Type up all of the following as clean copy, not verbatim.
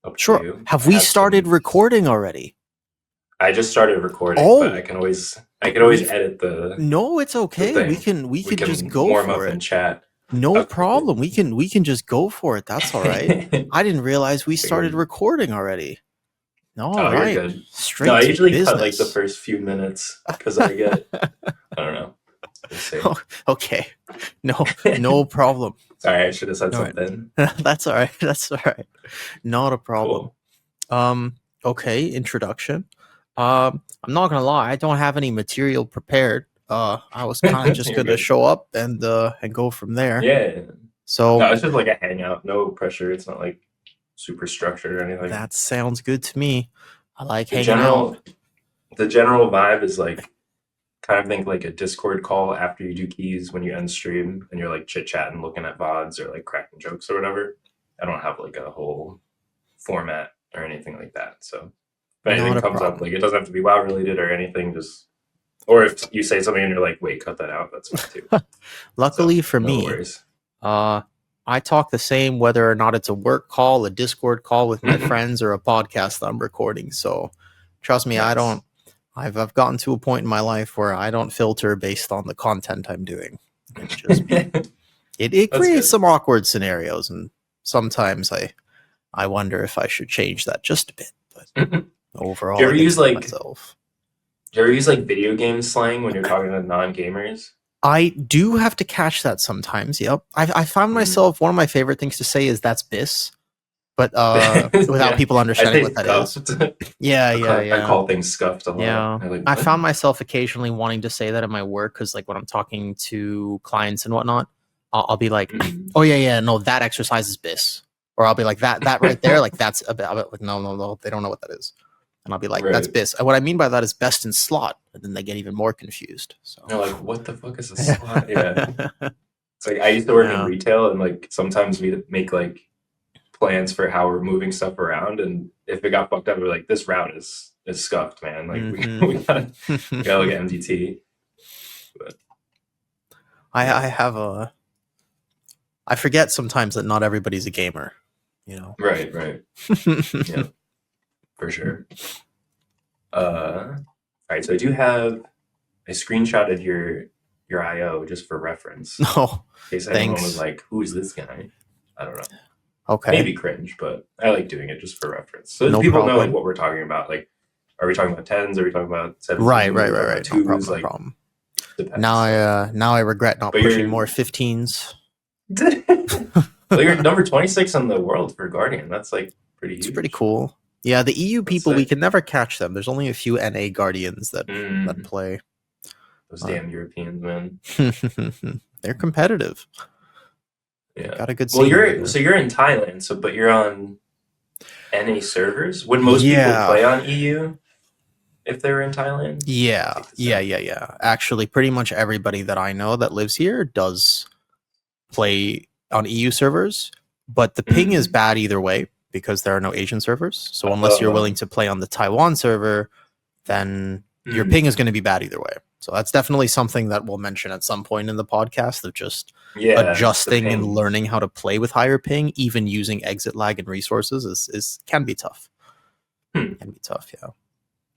up to Sure. you. Have we started recording already? I just started recording, but I can always edit the. No, it's okay. We thing. can just go warm for up it. and chat. No Okay. problem. We can just go for it. That's all right. I didn't realize we started recording already. All right. You're good. Straight I to usually business. cut like the first few minutes because I get I don't know. We'll see. Okay. No problem. Sorry, I should have said All something. Right. That's all right. That's all right. Not a problem. Cool. Okay, introduction. I'm not gonna lie, I don't have any material prepared. I was kind of just gonna show up and go from there. Yeah. So no, it's just like a hangout, no pressure. It's not like super structured or anything. That sounds good to me. I like hanging out. The general vibe is like kind of think like a Discord call after you do keys when you end stream and you're like chit chatting, looking at VODs or like cracking jokes or whatever. I don't have like a whole format or anything like that. So if anything comes up, like it doesn't have to be WoW related or anything, just or if you say something and you're like, wait, cut that out, that's fine too. Luckily for me, worries. I talk the same whether or not it's a work call, a Discord call with my friends, or a podcast that I'm recording. So trust me, nice. I've gotten to a point in my life where I don't filter based on the content I'm doing. It's just it creates some awkward scenarios, and sometimes I wonder if I should change that just a bit. But overall, do you ever use like myself? Do you ever use like video game slang when you're talking to non-gamers? I do have to catch that sometimes. Yep, I found myself one of my favorite things to say is "that's bis," but without people understanding what that is. Yeah. I call things scuffed a lot. Yeah, like, I found myself occasionally wanting to say that in my work because, like, when I'm talking to clients and whatnot, I'll be like, "Oh yeah, no, that exercise is bis," or I'll be like, "That right there, like that's a bit." Like, no, they don't know what that is. And I'll be like, that's bis. And what I mean by that is best in slot. And then they get even more confused. So they're like, what the fuck is a slot? Yeah. It's like I used to work in retail and like sometimes we make like plans for how we're moving stuff around. And if it got fucked up, we're like, this route is scuffed, man. Like we gotta look at MDT. But, I forget sometimes that not everybody's a gamer, you know? Right. Yeah. For sure. All right, so I do have a screenshot of your IO just for reference. Oh, in case anyone was like, "Who is this guy?" I don't know. Okay. Maybe cringe, but I like doing it just for reference, so people know like what we're talking about. Like, are we talking about 10s? Are we talking about 17s? Right. 2s? No problem. Now I regret not pushing more 15s. Well, you're number 26 in the world for Guardian. That's like pretty huge. It's pretty cool. Yeah, the EU people, we can never catch them. There's only a few NA Guardians that play. Those damn Europeans, man. They're competitive. Yeah, got a good. Well, you're in Thailand, but you're on NA servers. Would most people play on EU if they were in Thailand? Yeah. Actually, pretty much everybody that I know that lives here does play on EU servers, but the ping is bad either way, because there are no Asian servers. So unless you're willing to play on the Taiwan server, then your ping is going to be bad either way. So that's definitely something that we'll mention at some point in the podcast, of just adjusting and learning how to play with higher ping, even using exit lag and resources can be tough. Can be tough, yeah.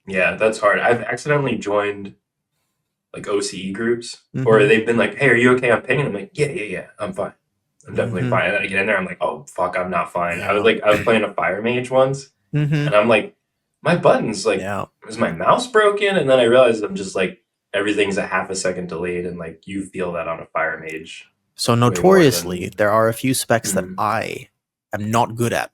Yeah, that's hard. I've accidentally joined like OCE groups, or they've been like, "Hey, are you okay on ping?" And I'm like, "Yeah, I'm fine. I'm definitely fine." And then I get in there, I'm like, "Oh fuck, I'm not fine." Yeah. I was playing a fire mage once, and I'm like, my buttons, like, is my mouse broken? And then I realized I'm just like, everything's a half a second delayed, and like you feel that on a fire mage. So notoriously, there are a few specs that I am not good at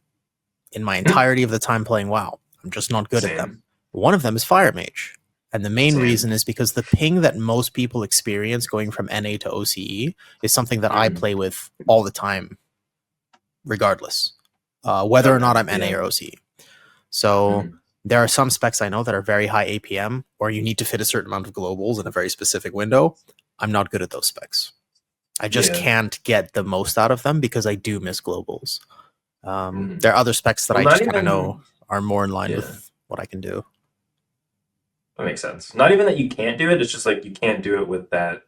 in my entirety of the time playing WoW. I'm just not good at them. One of them is fire mage. And the main reason is because the ping that most people experience going from NA to OCE is something that I play with all the time, regardless, whether or not I'm NA or OCE. So there are some specs I know that are very high APM, or you need to fit a certain amount of globals in a very specific window. I'm not good at those specs. I just can't get the most out of them because I do miss globals. There are other specs that I just kind of know are more in line with what I can do. That makes sense. Not even that you can't do it. It's just like you can't do it with that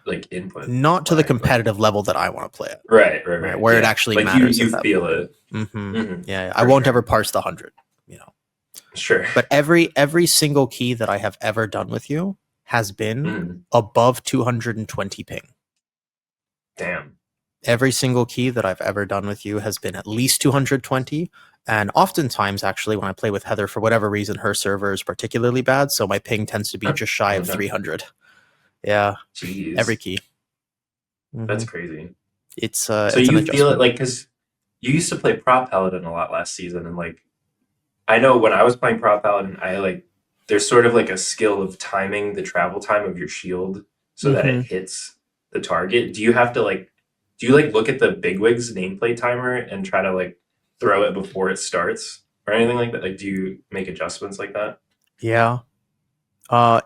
like input Not to the lag, competitive level that I want to play it. right. Where it Yeah, actually like matters at you that feel point. it. Yeah, I For won't ever sure. parse the 100. You know, Sure. but every single key that I have ever done with you has been above 220 ping. Damn. Every single key that I've ever done with you has been at least 220. And oftentimes, actually, when I play with Heather, for whatever reason, her server is particularly bad. So my ping tends to be just shy of 300. Yeah. Every Jeez. key. That's crazy. It's So it's an you feel it adjustment. like, because you used to play Prop Paladin a lot last season, and like I know when I was playing Prop Paladin, I like there's sort of like a skill of timing the travel time of your shield so that it hits the target. Do you have to like do you like look at the bigwigs nameplate timer and try to like throw it before it starts or anything like that? Like, do you make adjustments like that? Yeah.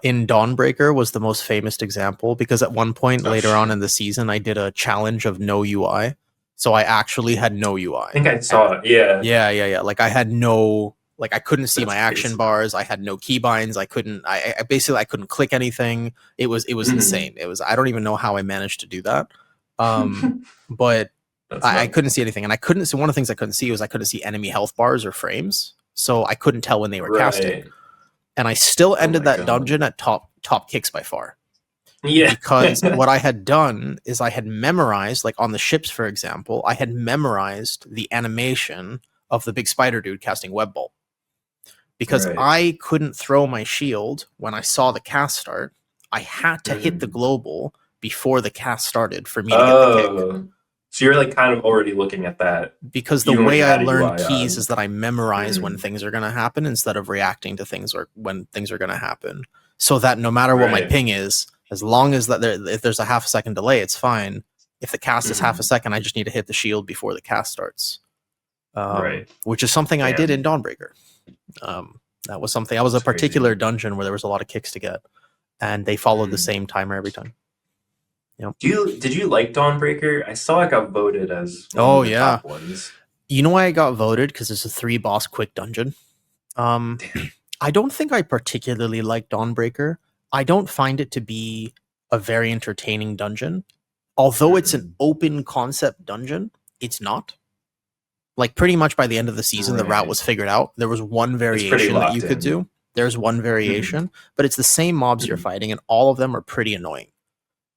In Dawnbreaker was the most famous example because at one point Oh later on shit. in the season, I did a challenge of no UI. So I actually had no UI. I think I saw it. Yeah. Yeah. Like I had no, like I couldn't see That's my action crazy. bars. I had no keybinds. I basically, I couldn't click anything. It was insane. I don't even know how I managed to do that. But That's I nuts. couldn't see anything. And I couldn't see, one of the things I couldn't see was I couldn't see enemy health bars or frames. So I couldn't tell when they were casting. Right. And I still Oh ended my that god. dungeon at top kicks by far. Yeah. Because what I had done is I had memorized, like on the ships, for example, I had memorized the animation of the big spider dude casting web bolt. Because Right. I couldn't throw my shield when I saw the cast start, I had to hit the global before the cast started for me to get the kick. Oh. So you're like kind of already looking at that Because the even when way you I had a learn UI keys on. is that I memorize when Mm. things are going to happen instead of reacting to things or when things are going to happen. So that no matter what my Right. ping is, as long as if there's a half a second delay, it's fine. If the cast is half a second, I just need to hit the shield before the cast starts. Right. Which is something I did in Damn. Dawnbreaker. That was something. I was a That's crazy. particular dungeon where there was a lot of kicks to get, and they followed the same timer every time. Yep. Did you like Dawnbreaker? I saw it got voted as one Oh of the yeah. top ones. You know why I got voted? Because it's a 3-boss quick dungeon. Damn. I don't think I particularly like Dawnbreaker. I don't find it to be a very entertaining dungeon. Although it's an open concept dungeon, it's not. Like pretty much by the end of the season, the route Right. was figured out. There was one It's pretty variation that you locked could in. do. There's one variation, but it's the same mobs you're fighting, and all of them are pretty annoying.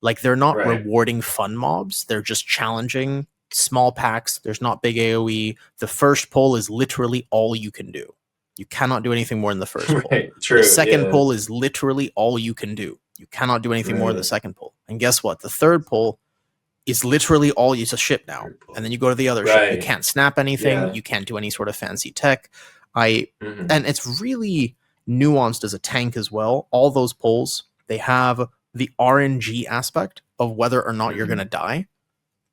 Like they're not Right. rewarding fun mobs. They're just challenging small packs. There's not big AoE. The first pull is literally all you can do. You cannot do anything more than the first pull. Right. The True. second Yeah. pull is literally all you can do. You cannot do anything more than the Right. second pull. And guess what? The third pull is literally all it's a ship now. And then you go to the other ship. You Right. can't snap anything. Yeah. You can't do any sort of fancy tech. And Mm-hmm. it's really nuanced as a tank as well. All those pulls, they have the RNG aspect of whether or not you're going to die.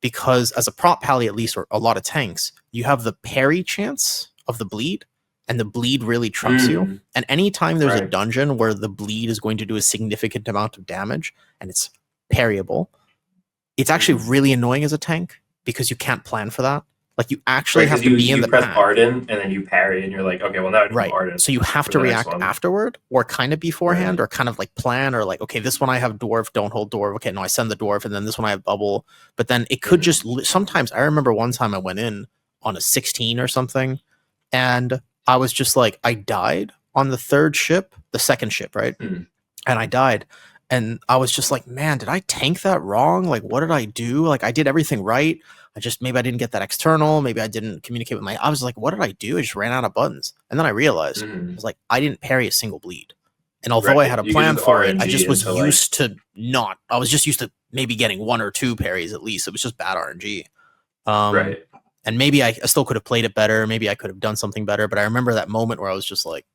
Because as a prop pally, at least, or a lot of tanks, you have the parry chance of the bleed, and the bleed really trumps you. And anytime there's a Right. dungeon where the bleed is going to do a significant amount of damage and it's parryable, it's actually really annoying as a tank because you can't plan for that. Like you actually Right, have because to be in you the press pack. Arden and then you parry and you're like, okay, well now I do Right. Arden So you have for to the next react one. afterward or kind of beforehand Right. or kind of like plan or like, okay, this one I have dwarf, don't hold dwarf. Okay, no, I send the dwarf, and then this one I have bubble. But then it could just sometimes I remember one time I went in on a 16 or something, and I was just like, I died on the third ship, the second ship, right? Mm. And I died. And I was just like, man, did I tank that wrong? Like, what did I do? Like, I did everything right. Maybe I didn't get that external. Maybe I didn't communicate with I was like, what did I do? I just ran out of buttons. And then I realized, I was like, I didn't parry a single bleed. And although I had a You could plan just for it, I RNG just was into like, used to not. I was just used to maybe getting 1 or 2 parries at least. It was just bad RNG. right. And maybe I still could have played it better. Maybe I could have done something better. But I remember that moment where I was just like,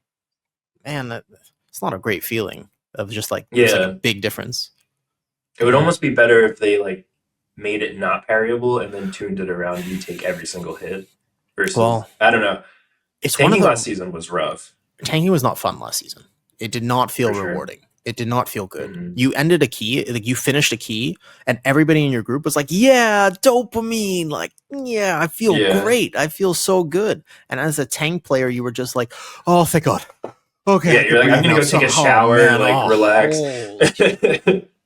man, it's not a great feeling of just like, it was like a big difference. It would almost be better if they like made it not parryable and then tuned it around you take every single hit versus, Well, I don't know. It's Tanking one of the last season was rough. Tanking was not fun last season. It did not feel For sure. rewarding. It did not feel good. You ended a key, like you finished a key, and everybody in your group was like, yeah, dopamine. Like, yeah, I feel great. I feel so good. And as a tank player, you were just like, oh, thank God. Okay. Yeah, you're like, I'm gonna go take a shower, like relax.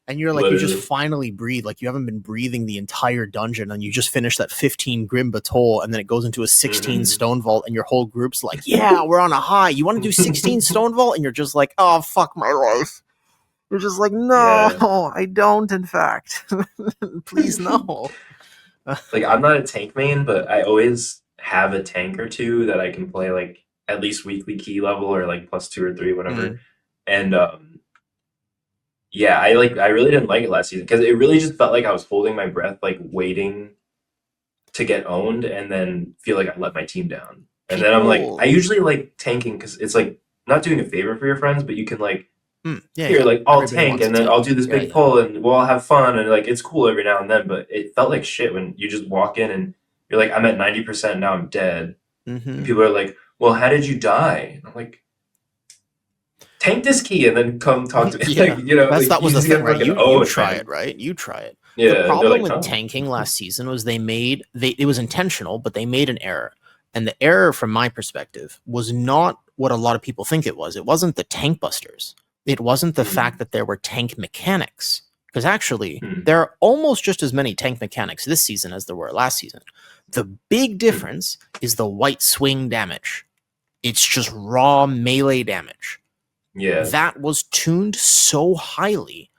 And you're like, you just finally breathe. Like you haven't been breathing the entire dungeon, and you just finished that 15 Grim Batol, and then it goes into a 16 Stone Vault, and your whole group's like, yeah, we're on a high. You want to do 16 Stone Vault? And you're just like, oh, fuck my life. You're just like, no, I don't, in fact. Please, no. Like, I'm not a tank main, but I always have a tank or two that I can play, like, at least weekly key level or, like, +2 or 3, whatever. And, yeah, I really didn't like it last season because it really just felt like I was holding my breath, like waiting to get owned, and then feel like I let my team down. And then I'm like, I usually like tanking because it's like not doing a favor for your friends, but you can like, like I'll tank and then I'll do this big pull and we'll all have fun and like it's cool every now and then. But it felt like shit when you just walk in and you're like, I'm at 90%, now I'm dead. And people are like, well, how did you die? And I'm like, tank this key and then come talk to me. Yeah. Like, you know, that was the thing, right? You try man. it, right? You try it. Yeah, the problem like, with tanking last season was it was intentional, but they made an error. And the error, from my perspective, was not what a lot of people think it was. It wasn't the tank busters. It wasn't the fact that there were tank mechanics. Because actually, there are almost just as many tank mechanics this season as there were last season. The big difference is the white swing damage. It's just raw melee damage. Yeah, that was tuned so highly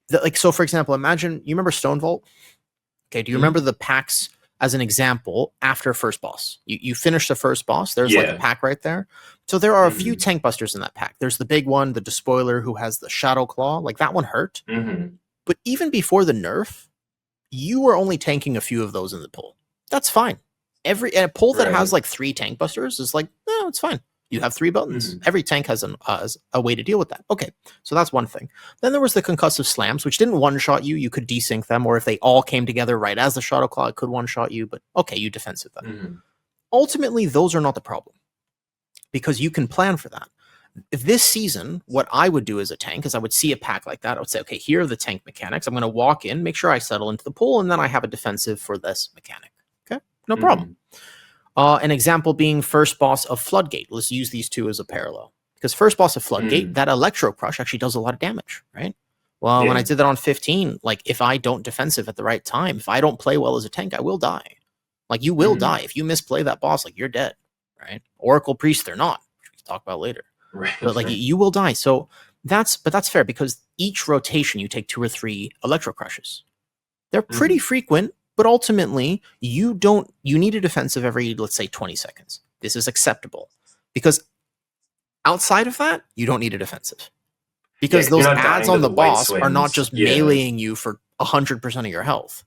that, like, so for example, imagine you remember Stone Vault. Okay, do you remember the packs as an example after first boss? You finish the first boss. There's like a pack right there. So there are a few tank busters in that pack. There's the big one, the Despoiler, who has the Shadow Claw. Like that one hurt. But even before the nerf, you were only tanking a few of those in the pull. That's fine. A pull that has like 3 tank busters is like, no, it's fine. You have 3 buttons. Every tank has a way to deal with that. Okay, so that's one thing. Then there was the concussive slams, which didn't one-shot you. You could desync them, or if they all came together right as the Shadow Claw, it could one-shot you. But okay, you defensive them. Ultimately, those are not the problem because you can plan for that. If this season, what I would do as a tank is I would see a pack like that. I would say, okay, here are the tank mechanics. I'm going to walk in, make sure I settle into the pool, and then I have a defensive for this mechanic. Okay, no problem. An example being first boss of Floodgate. Let's use these two as a parallel. Because first boss of Floodgate, that Electro Crush actually does a lot of damage, right? Well, when I did that on 15, like if I don't defensive at the right time, if I don't play well as a tank, I will die. Like you will die. If you misplay that boss, like you're dead, right? Oracle Priest, they're not, which we can talk about later. Right. But like you will die. So that's fair because each rotation you take 2 or 3 Electro Crushes. They're pretty frequent. But ultimately, you need a defensive every, let's say, 20 seconds. This is acceptable. Because outside of that, you don't need a defensive. Because those ads on the boss are not just meleeing you for 100% of your health.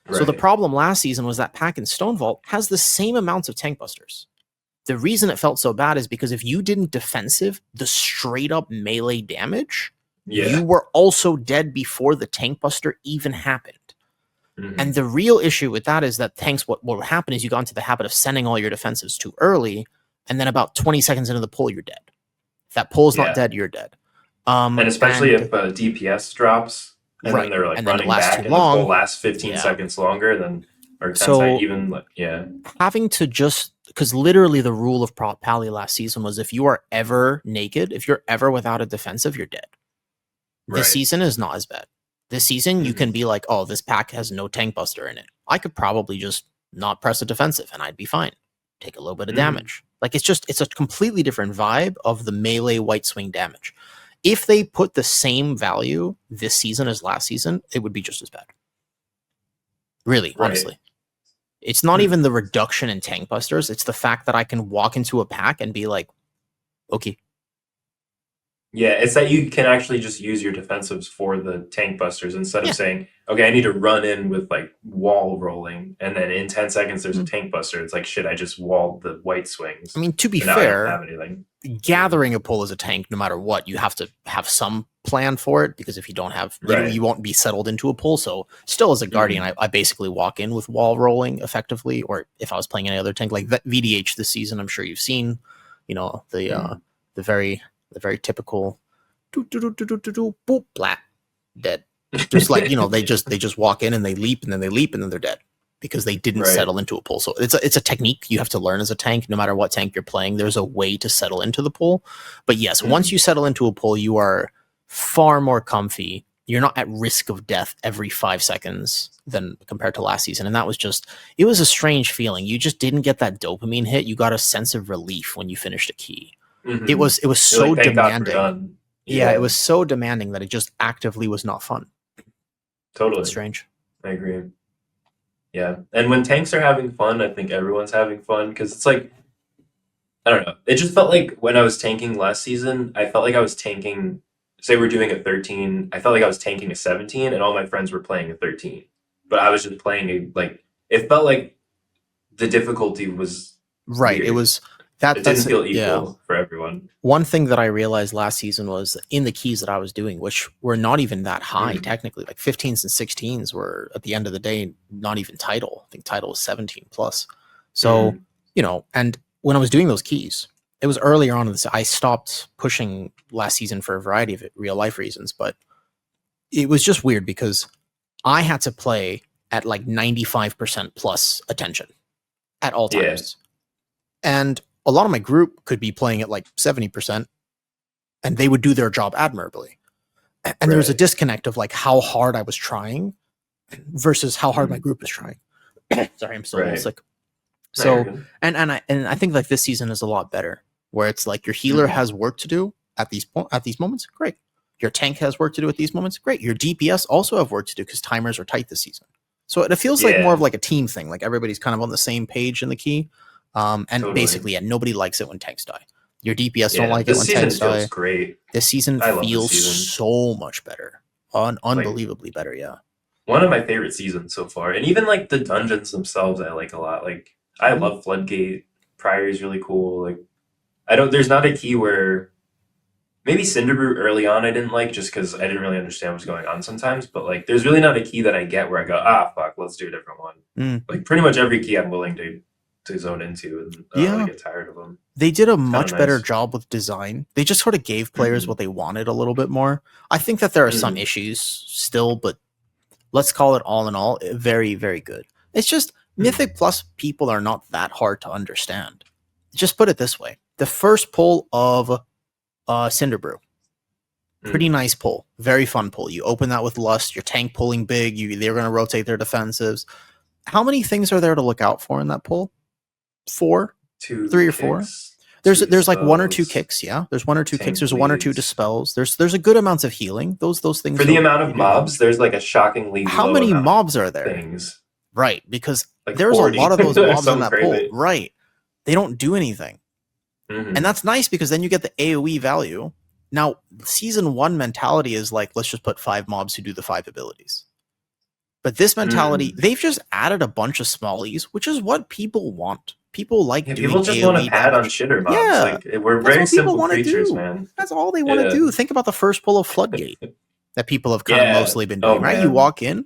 Right. So the problem last season was that pack in Stone Vault has the same amounts of tank busters. The reason it felt so bad is because if you didn't defensive the straight up melee damage, you were also dead before the tank buster even happened. And the real issue with that is that tanks, what will happen is you got into the habit of sending all your defensives too early, and then about 20 seconds into the pull, you're dead. If that pull is not dead, you're dead. And especially if DPS drops, and then they're like running back, and the pull lasts 15 seconds longer than, or 10 seconds even, having to just, because literally the rule of Prop Pally last season was if you are ever naked, if you're ever without a defensive, you're dead. This season is not as bad. This season, you can be like, oh, this pack has no tank buster in it. I could probably just not press a defensive and I'd be fine. Take a little bit of damage. Like it's a completely different vibe of the melee white swing damage. If they put the same value this season as last season, it would be just as bad. Really, honestly. It's not even the reduction in tank busters. It's the fact that I can walk into a pack and be like, okay. Yeah, it's that you can actually just use your defensives for the tank busters instead of saying, okay, I need to run in with like wall rolling, and then in 10 seconds there's a tank buster. It's like, shit, I just walled the white swings. I mean, to be fair, gathering a pull as a tank, no matter what, you have to have some plan for it, because if you don't have, you won't be settled into a pull. So still as a Guardian, I basically walk in with wall rolling effectively, or if I was playing any other tank, like VDH this season, I'm sure you've seen, you know, the very typical boop, blat, dead. Just like, you know, they just walk in and they leap and then they're dead because they didn't settle into a pull. So it's a technique you have to learn as a tank. No matter what tank you're playing, there's a way to settle into the pull. But yes, once you settle into a pull, you are far more comfy you're not at risk of death every 5 seconds than compared to last season. And that was just, it was a strange feeling. You just didn't get that dopamine hit. You got a sense of relief when you finished a key. It was You're so like, thank God we're demanding. done. Yeah, it was so demanding that it just actively was not fun. Totally. It's strange. I agree. Yeah. And when tanks are having fun, I think everyone's having fun because it's like, I don't know. It just felt like when I was tanking last season, I felt like I was tanking, say we're doing a 13, I felt like I was tanking a 17 and all my friends were playing a 13. But I was just playing it felt like the difficulty was right. weird. It was it didn't feel equal for everyone. One thing that I realized last season was in the keys that I was doing, which were not even that high technically, like 15s and 16s were at the end of the day not even title. I think title was 17 plus. So, and when I was doing those keys, it was earlier on in this. I stopped pushing last season for a variety of real life reasons, but it was just weird because I had to play at like 95% plus attention at all times. And a lot of my group could be playing at like 70% and they would do their job admirably. And there was a disconnect of like how hard I was trying versus how hard my group was trying. Sorry, I'm still a little sick. So, and I think like this season is a lot better where it's like your healer has work to do at these moments. Great. Your tank has work to do at these moments. Great. Your DPS also have work to do because timers are tight this season. So it feels like more of like a team thing. Like everybody's kind of on the same page in the key. And basically, nobody likes it when tanks die. Your DPS don't like it when tanks die. Feels great. This season feels so much better. Unbelievably better, yeah. One of my favorite seasons so far. And even like the dungeons themselves I like a lot. Like I love Floodgate. Priory is really cool. Like there's not a key where maybe Cinderbrew early on I didn't like just because I didn't really understand what's going on sometimes. But like there's really not a key that I get where I go, fuck, let's do a different one. Like pretty much every key I'm willing to zone into and really get tired of them. They did a much better job with design. They just sort of gave players what they wanted a little bit more. I think that there are some issues still, but let's call it all in all, very, very good. It's just Mythic Plus people are not that hard to understand. Just put it this way. The first pull of Cinderbrew. Pretty nice pull. Very fun pull. You open that with Lust, your tank pulling big, they're going to rotate their defensives. How many things are there to look out for in that pull? 4? 3 or 4? There's like 1 or 2 kicks, yeah. There's 1 or 2 kicks. There's 1 or 2 dispels. There's a good amounts of healing. Those things. For the amount of mobs, there's like a shockingly how low many amount mobs are there? Things. Right, because like there's 40. a lot of those mobs in that crazy. pull. Right. They don't do anything. And that's nice because then you get the AoE value. Now, season 1 mentality is like, let's just put 5 mobs who do the 5 abilities. But this mentality, they've just added a bunch of smallies, which is what people want. People like doing people just AoE want to pad damage. on shitter mobs. Yeah, like, we're very simple creatures, man. That's all they want to do. Think about the first pull of Floodgate that people have kind of mostly been doing, right? Man. You walk in.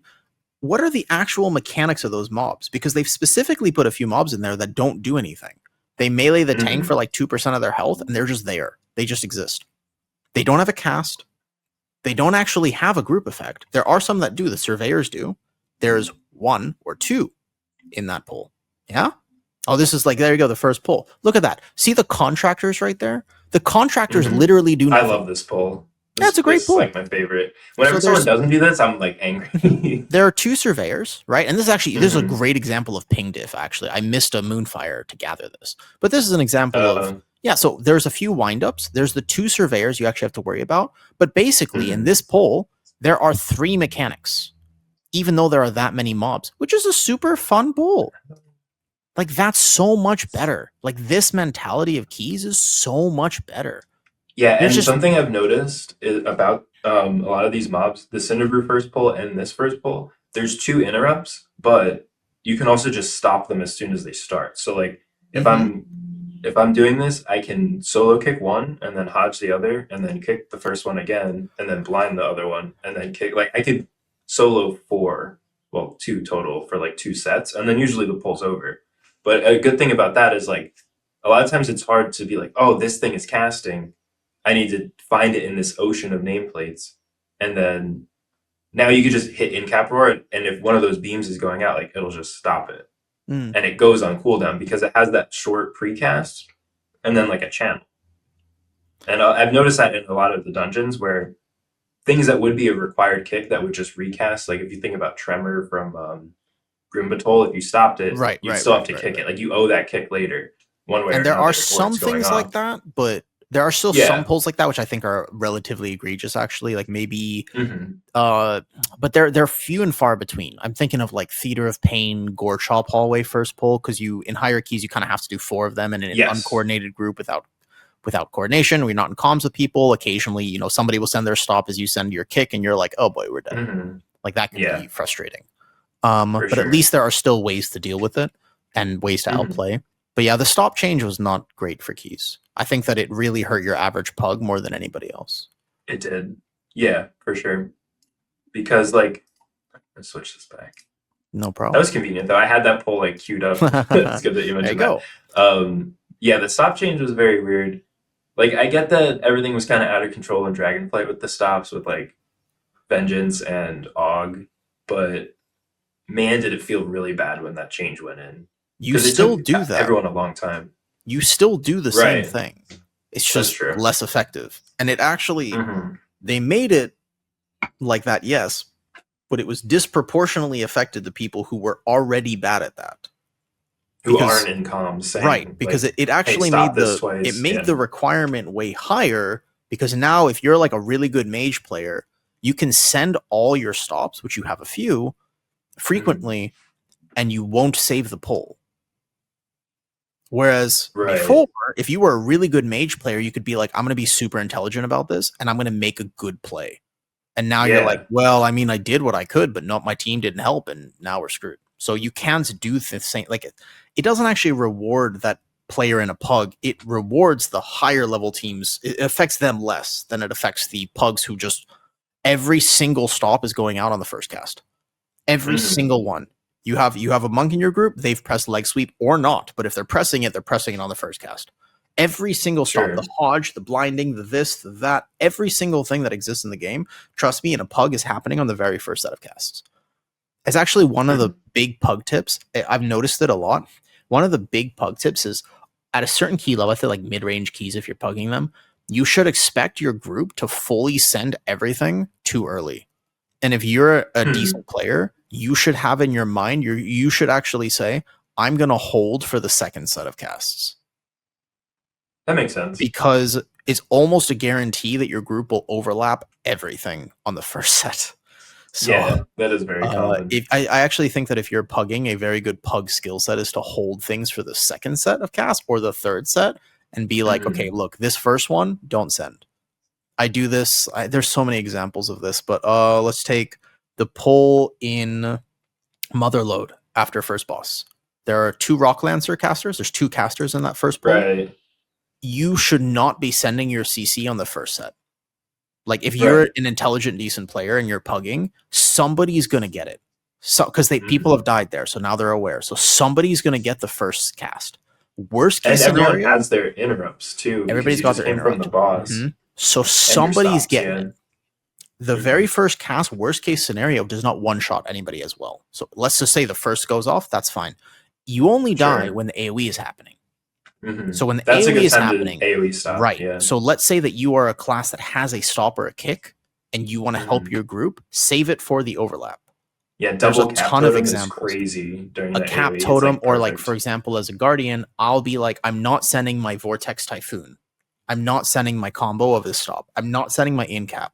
What are the actual mechanics of those mobs? Because they've specifically put a few mobs in there that don't do anything. They melee the tank for like 2% of their health, and they're just there. They just exist. They don't have a cast. They don't actually have a group effect. There are some that do. The surveyors do. There's 1 or 2 in that pull. Yeah? Oh, this is like, there you go, the first pull. Look at that. See the contractors right there? The contractors literally do nothing. I love this pull. That's a great pull. It's like my favorite. Whenever someone doesn't do this, I'm like angry. There are 2 surveyors, right? And this is actually, this is a great example of ping diff, actually. I missed a Moonfire to gather this. But this is an example of, so there's a few windups. There's the 2 surveyors you actually have to worry about. But basically, in this pull, there are 3 mechanics, even though there are that many mobs, which is a super fun pull. Like, that's so much better. Like, this mentality of keys is so much better. Yeah, and something I've noticed is about a lot of these mobs, the Cinderbrew first pull and this first pull, there's 2 interrupts, but you can also just stop them as soon as they start. So, like, if I'm doing this, I can solo kick 1 and then hodge the other and then kick the first one again and then blind the other one and then kick. Like, I could solo 2 total for like 2 sets, and then usually the pull's over. But a good thing about that is, like, a lot of times it's hard to be like, oh, this thing is casting. I need to find it in this ocean of nameplates. And then now you could just hit in cap roar, and if one of those beams is going out, like, it'll just stop it. And it goes on cooldown because it has that short precast and then like a channel. And I've noticed that in a lot of the dungeons where things that would be a required kick that would just recast. Like if you think about Tremor from Groombatol, if you stopped it, Right, you'd right, still have right, to right, kick right. it. Like you owe that kick later, one way or And there are another, or some it's going things like off. that, but there are still some Yeah. pulls like that which I think are relatively egregious. Actually, like maybe, Hmm. but they're few and far between. I'm thinking of like Theater of Pain, Gore Chop Hallway first pull, because you in hierarchies you kind of have to do 4 of them in an Yes. uncoordinated group without coordination. We're not in comms with people. Occasionally, somebody will send their stop as you send your kick, and you're like, oh boy, we're dead. Hmm. Like that can Yeah, be frustrating. for But at sure. least there are still ways to deal with it and ways to Hmm. outplay. But yeah, the stop change was not great for keys. I think that it really hurt your average pug more than anybody else. It did. Yeah, for sure. Because like, let's switch this back. No That problem. was convenient though. I had that poll like queued up. It's good that you There you mentioned that. go. Yeah, the stop change was very weird. Like I get that everything was kind of out of control in Dragonflight with the stops with like Vengeance and Og, but man, did it feel really bad when that change went in You because it took still do that. everyone a long time. You still do the same Right. thing. It's That's just true. less effective. And it actually, Hmm. they made it like that, yes, but it was disproportionately affected the people who were already bad at that. Who aren't in comms saying Right, because like, it hey, actually stop made this twice. it made Yeah. the requirement way higher, because now if you're like a really good mage player, you can send all your stops, which you have a few, frequently, and you won't save the pull. Whereas Right. before, if you were a really good mage player, you could be like, I'm going to be super intelligent about this, and I'm going to make a good play. And now you're like, well, I mean, I did what I could, but not my team didn't help, and now we're screwed. So you can't do the same. Like it doesn't actually reward that player in a pug. It rewards the higher level teams. It affects them less than it affects the pugs who just every single stop is going out on the first cast. Every single one. You have a monk in your group, they've pressed leg sweep or not, but if they're pressing it on the first cast. Every single stop, the hodge, the blinding, the this, the that, every single thing that exists in the game, trust me, in a pug is happening on the very first set of casts. It's actually one of the big pug tips. I've noticed it a lot. One of the big pug tips is at a certain key level, I feel like mid-range keys, if you're pugging them, you should expect your group to fully send everything too early. And if you're a decent player, you should have in your mind, you should actually say, I'm going to hold for the second set of casts. That makes sense. Because it's almost a guarantee that your group will overlap everything on the first set. So, yeah, that is very common. I actually think that if you're pugging, a very good pug skill set is to hold things for the second set of cast or the third set and be like, okay, look, this first one, don't send. I do this. There's so many examples of this, but let's take the pull in Motherload after first boss. There are 2 Rock Lancer casters. There's 2 casters in that first pull. Right. You should not be sending your CC on the first set. Like if you're an intelligent, decent player and you're pugging, somebody's gonna get it. So because people have died there, so now they're aware. So somebody's gonna get the first cast. Worst case scenario, everyone has their interrupts too. Everybody's got their interrupt from the boss. So somebody's getting it. The very first cast, worst case scenario, does not one-shot anybody as well. So let's just say the first goes off, that's fine. You only die when the AoE is happening. So when the AoE is happening, AoE stop, right? Yeah. So let's say that you are a class that has a stop or a kick, and you want to help your group, save it for the overlap. Yeah, there's a ton of examples. Crazy during a cap AoE, totem, or like for example, as a guardian, I'll be like, I'm not sending my Vortex Typhoon. I'm not sending my combo of this stop. I'm not sending my in cap.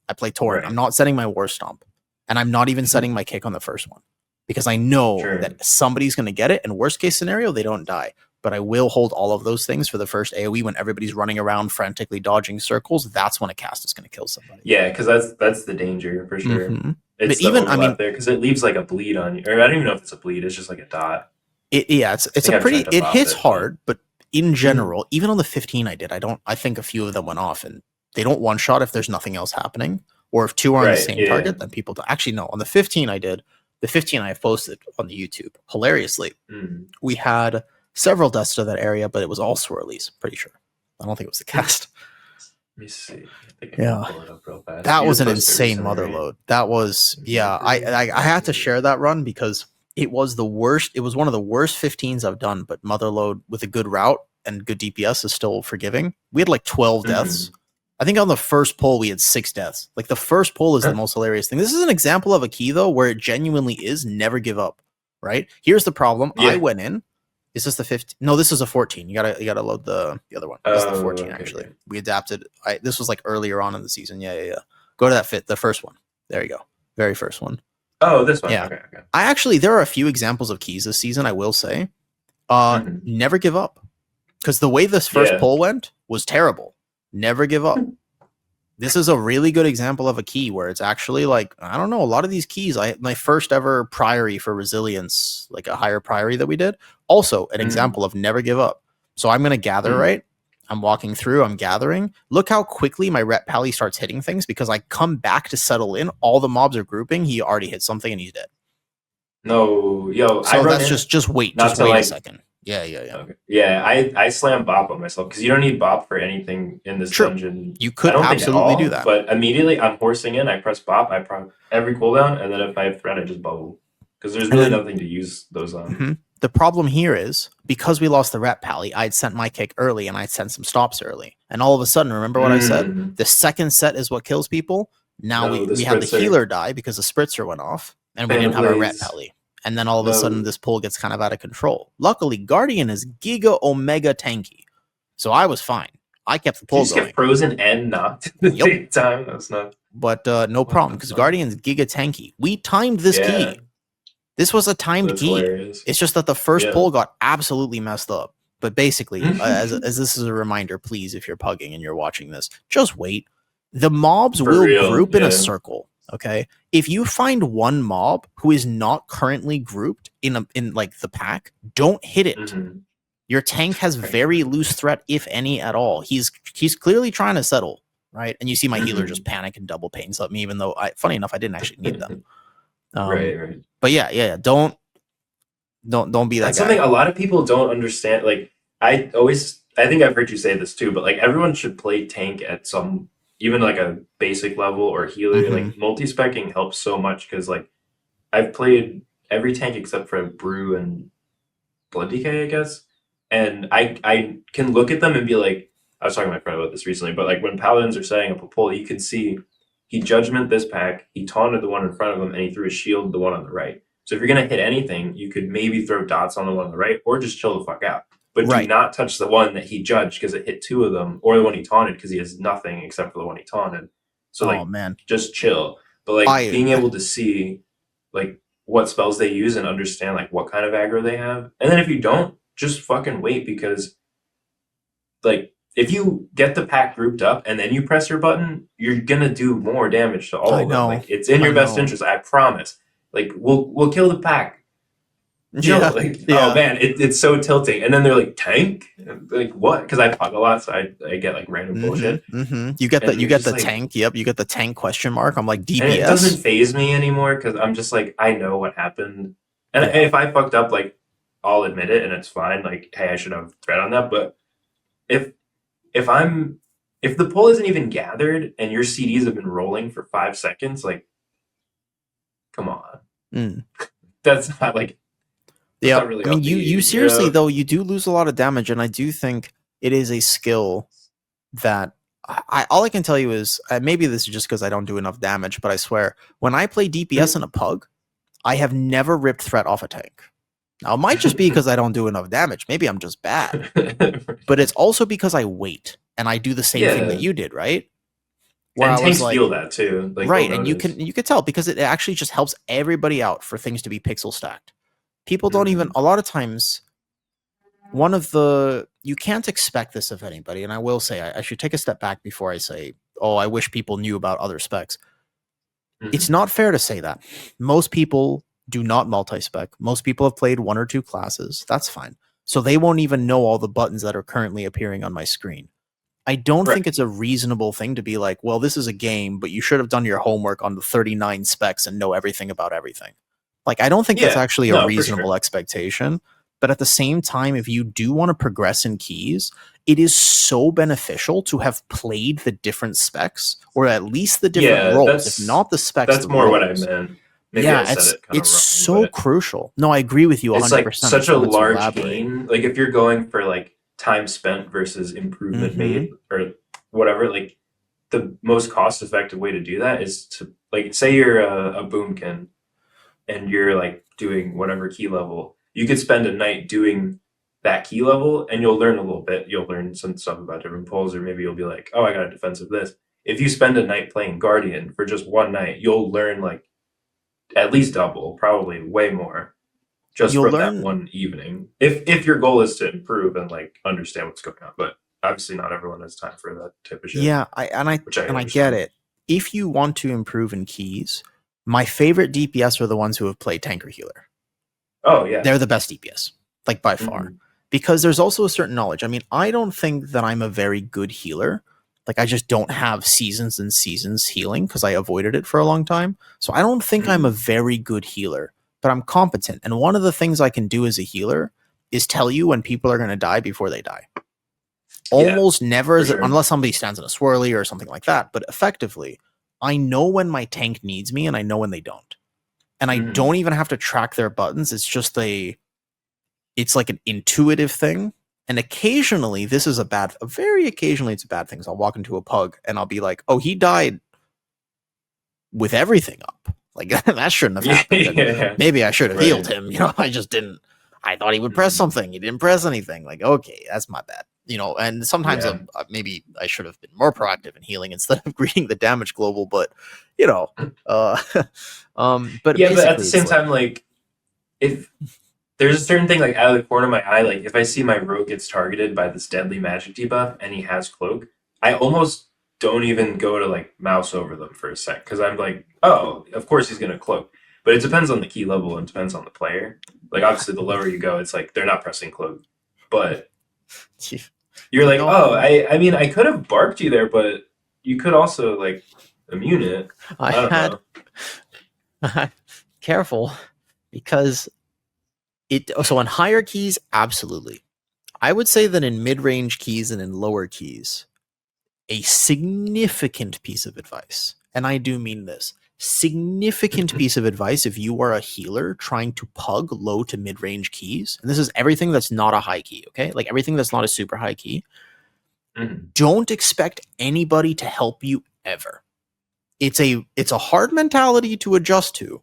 I play Torrent. I'm not setting my War Stomp. And I'm not even setting my kick on the first one. Because I know that somebody's going to get it. And worst case scenario, they don't die. But I will hold all of those things for the first AoE when everybody's running around frantically dodging circles. That's when a cast is going to kill somebody. Yeah, because that's the danger for sure. It's but even, I mean, there because it leaves like a bleed on you. Or I don't even know if it's a bleed. It's just like a dot. It's a pretty, it hits hard, but in general, even on the 15 I did, I think a few of them went off and they don't one shot if there's nothing else happening, or if 2 are on the same target, then people don't. Actually, no, on the 15 I did, the 15 I have posted on the YouTube. Hilariously, we had several deaths to that area, but it was all swirlies, pretty sure. I don't think it was the cast. Let me see. That was an insane Motherload. That was, I had to share that run because it was the worst. It was one of the worst 15s I've done, but Motherload with a good route and good DPS is still forgiving. We had like 12 deaths. I think on the first pull we had 6 deaths. Like the first pull is the most hilarious thing. This is an example of a key though where it genuinely is never give up. Right? Here's the problem. Yeah. I went in. Is this the 15? No, this is a 14. You gotta load the other one. This is the 14 actually. Okay. We adapted. This was like earlier on in the season. Yeah. Go to that the first one. There you go. Very first one. Oh, this one. Yeah. Okay. There are a few examples of keys this season, I will say. Never give up. Because the way this first pull went was terrible. Never give up. This is a really good example of a key where it's actually like, I don't know, a lot of these keys, my first ever priory for resilience, like a higher priory that we did, also an example of never give up. So I'm going to gather, right? I'm walking through, I'm gathering. Look how quickly my rep pally starts hitting things because I come back to settle in. All the mobs are grouping. He already hit something and he's dead. No, yo. So that's just wait. Just wait a second. Yeah. Okay. Yeah, I slam bop on myself because you don't need bop for anything in this dungeon. You could absolutely do that. But immediately I'm horsing in, I press bop, I press every cooldown, and then if I have threat, I just bubble. Because there's really nothing to use those on. The problem here is, because we lost the rep pally, I'd sent my kick early and I'd sent some stops early. And all of a sudden, remember what I said? The second set is what kills people. Now we had the healer die because the spritzer went off, and we didn't have a rep pally. And then all of a sudden, this pull gets kind of out of control. Luckily, Guardian is Giga Omega tanky. So I was fine. I kept the pull going. You just get frozen and knocked at the same time. That's not... But no problem, because Guardian's Giga tanky. We timed this key. This was a timed key. Hilarious. It's just that the first pull got absolutely messed up. But basically, as this is a reminder, please, if you're pugging and you're watching this, just wait. The mobs will group in a circle. Okay, if you find one mob who is not currently grouped in like the pack, don't hit it. Your tank has very loose threat, if any at all. He's clearly trying to settle, right? And you see my healer just panic and double pains at me, even though funny enough, I didn't actually need them. Right. But yeah. Don't be that guy. That's something a lot of people don't understand. Like I think I've heard you say this too, but like everyone should play tank at some, even like a basic level or healer. Like multi-specking helps so much because like I've played every tank except for Brew and Blood Decay, I guess. And I can look at them and be like, I was talking to my friend about this recently, but like when paladins are setting up a pull, you can see he judgment this pack, he taunted the one in front of him, and he threw a shield the one on the right. So if you're gonna hit anything, you could maybe throw dots on the one on the right, or just chill the fuck out. But do not touch the one that he judged because it hit 2 of them, or the one he taunted because he has nothing except for the one he taunted. So just chill. But like being able to see like what spells they use and understand like what kind of aggro they have, and then if you don't, just fucking wait, because like if you get the pack grouped up and then you press your button, you're gonna do more damage to all of them. Like it's in your best interest, I promise. Like we'll kill the pack. Oh man, it's so tilting. And then they're like tank, like what? Because I pug a lot, so I get like random bullshit. You get the tank. Yep, you get the tank question mark. I'm like DPS. And it doesn't phase me anymore because I'm just like I know what happened, and if I fucked up, like I'll admit it and it's fine. Like hey, I should have thread on that. But if the pull isn't even gathered and your CDs have been rolling for 5 seconds, like come on, that's not like. Yeah, really I mean, you seriously though, you do lose a lot of damage, and I do think it is a skill that all I can tell you is maybe this is just because I don't do enough damage, but I swear when I play DPS in a pug, I have never ripped threat off a tank. Now it might just be because I don't do enough damage. Maybe I'm just bad, but it's also because I wait and I do the same thing that you did, right? Where and tanks feel that too, like, right? And you can tell because it actually just helps everybody out for things to be pixel stacked. People don't even, a lot of times, you can't expect this of anybody, and I will say, I should take a step back before I say, oh, I wish people knew about other specs. It's not fair to say that. Most people do not multi-spec. Most people have played 1 or 2 classes. That's fine. So they won't even know all the buttons that are currently appearing on my screen. I don't think it's a reasonable thing to be like, well, this is a game, but you should have done your homework on the 39 specs and know everything about everything. Like, I don't think that's actually a reasonable expectation. But at the same time, if you do want to progress in keys, it is so beneficial to have played the different specs, or at least the different roles, if not the specs. That's more what I meant. Maybe it's so crucial. No, I agree with you 100%. It's like such a large gain. Like if you're going for like time spent versus improvement made or whatever, like most cost effective way to do that is to like say you're a boomkin and you're like doing whatever key level. You could spend a night doing that key level and you'll learn a little bit. You'll learn some stuff about different pulls, or maybe you'll be like, oh, I got a defensive this. If you spend a night playing Guardian for just one night, you'll learn like at least double, probably way more, just You'll from that learn. one evening. If your goal is to improve and like understand what's going on, but obviously not everyone has time for that type of shit. Yeah, which I I get understand. it. If you want to improve in keys, my favorite DPS are the ones who have played tank or healer. Oh yeah, They're the best DPS, like by far. Because there's also a certain knowledge. I mean, I don't think that I'm a very good healer. Like, I just don't have seasons and seasons healing because I avoided it for a long time. So I don't think I'm a very good healer, but I'm competent. And one of the things I can do as a healer is tell you when people are going to die before they die. Almost never, sure. unless somebody stands in a swirly or something like that. But effectively, I know when my tank needs me and I know when they don't. And I don't even have to track their buttons. It's just it's like an intuitive thing. And occasionally, very occasionally, it's a bad thing. So I'll walk into a pug and I'll be like, oh, he died with everything up. Like, that shouldn't have happened. Maybe I should have healed him. You know, I just didn't. I thought he would press something. He didn't press anything. Like, okay, that's my bad. You know, and sometimes maybe I should have been more proactive in healing instead of greeting the damage global. But, you know, but yeah, but at the same time, like, if there's a certain thing, like, out of the corner of my eye, like, if I see my rogue gets targeted by this deadly magic debuff and he has cloak, I almost don't even go to, like, mouse over them for a sec, because I'm like, oh, of course he's going to cloak. But it depends on the key level and depends on the player. Like, obviously, the lower you go, it's like, they're not pressing cloak. But you're like, oh, I mean, I could have barked you there, but you could also, like, immune it. I don't know. Careful, because so on higher keys, absolutely. I would say that in mid-range keys and in lower keys, a significant piece of advice, and I do mean this, significant piece of advice if you are a healer trying to pug low to mid-range keys, and this is everything that's not a high key, okay? Like everything that's not a super high key, don't expect anybody to help you ever. It's a hard mentality to adjust to,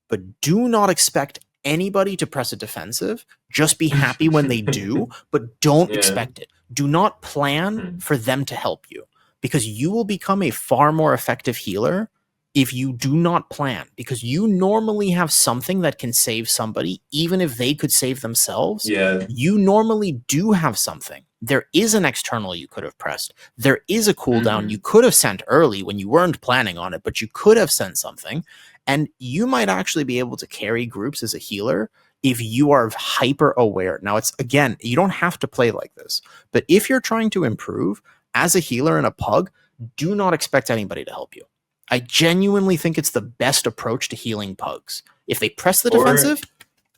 but do not expect anybody to press a defensive. Just be happy when they do, but don't expect it. Do not plan for them to help you, because you will become a far more effective healer if you do not plan, because you normally have something that can save somebody, even if they could save themselves. Yeah. You normally do have something. There is an external you could have pressed. There is a cooldown you could have sent early when you weren't planning on it, but you could have sent something. And you might actually be able to carry groups as a healer if you are hyper aware. Now, it's, again, you don't have to play like this, but if you're trying to improve as a healer in a pug, do not expect anybody to help you. I genuinely think it's the best approach to healing pugs. If they press the defensive,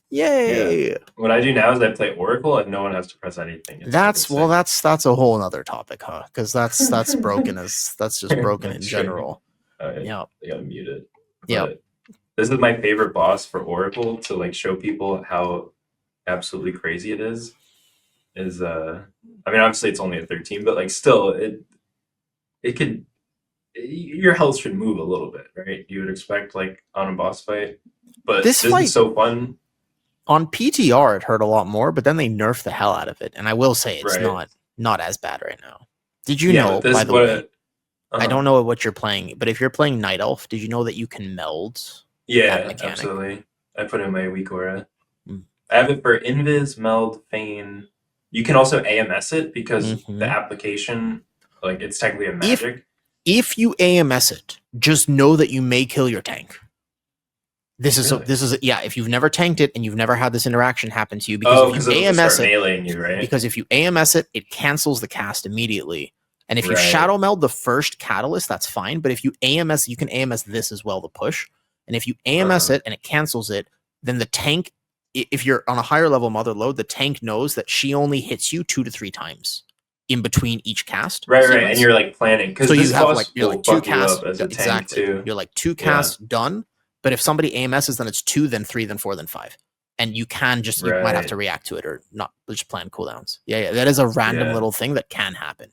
yay. Yeah. What I do now is I play Oracle and no one has to press anything. That's a whole other topic, huh? Because that's broken that's just broken in general. Yeah. They got muted. Yeah. This is my favorite boss for Oracle, to like show people how absolutely crazy it is. I mean, obviously it's only a 13, but like still it could, your health should move a little bit, right? You would expect like on a boss fight. But this fight is so fun. On PTR, it hurt a lot more, but then they nerfed the hell out of it. And I will say it's not as bad right now. Did you know, by the way, I don't know what you're playing, but if you're playing Night Elf, did you know that you can meld? Yeah, absolutely. I put in my weak aura. I have it for Invis, Meld, Feign. You can also AMS it because the application, like, it's technically a magic. If you AMS it, just know that you may kill your tank. This is if you've never tanked it and you've never had this interaction happen to you, because if you AMS it, because if you AMS it, it cancels the cast immediately. And if you shadow meld the first catalyst, that's fine. But if you AMS, you can AMS this as well, the push. And if you AMS it and it cancels it, then the tank, if you're on a higher level mother load, the tank knows that she only hits you 2 to 3 times in between each cast. Right. And you're like planning, because so you have like you're like 2 casts exactly. You're like 2 casts done. But if somebody AMSs, then it's 2, then 3, then 4, then 5. And you can just, you might have to react to it or not, just plan cooldowns. Yeah, that is a random little thing that can happen.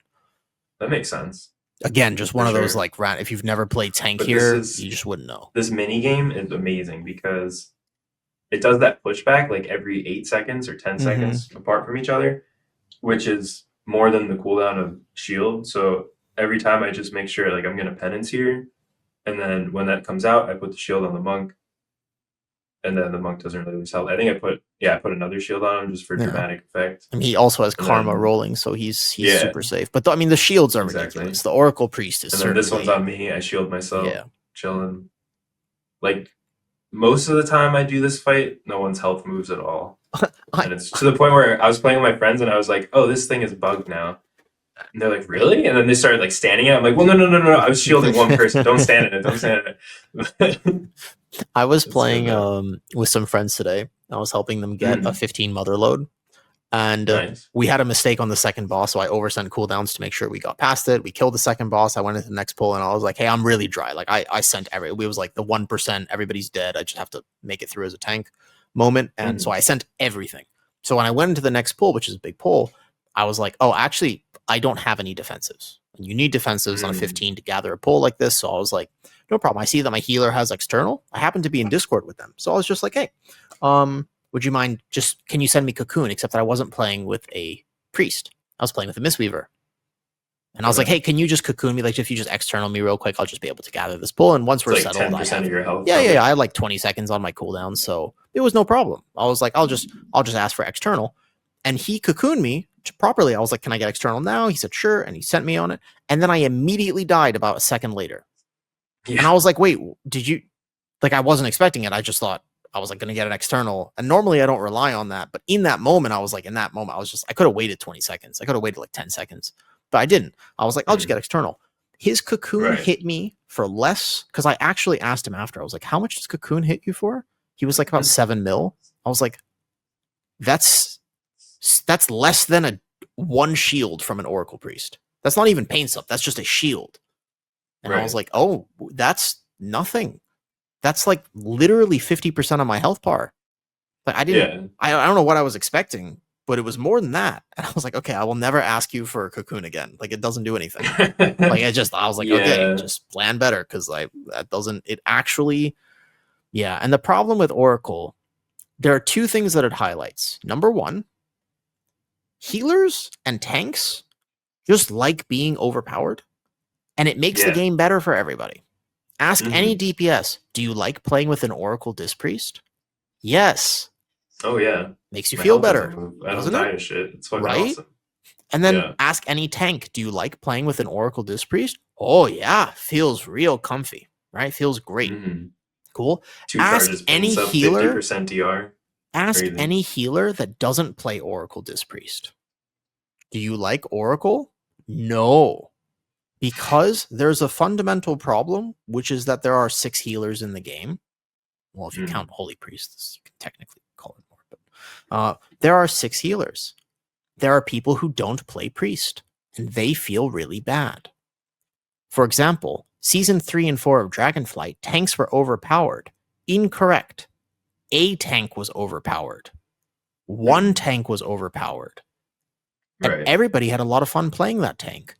That makes sense. Again, just for one of those sure. like if you've never played tank But this here, is you just wouldn't know. this mini game is amazing because it does that pushback like every 8 seconds or 10 seconds apart from each other, which is more than the cooldown of shield. So every time I just make sure like I'm gonna penance here, and then when that comes out, I put the shield on the monk, and then the monk doesn't really lose health. I think I put another shield on him just for Yeah. dramatic effect. And he also has And karma then rolling, so he's yeah, super safe. But I mean, the shields are exactly. ridiculous. The Oracle Priest is And then this one's certainly, on me. I shield myself, yeah. chilling. Like most of the time I do this fight, no one's health moves at all. I And it's to the point where I was playing with my friends and I was like, oh, this thing is bugged now. And they're like, really? And then they started like standing it. I'm like, well, no. I was shielding one person. Don't stand in it. Don't stand in it. I was It's good playing though. with some friends today. I was helping them get a Mm, 15 mother load, and nice. we had a mistake on the second boss, so I oversent cooldowns to make sure we got past it. We killed the second boss. I went into the next pull, and I was like, "Hey, I'm really dry. Like, I sent we was like the 1%. Everybody's dead. I just have to make it through as a tank moment." And so Mm, I sent everything. So when I went into the next pull, which is a big pull, I was like, "Oh, actually, I don't have any defensives. And you need defensives on a mm, 15 to gather a pull like this." So I was like, "No problem. I see that my healer has external. I happen to be in Discord with them, so I was just like, hey, would you mind just can you send me Cocoon? Except that I wasn't playing with a priest. I was playing with a Mistweaver. And I was like, okay. hey, can you just cocoon me? Like, if you just external me real quick, I'll just be able to gather this bull. And once It's we're like settled, I 10% have of your health yeah. probably. I had like 20 seconds on my cooldown, so it was no problem. I was like, I'll just ask for external. And he cocooned me properly. I was like, can I get external now? He said, sure. And he sent me on it. And then I immediately died about a second later. And Yeah. I was like, wait, did you like I wasn't expecting it. I just thought I was like gonna get an external. And normally I don't rely on that. But in that moment, I was like, I could have waited 20 seconds. I could have waited like 10 seconds. But I didn't. I was like, I'll just Mm, get external. His cocoon right. hit me for less because I actually asked him after. I was like, how much does cocoon hit you for? He was like about 7 mil. I was like, that's that's less than a one shield from an Oracle Priest. That's not even pain sup. That's just a shield. And I was Right. like, oh, that's nothing. That's like literally 50% of my health bar. Like Yeah. I don't know what I was expecting, but it was more than that. And I was like, okay, I will never ask you for a cocoon again. Like it doesn't do anything. Like I was like, okay, Yeah. just plan better because that doesn't it actually yeah. And the problem with Oracle, there are two things that it highlights. Number one, healers and tanks just like being overpowered, and it makes the Yeah. game better for everybody. Ask any Hmm. DPS, do you like playing with an Oracle Disc Priest? Yes. Oh yeah. Makes you My feel health doesn't better, move. I don't doesn't it? die to shit. It's fucking Right? awesome. And then Yeah. ask any tank, do you like playing with an Oracle Disc Priest? Oh, yeah. Feels real comfy, right? Feels great. Hmm. Cool. Two Ask charges pain any sub, healer, 50% DR. ask Crazy. any healer that doesn't play Oracle Disc Priest. Do you like Oracle? No. Because there's a fundamental problem, which is that there are 6 healers in the game. Well, if you count Mm. Holy Priests, you can technically call it more. But there are 6 healers. There are people who don't play Priest, and they feel really bad. For example, Season 3 and 4 of Dragonflight, tanks were overpowered. Incorrect. A tank was overpowered. One Mm. tank was overpowered. And Right. everybody had a lot of fun playing that tank.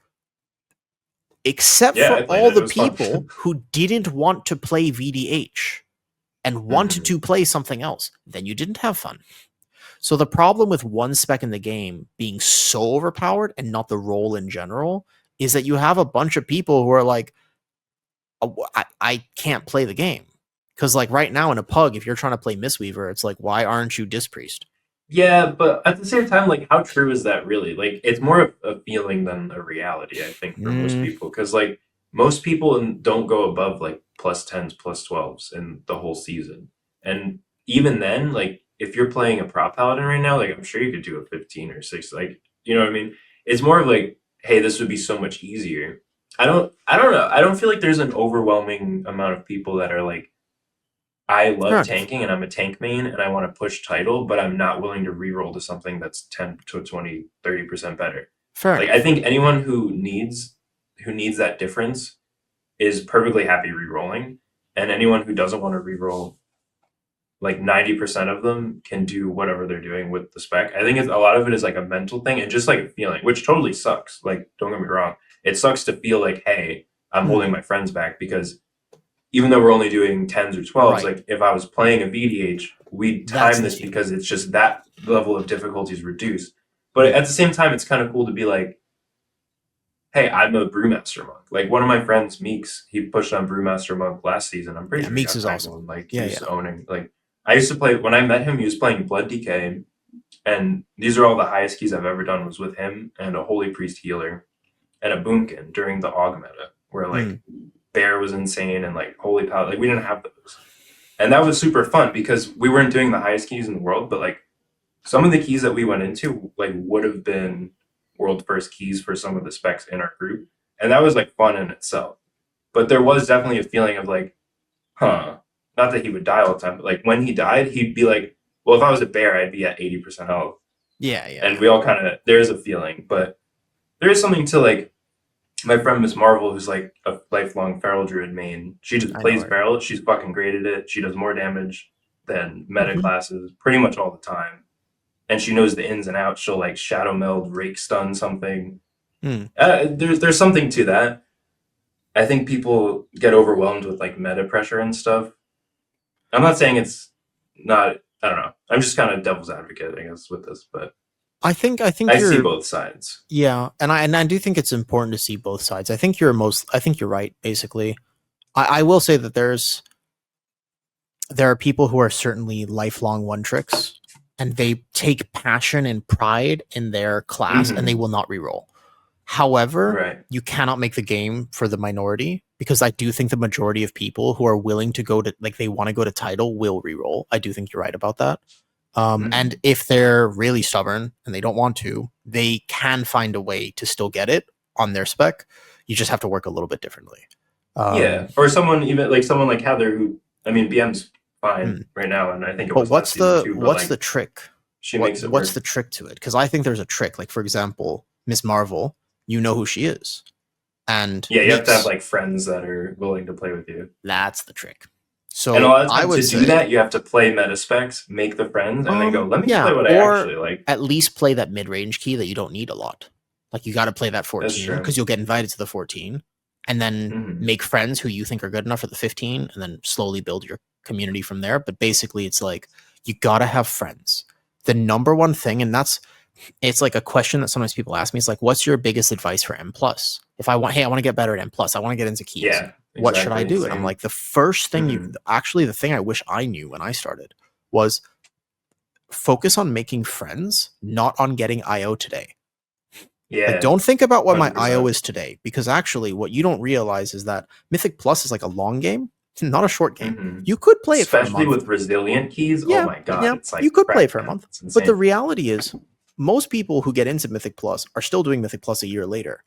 Except Yeah, for I played all it. It the was fun. people who didn't want to play VDH and wanted Hmm. to play something else. Then you didn't have fun. So the problem with one spec in the game being so overpowered and not the role in general is that you have a bunch of people who are like, "Oh, I can't play the game. Because like right now in a pug, if you're trying to play Mistweaver, it's like, why aren't you Disc Priest? Yeah, but at the same time, like, how true is that really? Like, it's more of a feeling than a reality, I think, for most Mm, people. Because, like, most people don't go above, like, plus 10s, plus 12s in the whole season. And even then, like, if you're playing a prop paladin right now, like, I'm sure you could do a 15 or 6. Like, you know what I mean? It's more of like, hey, this would be so much easier. I don't know. I don't feel like there's an overwhelming amount of people that are like, I love narrative. tanking and I'm a tank main and I want to push title, but I'm not willing to reroll to something that's 10 to 20, 30% better. Fair Like I enough. think anyone who needs that difference is perfectly happy rerolling. And anyone who doesn't want to reroll like 90% of them can do whatever they're doing with the spec. I think a lot of it is like a mental thing and just like a feeling, which totally sucks. Like, don't get me wrong. It sucks to feel like, hey, I'm holding my friends back because even though we're only doing 10s or 12s, Right. like if I was playing a VDH, we'd That's time the this thing. because it's just that level of difficulty is reduced. But at the same time, it's kind of cool to be like, hey, I'm a Brewmaster Monk. Like one of my friends, Meeks, he pushed on Brewmaster Monk last season. I'm pretty Yeah, sure he Meeks got is awesome. Penguin. Like he Yeah, was yeah. owning. Like I used to play when I met him. He was playing Blood DK, and these are all the highest keys I've ever done. Was with him and a Holy Priest healer and a Boomkin during the Aug meta, where like Bear was insane and like Holy Power. Like we didn't have those, and that was super fun because we weren't doing the highest keys in the world, but like some of the keys that we went into like would have been world first keys for some of the specs in our group, and that was like fun in itself. But there was definitely a feeling of like, huh, not that he would die all the time, but like when he died, he'd be like, well, if I was a bear, I'd be at 80% health. Yeah, yeah. And we all kind of, there's a feeling, but there is something to like my friend Miss Marvel, who's like a lifelong feral druid main. She just plays feral. She's fucking great at it. She does more damage than meta classes pretty much all the time. And she knows the ins and outs. She'll like shadow meld, rake stun something. There's something to that. I think people get overwhelmed with like meta pressure and stuff. I'm not saying it's not. I don't know. I'm just kind of devil's advocate, I guess, with this, but I think I you're, see both sides. yeah, and I do think it's important to see both sides. I think you're right, basically. I will say that there are people who are certainly lifelong one tricks and they take passion and pride in their class and they will not reroll. However, you cannot make the game for the minority because I do think the majority of people who are willing to go to, like, they want to go to title will reroll. I do think you're right about that. And if they're really stubborn and they don't want to, they can find a way to still get it on their spec. You just have to work a little bit differently. Yeah, or someone like Heather, who I mean, BM's fine right now, and I think it was what's season too. what's like, the trick? She makes it what's work. the trick to it? Because I think there's a trick. Like for example, Miss Marvel, you know who she is, and yeah, you have to have like friends that are willing to play with you. That's the trick. So and a lot of times I would to do that, you have to play meta specs, make the friends, and then go, let me play what I actually like. At least play that mid range key that you don't need a lot. Like you got to play that 14 because you'll get invited to the 14, and then make friends who you think are good enough for the 15, and then slowly build your community from there. But basically, it's like you got to have friends. The number one thing, and it's like a question that sometimes people ask me. It's like, what's your biggest advice for M plus? If I want, hey, I want to get better at M plus. I want to get into keys. Yeah, exactly. What should I do? And I'm like, the first thing actually, the thing I wish I knew when I started was focus on making friends, not on getting IO today. Yeah. Like, don't think about what 100%. My IO is today, because actually what you don't realize is that Mythic Plus is like a long game, not a short game. You could play it for a month. Especially with resilient keys. Yeah, oh my God. Yeah, it's like you could play it for a month. But the reality is most people who get into Mythic Plus are still doing Mythic Plus a year later.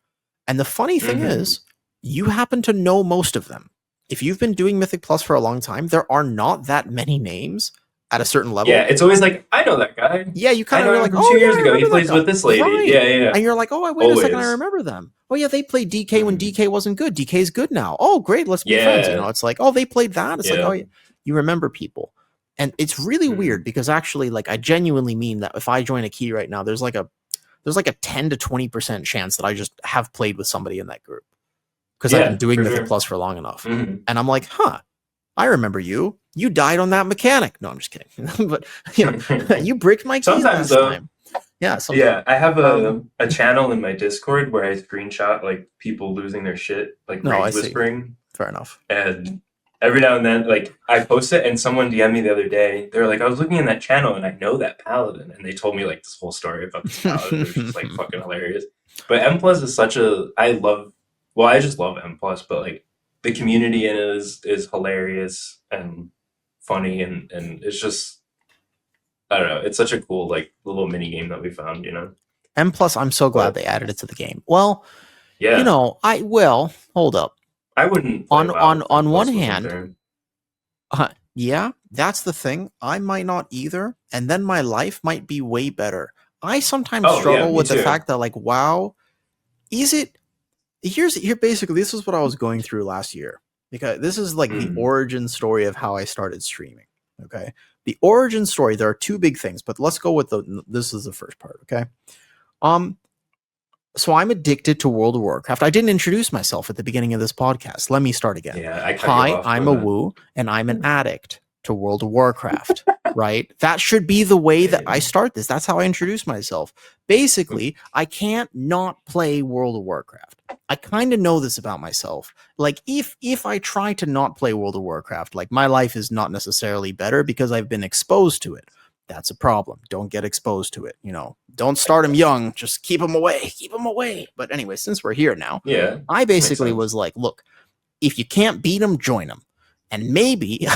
And the funny thing is, you happen to know most of them. If you've been doing Mythic Plus for a long time, there are not that many names at a certain level. Yeah, it's always like, I know that guy. Yeah, you kind of are like, oh, 2 years ago, he plays with this lady. Right. Yeah. And you're like, oh, wait a second, I remember them. Oh yeah, they played DK when DK wasn't good. DK's good now. Oh, great, let's be friends. You know, it's like, oh, they played that. It's like, oh, you remember people. And it's really weird because actually, like, I genuinely mean that if I join a key right now, there's like a 10 to 20% chance that I just have played with somebody in that group because I've been doing Mythic Plus for long enough. And I'm like, huh, I remember you. You died on that mechanic. No, I'm just kidding. But you know, you bricked my keys last time. Yeah. Yeah, I have a channel in my Discord where I screenshot like people losing their shit, like rage whispering. Fair enough. And every now and then, like I post it, and someone DM'd me the other day. They're like, I was looking in that channel, and I know that paladin, and they told me like this whole story about this paladin. It was just like fucking hilarious. But M plus is such a I just love M plus, but like the community in it is hilarious and funny, and it's just. I don't know. It's such a cool, like, little mini game that we found, you know? M plus, I'm so glad they added it to the game. Well, yeah. You know, hold up. I wouldn't. On one hand, yeah, that's the thing. I might not either. And then my life might be way better. I sometimes struggle with the fact that, like, WoW, here basically, this is what I was going through last year. Because this is like the origin story of how I started streaming. Okay. The origin story, there are two big things, but let's go with this is the first part, okay? So I'm addicted to World of Warcraft. I didn't introduce myself at the beginning of this podcast. Let me start again. Yeah, I cut Hi, you off. I'm Awoo, and I'm an addict to World of Warcraft, right? That should be the way that I start this. That's how I introduce myself. Basically, I can't not play World of Warcraft. I kind of know this about myself. Like, if I try to not play World of Warcraft, like, my life is not necessarily better because I've been exposed to it. That's a problem. Don't get exposed to it. You know, don't start them young. Just keep them away. Keep them away. But anyway, since we're here now, Yeah, I basically was like, look, if you can't beat them, join them. And maybe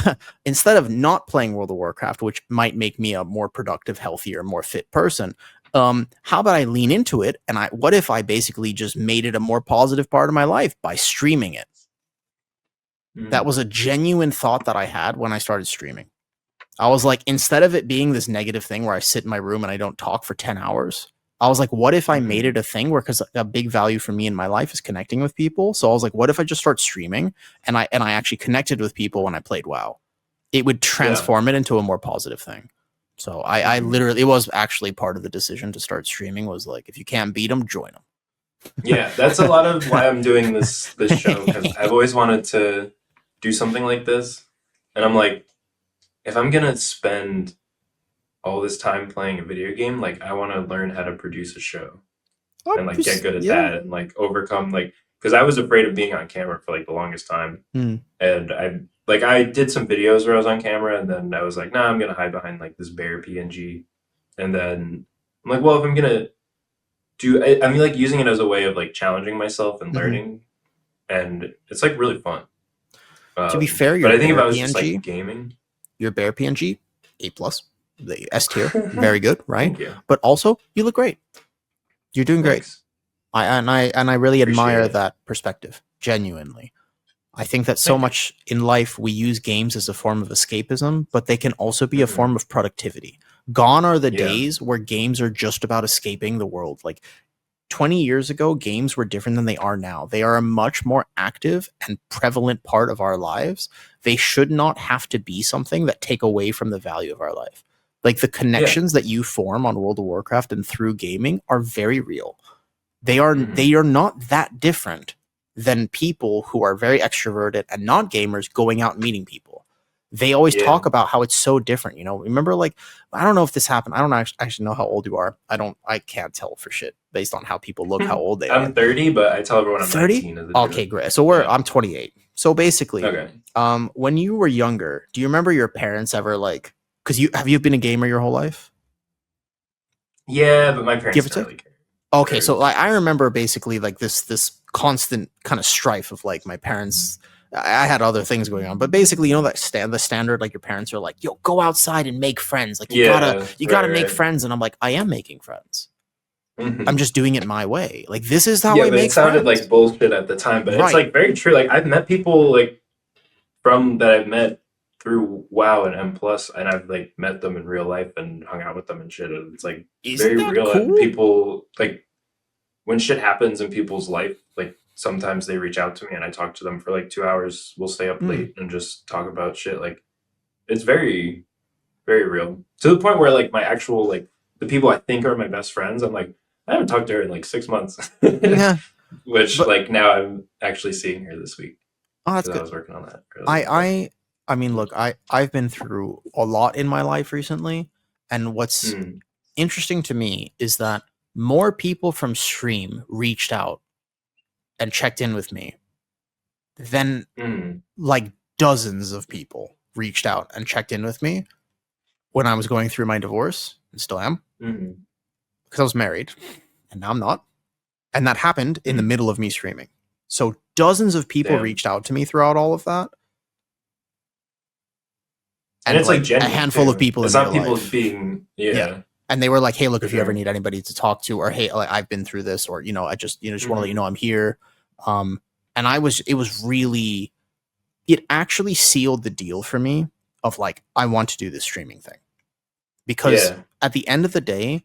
instead of not playing World of Warcraft, which might make me a more productive, healthier, more fit person, how about I lean into it? And what if I basically just made it a more positive part of my life by streaming it? That was a genuine thought that I had when I started streaming. I was like, instead of it being this negative thing where I sit in my room and I don't talk for 10 hours, I was like, what if I made it a thing where, because a big value for me in my life is connecting with people. So I was like, what if I just start streaming and I actually connected with people when I played WoW? It would transform it into a more positive thing. So I literally, it was actually part of the decision to start streaming was like, if you can't beat them, join them. Yeah, that's a lot of why I'm doing this show, because I've always wanted to do something like this. And I'm like, if I'm going to spend all this time playing a video game, like, I want to learn how to produce a show and like get good at that and like overcome, like, because I was afraid of being on camera for like the longest time. And I did some videos where I was on camera, and then I was like, nah, I'm going to hide behind like this bear PNG. And then I'm like, well, if I'm going to I'm like using it as a way of like challenging myself and learning. And it's like really fun. To be fair, but I think if I was just like gaming, your bear PNG, A+. The S tier, very good, right? Thank you. But also, you look great. You're doing great. I really admire that perspective. Genuinely, I think that so much in life we use games as a form of escapism, but they can also be a form of productivity. Gone are the days where games are just about escaping the world. Like 20 years ago, games were different than they are now. They are a much more active and prevalent part of our lives. They should not have to be something that take away from the value of our life. Like the connections that you form on World of Warcraft and through gaming are very real. They are not that different than people who are very extroverted and not gamers going out and meeting people. They always talk about how it's so different. You know, remember, like, I don't know if this happened. I don't actually know how old you are. I can't tell for shit based on how people look, how old they are. I'm 30, but I tell everyone I'm 30? 19. Okay, great. So I'm 28. So basically, when you were younger, do you remember your parents ever like, because have you been a gamer your whole life? Yeah, but my parents don't really care. Okay, so like I remember basically like this constant kind of strife of like my parents. I had other things going on, but basically, you know, that the standard, like your parents are like, "Yo, go outside and make friends. Like you gotta make friends." And I'm like, I am making friends. I'm just doing it my way. Like this is how I make friends. It sounded like bullshit at the time, but it's like very true. Like I've met people like that I've met through WoW and M+, and I've like met them in real life and hung out with them and shit. And it's like very real. Cool? And people, like, when shit happens in people's life, like sometimes they reach out to me and I talk to them for like 2 hours. We'll stay up late and just talk about shit. Like it's very, very real, to the point where like my actual, like, the people I think are my best friends, I'm like, I haven't talked to her in like 6 months. Which like now I'm actually seeing her this week. Oh, that's good. I was working on that. I mean, look, I've been through a lot in my life recently, and what's interesting to me is that more people from stream reached out and checked in with me than like dozens of people reached out and checked in with me when I was going through my divorce, and still am, because I was married and now I'm not, and that happened in the middle of me streaming. So dozens of people reached out to me throughout all of that. And it's like a handful of people. It's in not people life. being And they were like, "Hey, look, if you ever need anybody to talk to, or hey, like I've been through this, or I just want to let you know I'm here." And it actually sealed the deal for me of like, I want to do this streaming thing, because at the end of the day,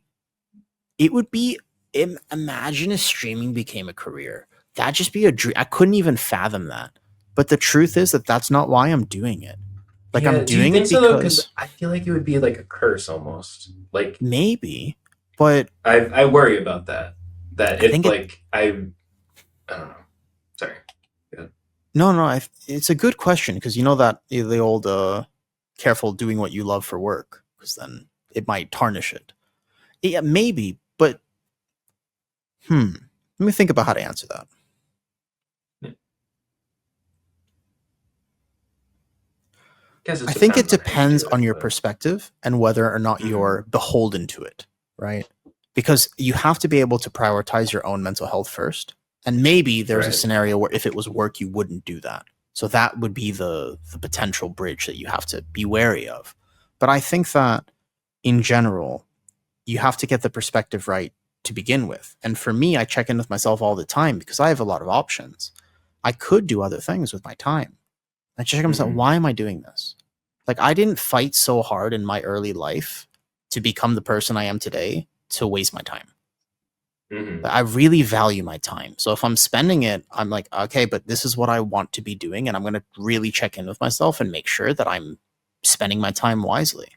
it would be, imagine if streaming became a career. That'd just be a dream. I couldn't even fathom that. But the truth is that that's not why I'm doing it. Like I'm Yeah, do you doing think it so though? Because because I feel like it would be like a curse almost. Like maybe, but I worry about that. That I if think it. like I don't know. Sorry. Yeah. No, no, it's a good question because you know that the old careful doing what you love for work because then it might tarnish it. Yeah, maybe, but let me think about how to answer that. Yeah. Guess it I think it depends on how you depends do on it, your but perspective and whether or not you're beholden to it, right? Because you have to be able to prioritize your own mental health first. And maybe there's a right. scenario where if it was work, you wouldn't do that. So that would be the potential bridge that you have to be wary of. But I think that in general, you have to get the perspective right to begin with. And for me, I check in with myself all the time because I have a lot of options. I could do other things with my time. I check myself, Mm-hmm. why am I doing this? Like I didn't fight so hard in my early life to become the person I am today to waste my time. Mm-hmm. I really value my time. So if I'm spending it, I'm like, okay, but this is what I want to be doing. And I'm going to really check in with myself and make sure that I'm spending my time wisely.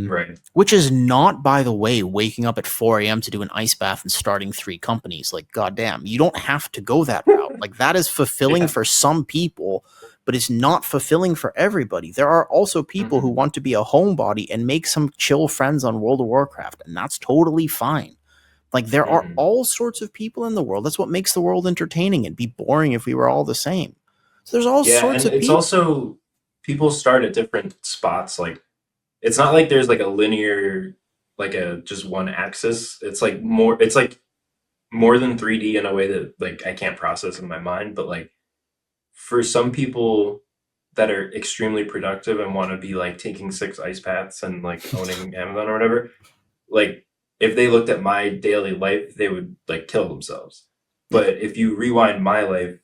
Right. Which is not, by the way, waking up at 4 a.m. to do an ice bath and starting 3 companies. Like, goddamn, you don't have to go that route. Like, that is fulfilling Yeah. for some people, but it's not fulfilling for everybody. There are also people who Mm-hmm. want to be a homebody and make some chill friends on World of Warcraft, and that's totally fine. Like, there are Mm-hmm. all sorts of people in the world. That's what makes the world entertaining. It'd be boring if we were all the same. So there's all Yeah, sorts and of it's people. also people start at different spots. Like it's not like there's like a linear, like a just one axis. It's like more. It's like more than 3D in a way that like I can't process in my mind. But like for some people that are extremely productive and want to be like taking 6 ice baths and like owning Amazon or whatever, like if they looked at my daily life, they would like kill themselves. Yeah. But if you rewind my life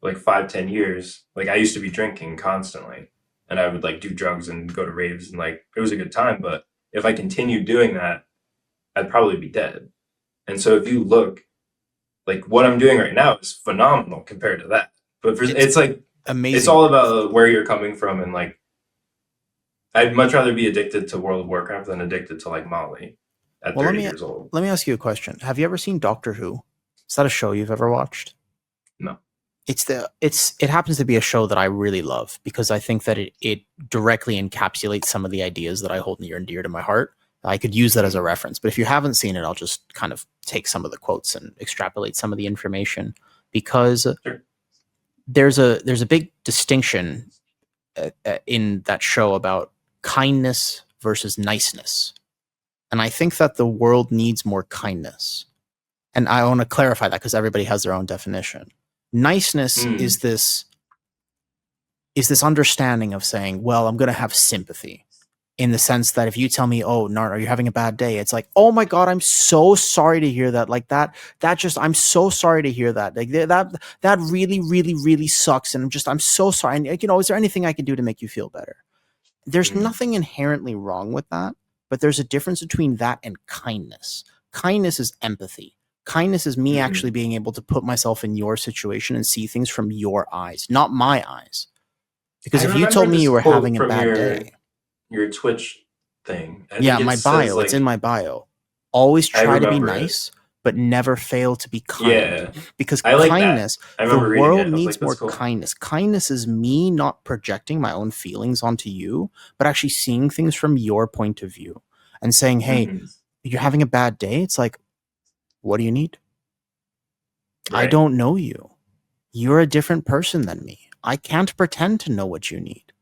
like 5, 10 years, like I used to be drinking constantly and I would like do drugs and go to raves and like it was a good time. But if I continued doing that, I'd probably be dead. And so if you look, like what I'm doing right now is phenomenal compared to that. But It's it's like it's amazing. all about where you're coming from and like I'd much rather be addicted to World of Warcraft than addicted to like Molly at Well, 30 years old. let me ask you a question. Have you ever seen Doctor Who? Is that a show you've ever watched? No. It happens to be a show that I really love because I think that it directly encapsulates some of the ideas that I hold near and dear to my heart. I could use that as a Mm-hmm. reference, but if you haven't seen it, I'll just kind of take some of the quotes and extrapolate some of the information because Sure. there's a big distinction in that show about kindness versus niceness. And I think that the world needs more kindness. And I want to clarify that because everybody has their own definition. Niceness Mm. is this understanding of saying, well, I'm going to have sympathy in the sense that if you tell me, oh, Nart, are you having a bad day? It's like, oh my God, I'm so sorry to hear that. Like I'm so sorry to hear that. Like that really, really, really sucks. And I'm so sorry. And is there anything I can do to make you feel better? There's Mm. nothing inherently wrong with that, but there's a difference between that and kindness. Kindness is empathy. Kindness is me actually Mm. being able to put myself in your situation and see things from your eyes, not my eyes. Because I if you remember told me this you were quote having a from bad day, your Twitch thing. I yeah, think it my says bio, it's in like my bio. Always I try to be remember it. nice, but never fail to be kind. Yeah, Because I like that. kindness, I the remember reading world it. I was like, needs that's more cool. kindness. Kindness is me not projecting my own feelings onto you, but actually seeing things from your point of view and saying, hey, Hmm. you're having a bad day. It's like, what do you need? I Right. don't know you. You're a different person than me. I can't pretend to know what you need.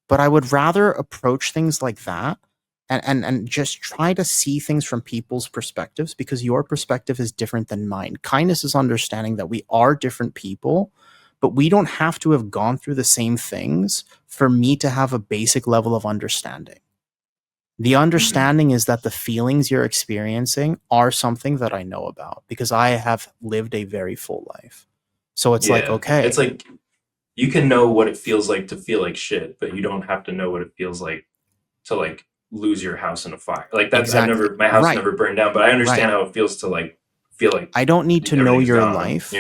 But I would rather approach things like that and just try to see things from people's perspectives because your perspective is different than mine. Kindness is understanding that we are different people, but we don't have to have gone through the same things for me to have a basic level of understanding. The Hmm. understanding is that the feelings you're experiencing are something that I know about because I have lived a very full life. So it's like, Yeah, it's okay, like you can know what it feels like to feel like shit, but you don't have to know what it feels like to like lose your house in a fire. Like that's exactly. my house Right, never burned down, but I right. understand how it feels to like feel like I don't need to know everything's your gone. life.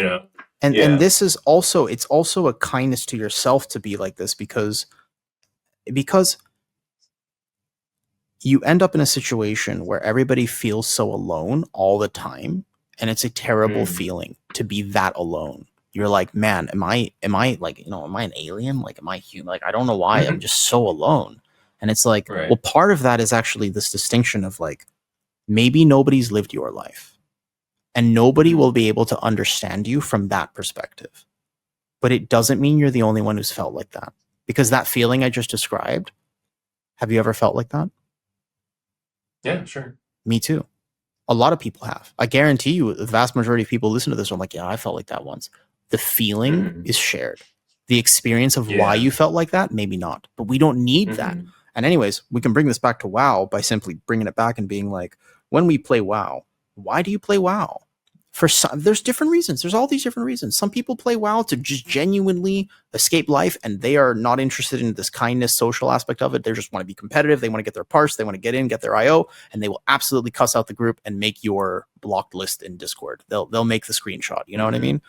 And Yeah. this is also it's also a kindness to yourself to be like this because because you end up in a situation where everybody feels so alone all the time, and it's a terrible feeling to be that alone. You're like, man, am I like, am I an alien? Like, am I human? Like, I don't know why I'm just so alone. And it's like, Right. well, part of that is actually this distinction of like, maybe nobody's lived your life and nobody will be able to understand you from that perspective. But it doesn't mean you're the only one who's felt like that, because that feeling I just described, have you ever felt like that? Yeah, sure. Me too. A lot of people have. I guarantee you, the vast majority of people listen to this are like, yeah, I felt like that once. The feeling is shared. The experience of why you felt like that, maybe not. But we don't need that. And anyways, we can bring this back to WoW by simply bringing it back and being like, when we play WoW, why do you play WoW? For some, there's different reasons. There's all these different reasons. Some people play WoW to just genuinely escape life, and they are not interested in this kindness, social aspect of it. They just want to be competitive. They want to get their parts. They want to get in, get their IO, and they will absolutely cuss out the group and make your blocked list in Discord. They'll make the screenshot. You know what I mean?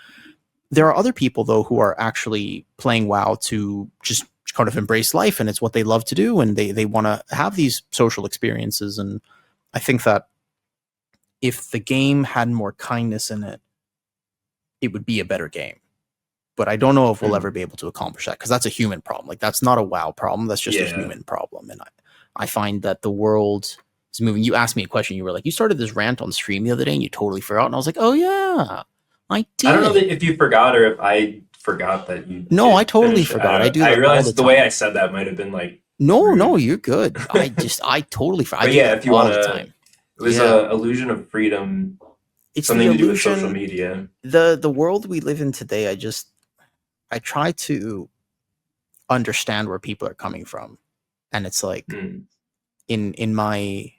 There are other people though who are actually playing WoW to just kind of embrace life, and it's what they love to do, and they want to have these social experiences. And I think that if the game had more kindness in it, it would be a better game. But I don't know if we'll ever be able to accomplish that, because that's a human problem. Like, that's not a WoW problem. That's just a human problem. And I find that the world is moving. You asked me a question. You were like, you started this rant on stream the other day and you totally forgot. And I was like, oh yeah, I did. I don't know if you forgot or if I forgot that you. No, I totally forgot. I do that. I realized the way I said that might have been like. No, you're good. I totally forgot. But yeah, if you want to. It was a illusion of freedom. It's something to do with social media. The world we live in today, I try to understand where people are coming from. And it's like in my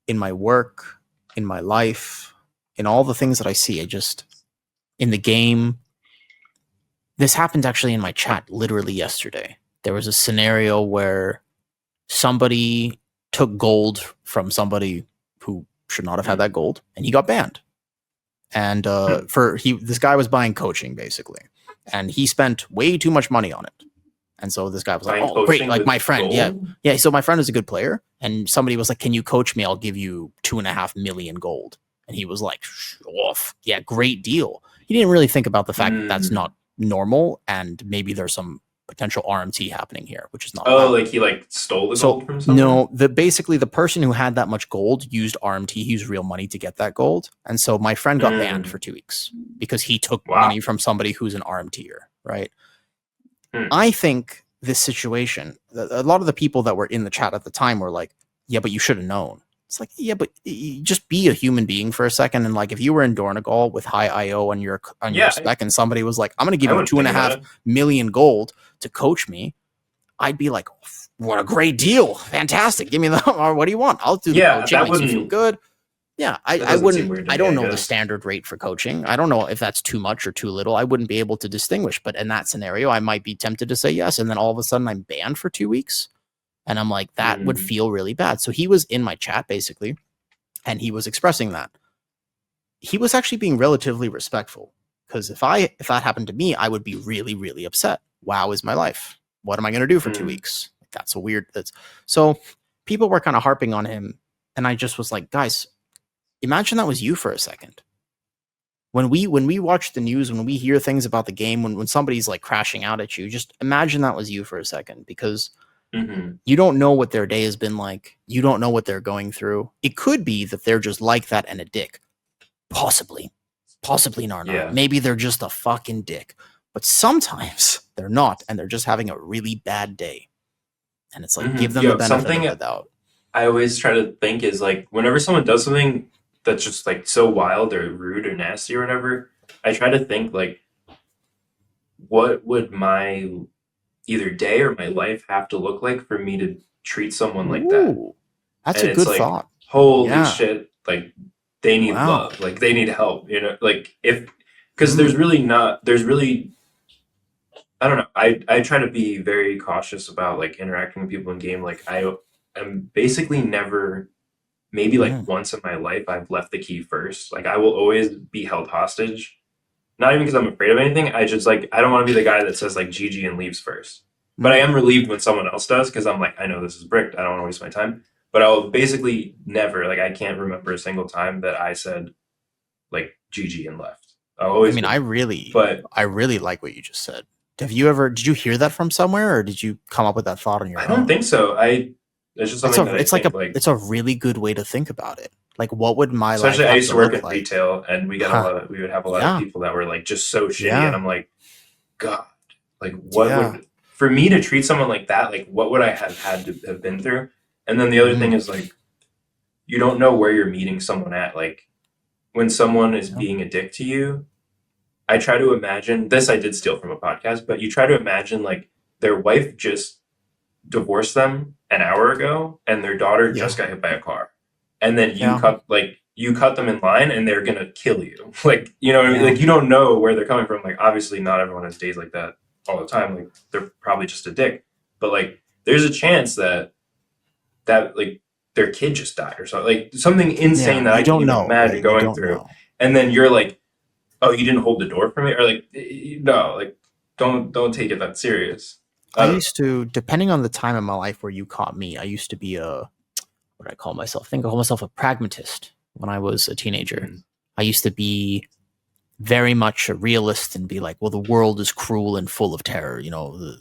work, in my life, in all the things that I see, in the game. This happened actually in my chat literally yesterday. There was a scenario where somebody took gold from somebody who should not have had that gold, and he got banned. And this guy was buying coaching basically, and he spent way too much money on it. And so this guy was like, "Oh, great! Like my friend, yeah." So my friend is a good player, and somebody was like, "Can you coach me? I'll give you 2.5 million gold." And he was like, "Off, yeah, great deal." He didn't really think about the fact that that's not normal, and maybe there's some potential RMT happening here, which is not. Like he stole the gold from someone? No, basically the person who had that much gold used RMT, he used real money to get that gold. And so my friend got banned for 2 weeks because he took money from somebody who's an RMTer, right? I think this situation, a lot of the people that were in the chat at the time were like, yeah, but you should have known. It's like, yeah, but just be a human being for a second. And like, if you were in Dornegal with high IO on your spec, and somebody was like, I'm going to give you 2.5 million gold to coach me, I'd be like, what a great deal. Fantastic. Give me the, or what do you want? I'll do the coaching. Makes you feel good. Yeah, I wouldn't, I don't know the standard rate for coaching. I don't know if that's too much or too little. I wouldn't be able to distinguish, but in that scenario, I might be tempted to say yes. And then all of a sudden I'm banned for 2 weeks. And I'm like, that would feel really bad. So he was in my chat basically, and he was expressing that. He was actually being relatively respectful, because if that happened to me, I would be really, really upset. WoW is my life. What am I going to do for 2 weeks? That's a weird. So people were kind of harping on him, and I just was like, guys, imagine that was you for a second. When we watch the news, when we hear things about the game, when somebody's like crashing out at you, just imagine that was you for a second, because you don't know what their day has been like. You don't know what they're going through. It could be that they're just like that and a dick. Possibly not. Yeah. Maybe they're just a fucking dick. But sometimes they're not, and they're just having a really bad day. And it's like, give them the benefit of the doubt. I always try to think is like, whenever someone does something that's just like so wild or rude or nasty or whatever, I try to think like, what would my either day or my life have to look like for me to treat someone like that? That's a good thought. Holy shit. Like, they need love. Like, they need help, like because there's really, I don't know. I try to be very cautious about like interacting with people in game. Like, I'm basically never, maybe like once in my life, I've left the key first. Like, I will always be held hostage. Not even because I'm afraid of anything. I just like, I don't want to be the guy that says like GG and leaves first. But I am relieved when someone else does, because I'm like, I know this is bricked. I don't want to waste my time. But I'll basically never, like, I can't remember a single time that I said, like, GG and left. I mean, I really like what you just said. Did you hear that from somewhere, or did you come up with that thought on your own? I don't think so. It's just something it's a really good way to think about it. Like, what would my life especially I used to work in like? retail, and we would have a lot of people that were like just so shitty, and I'm like, God, like what would, for me to treat someone like that, like what would I have had to have been through? And then the other thing is, like, you don't know where you're meeting someone at. Like, when someone is being a dick to you, I try to imagine this. I did steal from a podcast, but you try to imagine like their wife just divorced them an hour ago, and their daughter just got hit by a car, and then you cut them in line, and they're gonna kill you. Like, you know, like, you don't know where they're coming from. Like, obviously, not everyone has days like that all the time. Like, they're probably just a dick, but like, there's a chance that like their kid just died or something, like something insane that I don't even imagine going through. And then you're like, oh, you didn't hold the door for me? Or like, no, like, don't take it that serious. I used to, depending on the time in my life where you caught me, I used to be what I call myself? I think I call myself a pragmatist when I was a teenager. I used to be very much a realist and be like, well, the world is cruel and full of terror. You know,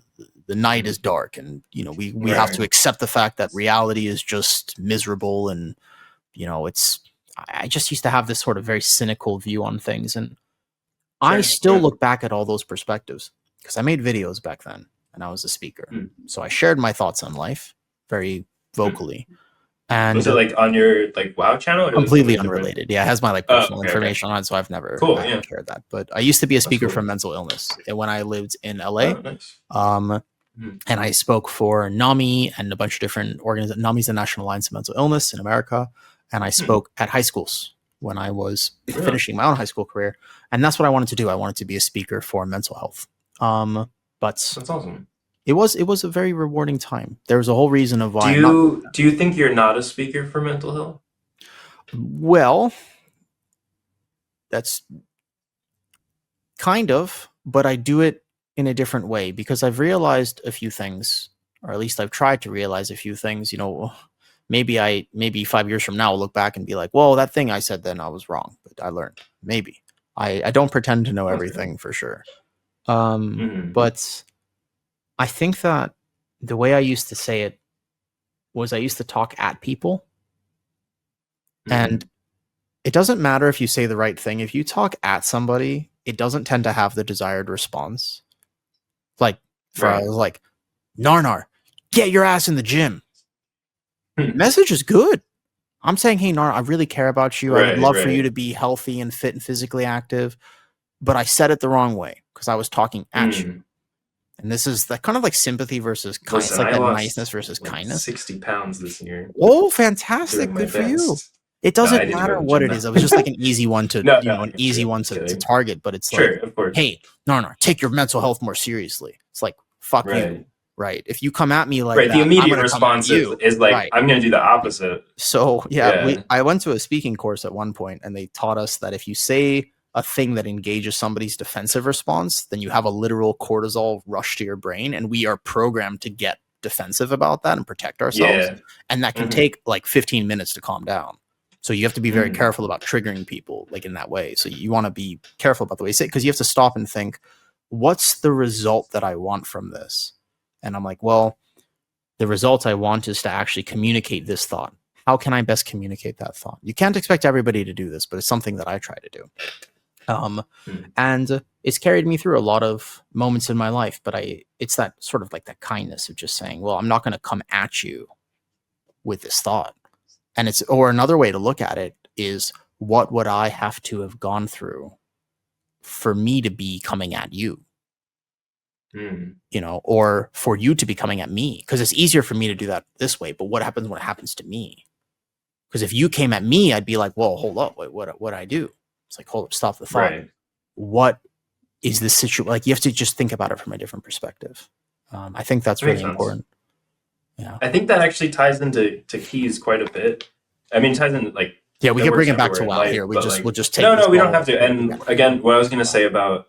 the night is dark, and, you know, we have to accept the fact that reality is just miserable. And, you know, I just used to have this sort of very cynical view on things. And I still look back at all those perspectives because I made videos back then and I was a speaker. So I shared my thoughts on life very vocally. And was it like on your like WoW channel? Or completely unrelated. Yeah, it has my like personal information on it, so I've never shared that. But I used to be a speaker for mental illness when I lived in LA. And I spoke for NAMI and a bunch of different organizations. NAMI is the National Alliance of Mental Illness in America. And I spoke at high schools when I was finishing my own high school career. And that's what I wanted to do. I wanted to be a speaker for mental health. But that's awesome. It was a very rewarding time. There was a whole reason of why. Do you think you're not a speaker for mental health? Well, that's kind of, but I do it in a different way because I've realized a few things, or at least I've tried to realize a few things. You know, maybe 5 years from now I'll look back and be like, well, that thing I said then I was wrong, but I learned. Maybe. I don't pretend to know everything for sure. But I think that the way I used to say it was I used to talk at people. And it doesn't matter if you say the right thing. If you talk at somebody, it doesn't tend to have the desired response. Like, I was like, Narnar, get your ass in the gym. Message is good. I'm saying, hey, Narnar, I really care about you. I would love for you to be healthy and fit and physically active. But I said it the wrong way because I was talking at you. And this is kind of like sympathy versus kindness. It's like that niceness versus kindness. 60 pounds this year. Oh, fantastic. Good for you. It doesn't matter what it is. It was just like an easy one to, to target. But it's like, of course. Hey, Narnar, take your mental health more seriously. It's like, fuck you. Right. If you come at me like that, the immediate response is like, I'm going to do the opposite. So, I went to a speaking course at one point, and they taught us that if you say a thing that engages somebody's defensive response, then you have a literal cortisol rush to your brain, and we are programmed to get defensive about that and protect ourselves. And that can take like 15 minutes to calm down. So you have to be very careful about triggering people like in that way. So you want to be careful about the way you say it, because you have to stop and think, what's the result that I want from this? And I'm like, well, the result I want is to actually communicate this thought. How can I best communicate that thought? You can't expect everybody to do this, but it's something that I try to do. And it's carried me through a lot of moments in my life, but it's that sort of like that kindness of just saying, well, I'm not going to come at you with this thought. And or another way to look at it is, what would I have to have gone through for me to be coming at you? You know, or for you to be coming at me? Because it's easier for me to do that this way, but what happens when it happens to me? Because if you came at me, I'd be like, well, hold up, wait, what I do? It's like, hold up, stop the thought. What is the situation? Like, you have to just think about it from a different perspective. I think that's really important. Yeah, I think that actually ties into keys quite a bit. I mean, it ties into like, we can bring it back to WoW here. We'll just take. No, we don't have to. And again, what I was going to say about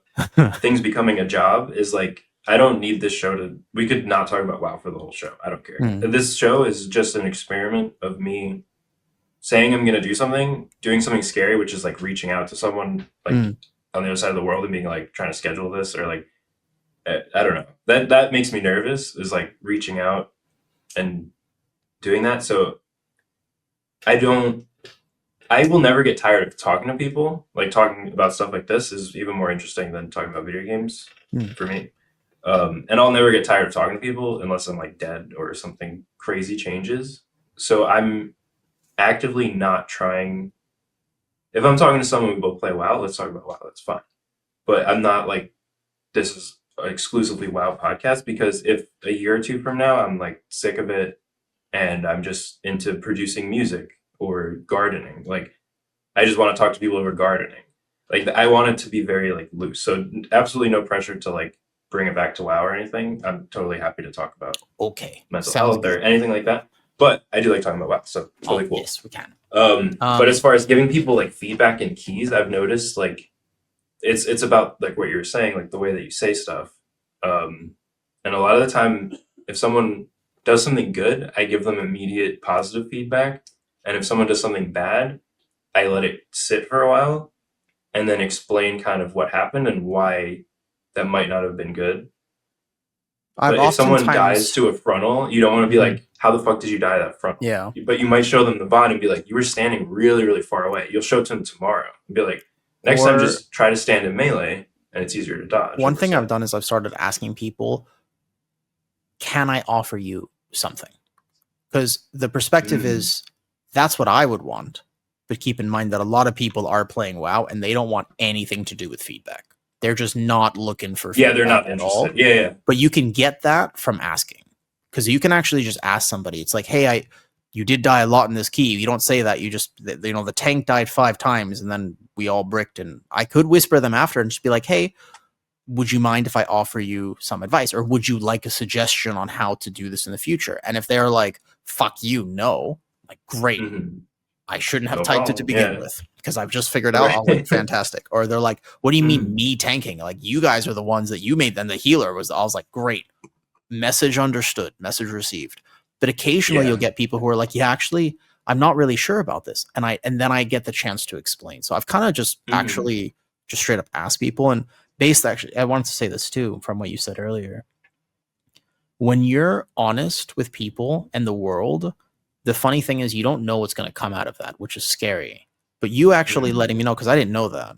things becoming a job is like, I don't need this show to. We could not talk about WoW for the whole show. I don't care. Mm. This show is just an experiment of me saying I'm gonna do something, doing something scary, which is like reaching out to someone like Mm. on the other side of the world and being like trying to schedule this or like I don't know. That makes me nervous. Is like reaching out and doing that. So I don't. I will never get tired of talking to people. Like talking about stuff like this is even more interesting than talking about video games Mm. for me. And I'll never get tired of talking to people unless I'm like dead or something crazy changes. So I'm actively not trying. If I'm talking to someone we both play WoW, let's talk about WoW. That's fine. But I'm not like this is exclusively WoW podcast because if a year or two from now I'm like sick of it and I'm just into producing music or gardening, like I just want to talk to people over gardening. Like I want it to be very like loose. So absolutely no pressure to like bring it back to WoW or anything. I'm totally happy to talk about Okay. mental Sounds health good. or anything like that. But I do like talking about WoW, so totally cool. Yes, we can. But as far as giving people like feedback and keys, I've noticed like it's about like what you're saying, like the way that you say stuff. And a lot of the time, if someone does something good, I give them immediate positive feedback. And if someone does something bad, I let it sit for a while and then explain kind of what happened and why that might not have been good. I've But if someone dies oftentimes, to a frontal, you don't want to be Mhm. like, how the fuck did you die to that frontal? Yeah. But you might show them the VOD and be like, you were standing really, really far away. You'll show it to them tomorrow and be like, next time Or just try to stand in melee and it's easier to dodge. one over thing I've sight. done is I've started asking people, can I offer you something? Because the perspective is that's what I would want. But keep in mind that a lot of people are playing WoW and they don't want anything to do with feedback. They're just not looking for Yeah, feedback they're not at all. interested. Yeah, yeah. But you can get that from asking. Because you can actually just ask somebody. It's like, hey, you did die a lot in this key. You don't say that. You just, the tank died 5 times and then we all bricked. And I could whisper them after and just be like, hey, would you mind if I offer you some advice? Or would you like a suggestion on how to do this in the future? And if they're like, fuck you, no, like, great. I shouldn't have No typed it to problem. begin Yeah. with because I've just figured out I'll win. Fantastic. Or they're like, what do you mean me tanking? Like, you guys are the ones that you made. Then the healer was, I was like, great. Message understood, message received. But occasionally you'll get people who are like, yeah, actually, I'm not really sure about this. And then I get the chance to explain. So I've kind of just actually just straight up asked people. And actually, I wanted to say this too, from what you said earlier. When you're honest with people and the world, the funny thing is you don't know what's going to come out of that, which is scary. But you actually letting me know, because I didn't know that.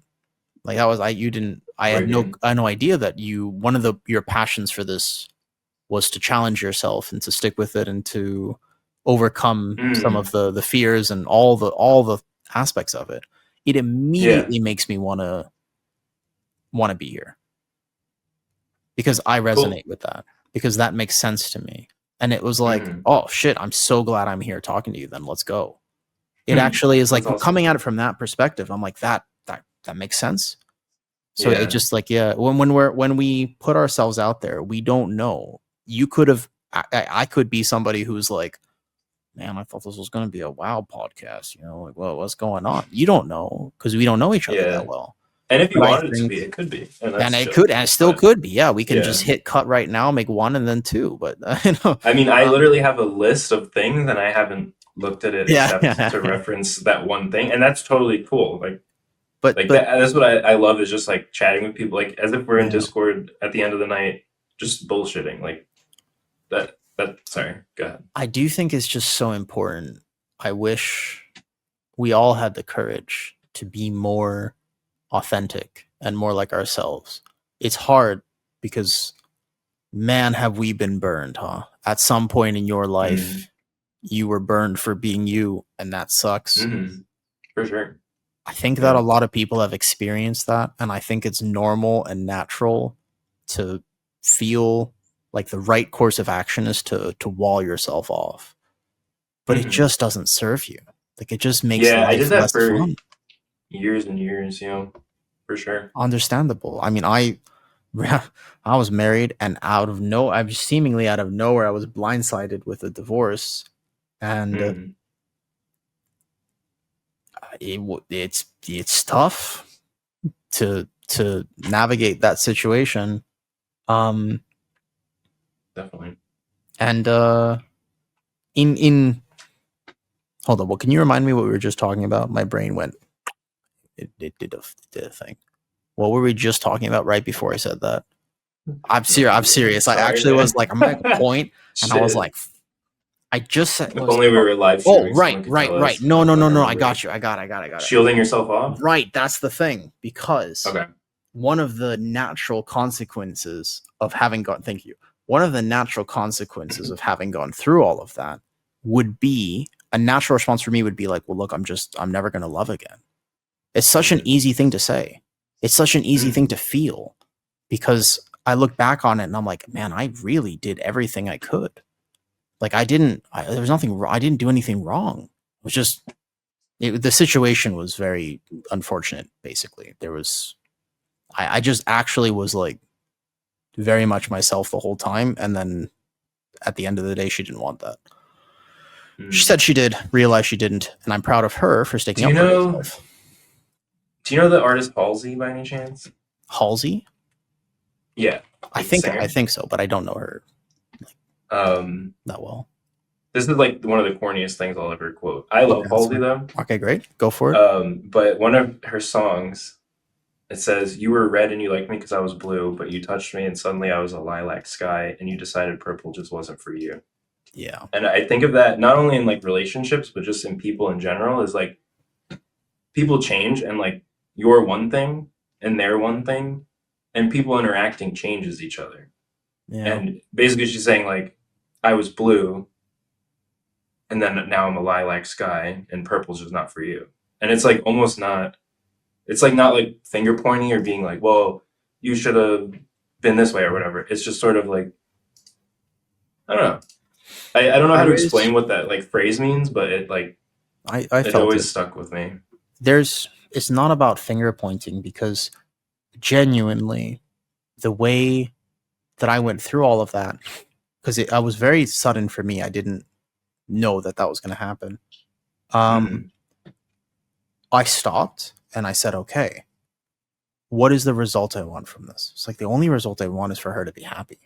Like that was I had no idea that one of your passions for this was to challenge yourself and to stick with it and to overcome some of the fears and all the aspects of it. It immediately makes me want to be here because I resonate with that, because that makes sense to me. And it was like, oh shit, I'm so glad I'm here talking to you. Then let's go. It actually is like coming at it from that perspective. I'm like, that makes sense. So it just like, yeah, when we put ourselves out there, we don't know. You could have, I could be somebody who's like, man, I thought this was going to be a WoW podcast. You know, like, well, what's going on? You don't know because we don't know each other that well. And if you wanted it to be, it could be. And it still could be. Yeah, we can just hit cut right now, make 1 and then 2. But I mean, I literally have a list of things and I haven't looked at it except to reference that one thing. And that's totally cool. But that's what I love is just like chatting with people, like as if we're in Discord at the end of the night, just bullshitting. Like that, sorry, go ahead. I do think it's just so important. I wish we all had the courage to be more authentic and more like ourselves. It's hard because, man, have we been burned, huh? At some point in your life, you were burned for being you, and that sucks. For sure. I think that a lot of people have experienced that, and I think it's normal and natural to feel like the right course of action is to wall yourself off. But it just doesn't serve you. Like, it just makes life I did that less for fun. years and years, for sure. Understandable. I mean, I was married, and I was seemingly out of nowhere, I was blindsided with a divorce, and it's tough to navigate that situation. definitely. And in hold on, well, can you remind me what we were just talking about? My brain went, it did a thing. What were we just talking about right before I said that? I'm serious. I Sorry, actually man. was like, I'm gonna make a point, and I was Shit. like, I just said, If was only we were live streaming, right, someone could right, tell right. us. No, But no, no, no. whatever. I got you. I got it. Shielding yourself off? Right, that's the thing. Because Okay. one of the natural consequences of having gone, thank you. One of the natural consequences of having gone through all of that would be a natural response for me would be like, well, look, I'm never going to love again. It's such an easy thing to say. It's such an easy thing to feel, because I look back on it and I'm like, man, I really did everything I could. Like there was nothing wrong. I didn't do anything wrong. It was just, the situation was very unfortunate. Basically, I just actually was like very much myself the whole time. And then at the end of the day, she didn't want that. She said she did, realized she didn't. And I'm proud of her for sticking up for herself. Do you know the artist Halsey by any chance? Halsey? Yeah. I think so, but I don't know her that well. This is like one of the corniest things I'll ever quote. I love Halsey though. Okay, great. Go for it. But one of her songs, it says, "You were red and you liked me because I was blue, but you touched me and suddenly I was a lilac sky and you decided purple just wasn't for you." Yeah. And I think of that not only in like relationships, but just in people in general, is like people change, and like you're one thing and they're one thing, and people interacting changes each other. Yeah. And basically she's saying like, I was blue and then now I'm a lilac sky and purple's just not for you. And it's like almost not, it's like not like finger pointing or being like, well, you should have been this way or whatever. It's just sort of like, I don't know. I don't know how to explain what that like phrase means, but it like, I it always stuck with me. It's not about finger pointing, because genuinely the way that I went through all of that, because it was very sudden for me. I didn't know that was going to happen. I stopped and I said, okay, what is the result I want from this? It's like, the only result I want is for her to be happy.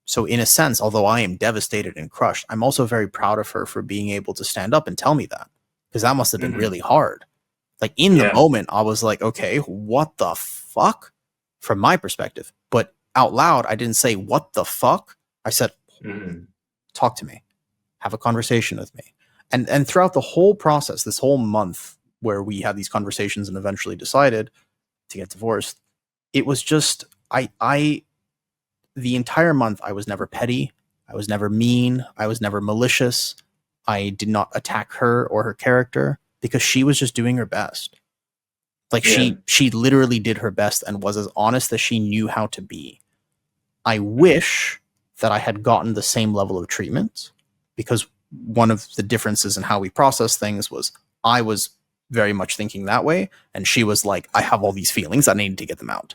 So in a sense, although I am devastated and crushed, I'm also very proud of her for being able to stand up and tell me that, because that must have been really hard. Like in the moment, I was like, okay, what the fuck, from my perspective. But out loud, I didn't say, what the fuck? I said, talk to me, have a conversation with me. And throughout the whole process, this whole month where we had these conversations and eventually decided to get divorced, it was just, the entire month, I was never petty. I was never mean. I was never malicious. I did not attack her or her character, because she was just doing her best. Like she literally did her best and was as honest as she knew how to be. I wish that I had gotten the same level of treatment, because one of the differences in how we process things was I was very much thinking that way, and she was like, I have all these feelings, I need to get them out.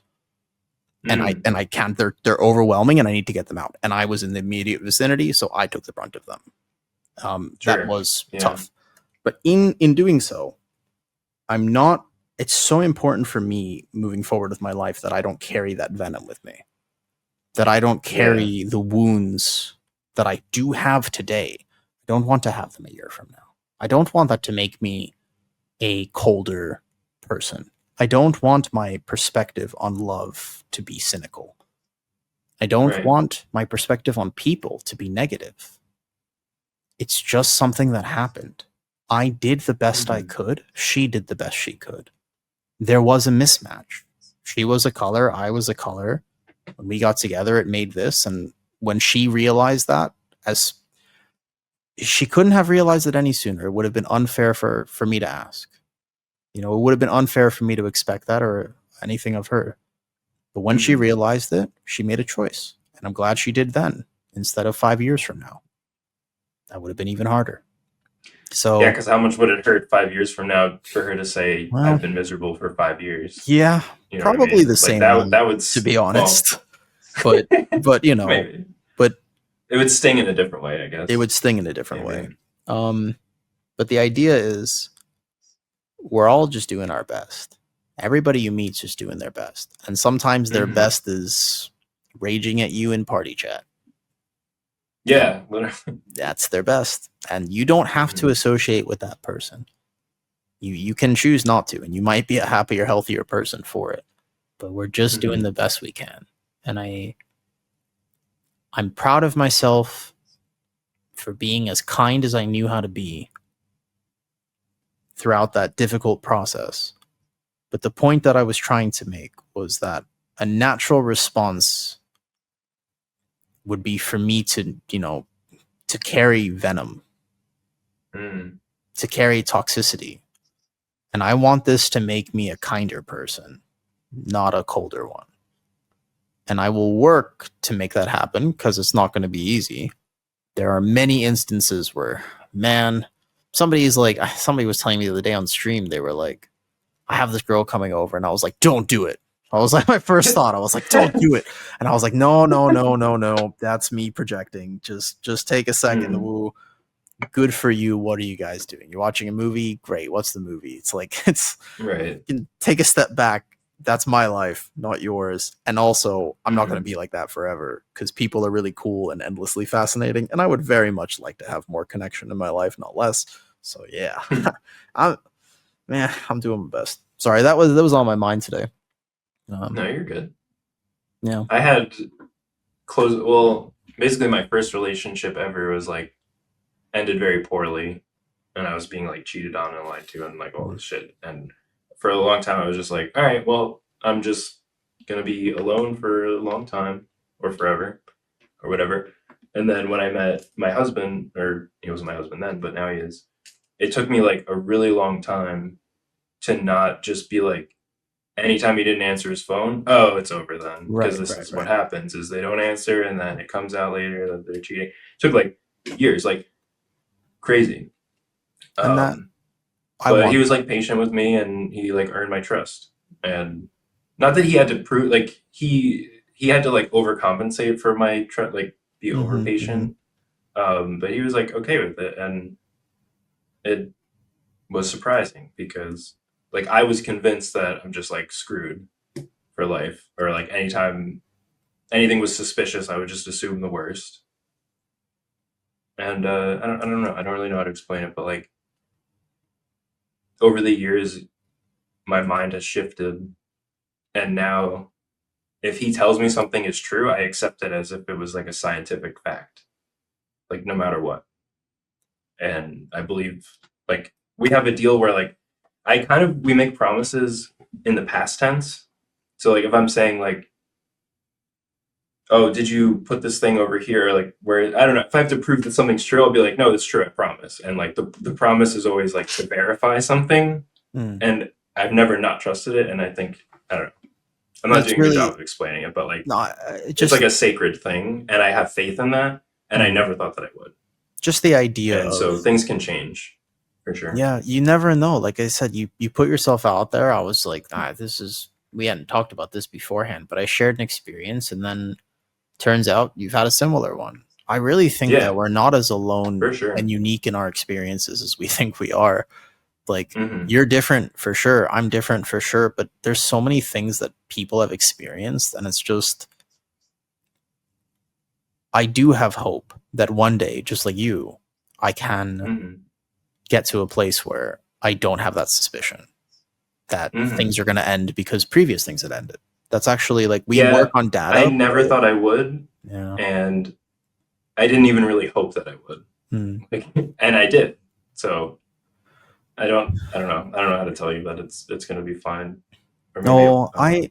And I can't, they're overwhelming and I need to get them out. And I was in the immediate vicinity, so I took the brunt of them. That was tough. But in doing so, it's so important for me moving forward with my life that I don't carry that venom with me. That I don't carry the wounds that I do have today. I don't want to have them a year from now. I don't want that to make me a colder person. I don't want my perspective on love to be cynical. I don't want my perspective on people to be negative. It's just something that happened. I did the best I could. She did the best she could. There was a mismatch. She was a color. I was a color. When we got together, it made this. And when she realized that, as she couldn't have realized it any sooner, it would have been unfair for me to ask. It would have been unfair for me to expect that or anything of her. But when she realized it, she made a choice. And I'm glad she did then, instead of 5 years from now. That would have been even harder. So yeah, because how much would it hurt 5 years from now for her to say, I've been miserable for 5 years? Yeah, probably the same. That would, to be honest. Well, but maybe. But it would sting in a different way, I guess. It would sting in a different way. But the idea is, we're all just doing our best. Everybody you meet's just doing their best. And sometimes their best is raging at you in party chat. Yeah, literally. That's their best. And you don't have to associate with that person. You can choose not to, and you might be a happier, healthier person for it. But we're just doing the best we can. And I'm proud of myself for being as kind as I knew how to be throughout that difficult process. But the point that I was trying to make was that a natural response would be for me to, to carry venom, to carry toxicity. And I want this to make me a kinder person, not a colder one. And I will work to make that happen because it's not going to be easy. There are many instances where, man, somebody was telling me the other day on stream, they were like, I have this girl coming over, and I was like, don't do it. I was like, my first thought, I was like, don't do it. And I was like, no. That's me projecting. Just take a second. Woo. Good for you. What are you guys doing? You're watching a movie? Great. What's the movie? It's like, right. You can take a step back. That's my life, not yours. And also, I'm not going to be like that forever because people are really cool and endlessly fascinating. And I would very much like to have more connection in my life, not less. So yeah, I'm doing my best. Sorry, that was on my mind today. No, you're good. Yeah. I had basically my first relationship ever was like ended very poorly, and I was being like cheated on and lied to and like all this shit. And for a long time I was just like, all right, well, I'm just gonna be alone for a long time or forever or whatever. And then when I met my husband, or he wasn't my husband then, but now he is, it took me like a really long time to not just be like, anytime he didn't answer his phone, oh, it's over then. Because this is what happens is they don't answer and then it comes out later that they're cheating. It took like years, like crazy. And but he was like patient with me and he like earned my trust. And not that he had to prove, like he had to like overcompensate for my trust, like be over patient. But he was like okay with it, and it was surprising because like I was convinced that I'm just like screwed for life, or like anytime anything was suspicious, I would just assume the worst. And I don't know. I don't really know how to explain it, but like over the years, my mind has shifted, and now if he tells me something is true, I accept it as if it was like a scientific fact, like no matter what. And I believe like we have a deal where like we make promises in the past tense. So like if I'm saying like, oh, did you put this thing over here? Like where, I don't know, if I have to prove that something's true, I'll be like, no, it's true, I promise. And like the promise is always like to verify something. And I've never not trusted it. And I think, I don't know, I'm not doing a good job of explaining it, but like it's like a sacred thing, and I have faith in that, and I never thought that I would. Just the idea and so things can change for sure. Yeah, you never know. Like I said, you put yourself out there. I was like, we hadn't talked about this beforehand, but I shared an experience, and then turns out you've had a similar one. I really think that we're not as alone and unique in our experiences as we think we are. Like you're different for sure. I'm different for sure. But there's so many things that people have experienced, and it's just, I do have hope that one day, just like you, I can get to a place where I don't have that suspicion that things are going to end because previous things had ended. That's actually like we work on data. I never thought I would. Yeah. And I didn't even really hope that I would. And I did. So I don't know how to tell you that it's going to be fine. No, I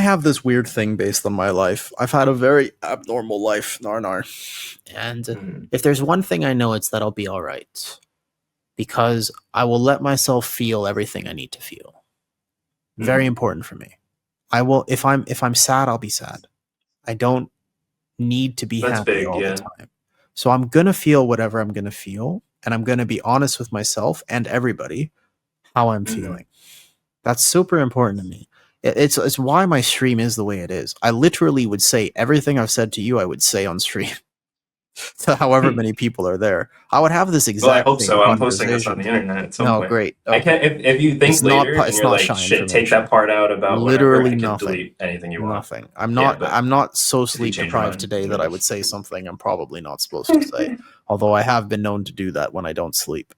have this weird thing based on my life. I've had a very abnormal life, nar. And if there's one thing I know, it's that I'll be all right. Because I will let myself feel everything I need to feel. Very important for me. I will, if I'm sad, I'll be sad. I don't need to be happy all the time. So I'm going to feel whatever I'm going to feel. And I'm going to be honest with myself and everybody how I'm feeling. That's super important to me. It's why my stream is the way it is. I literally would say everything I've said to you, I would say on stream. to however many people are there. I would have this Well, I exact hope same so. I'm posting this on the conversation. internet at some No, point. great. I Okay. can't. If you think later and It's you're not like, shy shit, take information. that part out about whatever. Literally I can nothing. delete anything you want. Nothing. Yeah, but I'm not so if you sleep change your deprived mind, today who that I knows? would say something I'm probably not supposed to say. Although I have been known to do that when I don't sleep.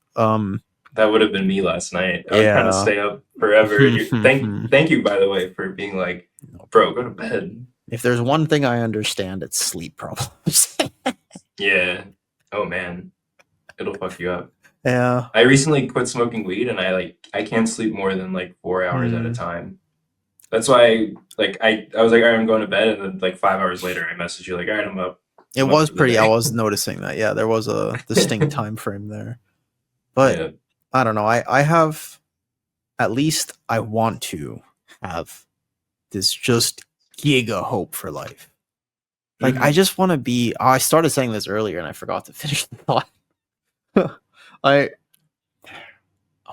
That would have been me last night. I was trying to Yeah. stay up forever. And thank you, by the way, for being like, bro, go to bed. If there's one thing I understand, it's sleep problems. Yeah. Oh man, it'll fuck you up. Yeah. I recently quit smoking weed, and I can't sleep more than like 4 hours at a time. That's why I was like, all right, I'm going to bed, and then like 5 hours later, I messaged you like, all right, I'm up. It was pretty. I was noticing that. Yeah, there was a distinct time frame there. But yeah. I don't know. I have, at least I want to have this just giga hope for life. Like I just want to be. I started saying this earlier, and I forgot to finish the thought. I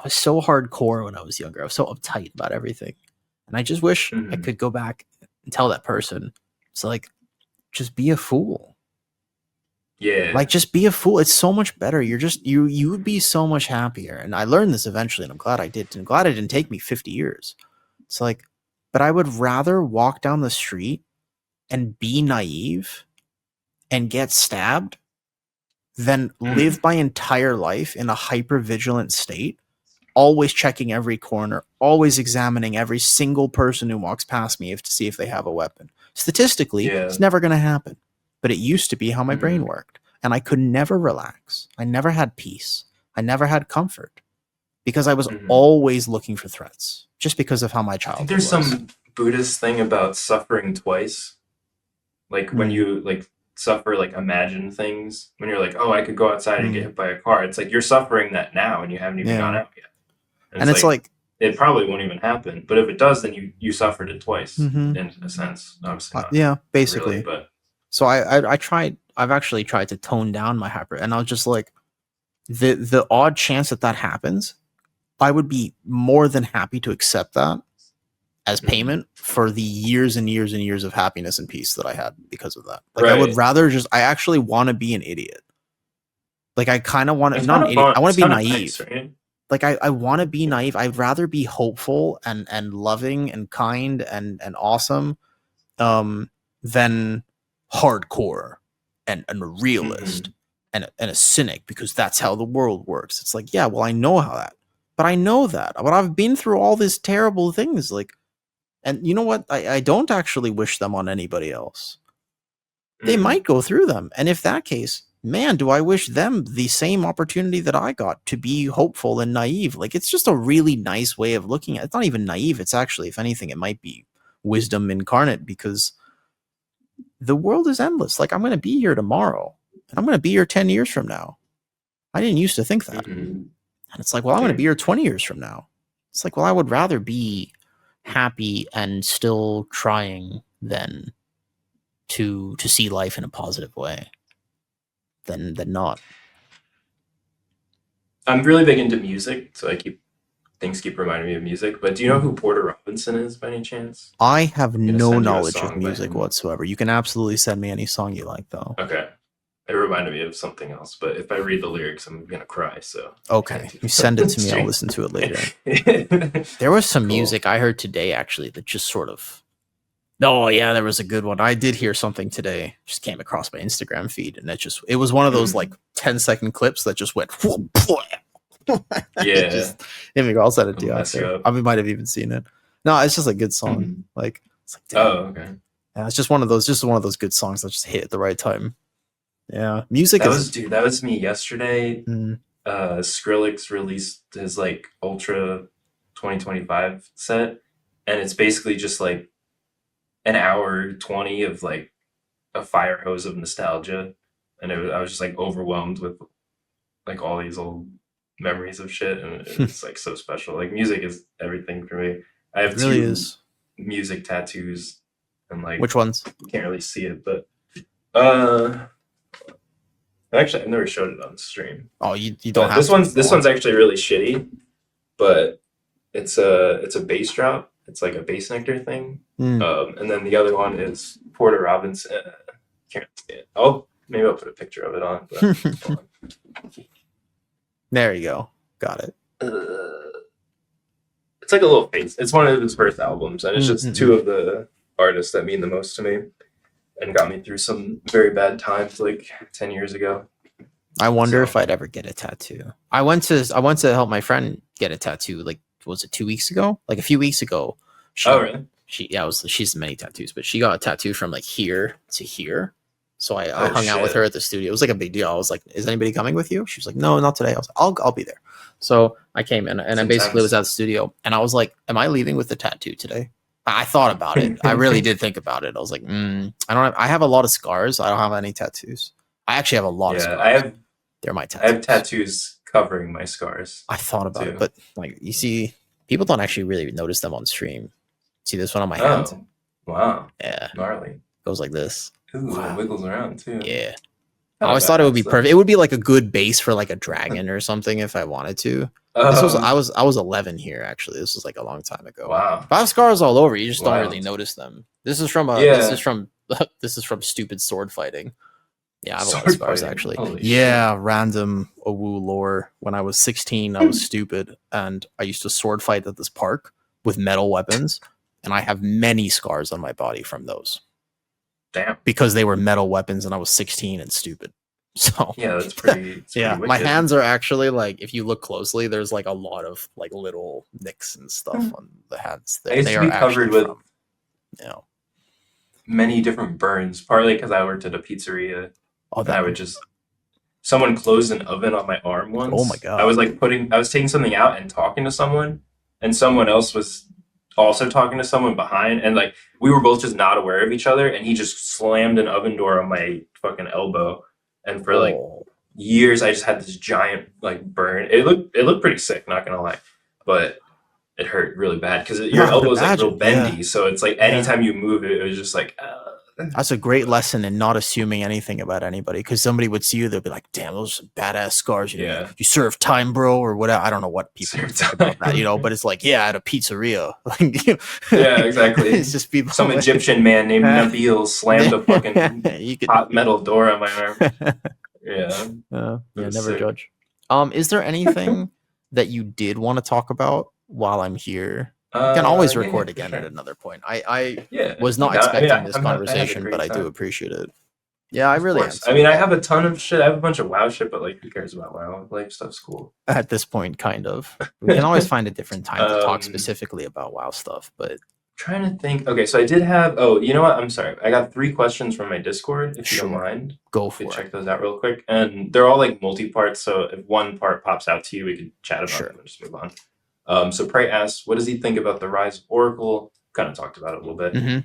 was so hardcore when I was younger. I was so uptight about everything, and I just wish I could go back and tell that person, it's like, just be a fool. Yeah. Like, just be a fool. It's so much better. You would be so much happier. And I learned this eventually, and I'm glad I did. I'm glad it didn't take me 50 years. It's like, but I would rather walk down the street and be naive and get stabbed than live my entire life in a hyper-vigilant state, always checking every corner, always examining every single person who walks past me to see if they have a weapon. Statistically, it's never going to happen. But it used to be how my brain worked. And I could never relax. I never had peace. I never had comfort. Because I was always looking for threats. Just because of how my childhood was. There's some Buddhist thing about suffering twice. Like when you like suffer like imagined things. When you're like, oh, I could go outside and get hit by a car. It's like you're suffering that now and you haven't even gone out yet. And it's like it probably won't even happen. But if it does, then you suffered it twice in a sense. Obviously not. Yeah, basically. Really, but so I've actually tried to tone down my hyper, and I was just like, the odd chance that happens, I would be more than happy to accept that as payment for the years and years and years of happiness and peace that I had because of that. Like, I would rather I actually want to be an idiot. Like, I kind of want to, not an idiot, I want to be naive. Nice, right? Like, I want to be naive. I'd rather be hopeful and loving and kind and awesome than hardcore and a realist and a cynic, because that's how the world works. It's like, yeah, well, I know how that, but I know that, but I've been through all these terrible things. Like, and you know what? I don't actually wish them on anybody else. They might go through them. And if that case, man, do I wish them the same opportunity that I got to be hopeful and naive. Like, it's just a really nice way of looking at it. It's not even naive. It's actually, if anything, it might be wisdom incarnate, because the world is endless. Like, I'm going to be here tomorrow, and I'm going to be here 10 years from now. I didn't used to think that. And it's like, well, I'm going to be here 20 years from now. It's like, well, I would rather be happy and still trying than to see life in a positive way than not. I'm really big into music, so things keep reminding me of music. But do you know who Porter Robinson is by any chance? I have no knowledge of music whatsoever. You can absolutely send me any song you like, though. Okay. It reminded me of something else, but if I read the lyrics, I'm gonna cry. So okay, you send it to me. I'll listen to it later. There was some music I heard today, actually, that just sort of. Oh yeah, there was a good one. I did hear something today. Just came across my Instagram feed, and it was one of those like 10-second clips that just went. Yeah. I'll send it to you after. I might have even seen it. No, it's just a good song. Like, it's like, damn. Oh, okay. Yeah, it's just one of those good songs that just hit at the right time. Yeah, music. That was me yesterday. Skrillex released his like Ultra 2025 set, and it's basically just like an hour 20 of like a fire hose of nostalgia, and I was just like overwhelmed with like all these old memories of shit, and it's like so special. Like, music is everything for me. I have two music tattoos, and like, which ones? You can't really see it, but actually, I've never showed it on stream. Oh, you don't have this one's actually really shitty, but it's a bass drop. It's like a bass nectar thing. And then the other one is Porter Robinson. Can't see it. Maybe I'll put a picture of it on. But hold on. There you go. Got it. It's like a little face. It's one of his first albums, and it's just two of the artists that mean the most to me and got me through some very bad times like 10 years ago. I wonder if I'd ever get a tattoo. I went to help my friend get a tattoo. Like, was it 2 weeks ago? Like a few weeks ago. Really? She's many tattoos, but she got a tattoo from like here to here. So I hung out with her at the studio. It was like a big deal. I was like, "Is anybody coming with you?" She was like, "No, not today." I was like, I'll be there." So I came in and I basically was at the studio, and I was like, "Am I leaving with the tattoo today?" I thought about it. I really did think about it. I was like, I have a lot of scars. I don't have any tattoos. I actually have a lot of scars. They're my tattoos. I have tattoos covering my scars. I thought about it, but like, you see, people don't actually really notice them on stream. See this one on my hand? Wow. Yeah. Gnarly. Goes like this. Ooh, it wiggles around too. Yeah. I always thought it would be perfect. It would be like a good base for like a dragon or something if I wanted to. I was 11 here actually. This was like a long time ago. Wow. But I have scars all over. You just don't really notice them. This is from this is from stupid sword fighting. Yeah, I have a lot of scars actually. Random Awoo lore. When I was 16, I was stupid and I used to sword fight at this park with metal weapons, and I have many scars on my body from those. Damn. Because they were metal weapons and I was 16 and stupid. So yeah, that's pretty. Pretty my hands are actually like, if you look closely, there's like a lot of like little nicks and stuff on the hands. I used to be covered with many different burns, partly because I worked at a pizzeria. And I would just someone closed an oven on my arm once. Oh my god! I was taking something out and talking to someone, and someone else was also talking to someone behind, and like we were both just not aware of each other, and he just slammed an oven door on my fucking elbow, and for like years I just had this giant like burn. It looked pretty sick, not gonna lie, but it hurt really bad because your elbow is like real bendy, so it's like anytime you move it, it was just like. That's a great lesson in not assuming anything about anybody, because somebody would see you, they'll be like, "Damn, those are badass scars." You know, you serve time, bro, or whatever. I don't know what people think about that, but it's like, at a pizzeria. Yeah, exactly. It's just people. Some Egyptian man named Nabil slammed a fucking hot metal door on my arm. Never judge. Is there anything that you did want to talk about while I'm here? You can always record again at another point. I was not expecting this conversation, but I do appreciate it. Yeah, I really am. I mean, I have a ton of shit. I have a bunch of WoW shit, but like, who cares about WoW? Life stuff's cool. At this point, kind of. We can always find a different time to talk specifically about WoW stuff, but... Trying to think. Okay, so I did have... Oh, you know what? I'm sorry. I got 3 questions from my Discord, if you don't mind. Go for it. Check those out real quick. And they're all like multi-parts, so if one part pops out to you, we can chat about them and just move on. So Prey asks, what does he think about the rise of Oracle? Kind of talked about it a little bit.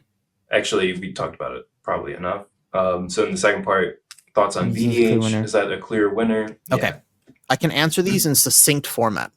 Actually, we talked about it probably enough. So in the second part, thoughts on VDH. Is that a clear winner? Okay. I can answer these in succinct format.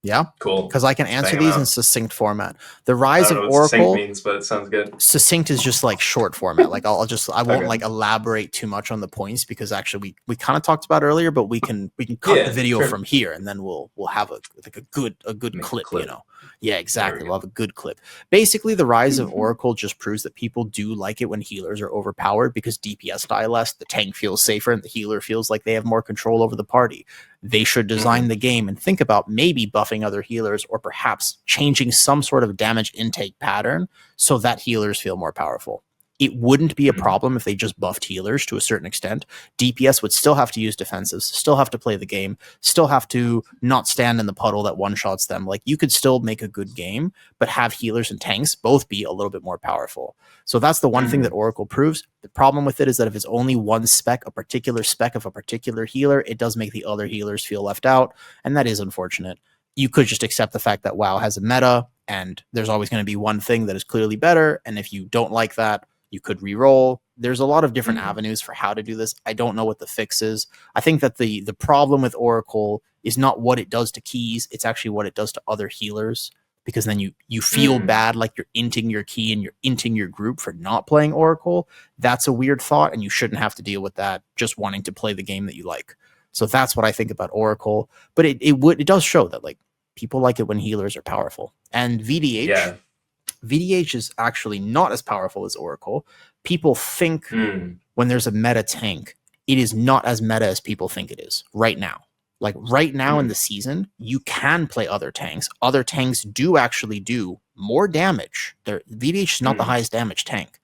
Yeah, cool. Because I can answer these in succinct format. The rise of Oracle succinct means, but it sounds good. Succinct is just like short format. Like I won't like elaborate too much on the points, because actually we kind of talked about it earlier, but we can cut the video from here, and then we'll have a good clip, you know. Yeah, exactly. We'll have a good clip. Basically, the rise of Oracle just proves that people do like it when healers are overpowered, because DPS die less, the tank feels safer, and the healer feels like they have more control over the party. They should design the game and think about maybe buffing other healers, or perhaps changing some sort of damage intake pattern so that healers feel more powerful. It wouldn't be a problem if they just buffed healers to a certain extent. DPS would still have to use defensives, still have to play the game, still have to not stand in the puddle that one-shots them. Like, you could still make a good game, but have healers and tanks both be a little bit more powerful. So that's the one thing that Oracle proves. The problem with it is that if it's only one spec, a particular spec of a particular healer, it does make the other healers feel left out, and that is unfortunate. You could just accept the fact that WoW has a meta, and there's always going to be one thing that is clearly better, and if you don't like that, you could re-roll. There's a lot of different avenues for how to do this. I don't know what the fix is. I think that the problem with Oracle is not what it does to keys, it's actually what it does to other healers, because then you feel bad, like you're inting your key and you're inting your group for not playing Oracle. That's a weird thought, and you shouldn't have to deal with that just wanting to play the game that you like. So that's what I think about Oracle. But it does show that like people like it when healers are powerful. And VDH is actually not as powerful as Oracle. People think when there's a meta tank, it is not as meta as people think it is right now. Like right now in the season, you can play other tanks. Other tanks do actually do more damage. VDH is not the highest damage tank.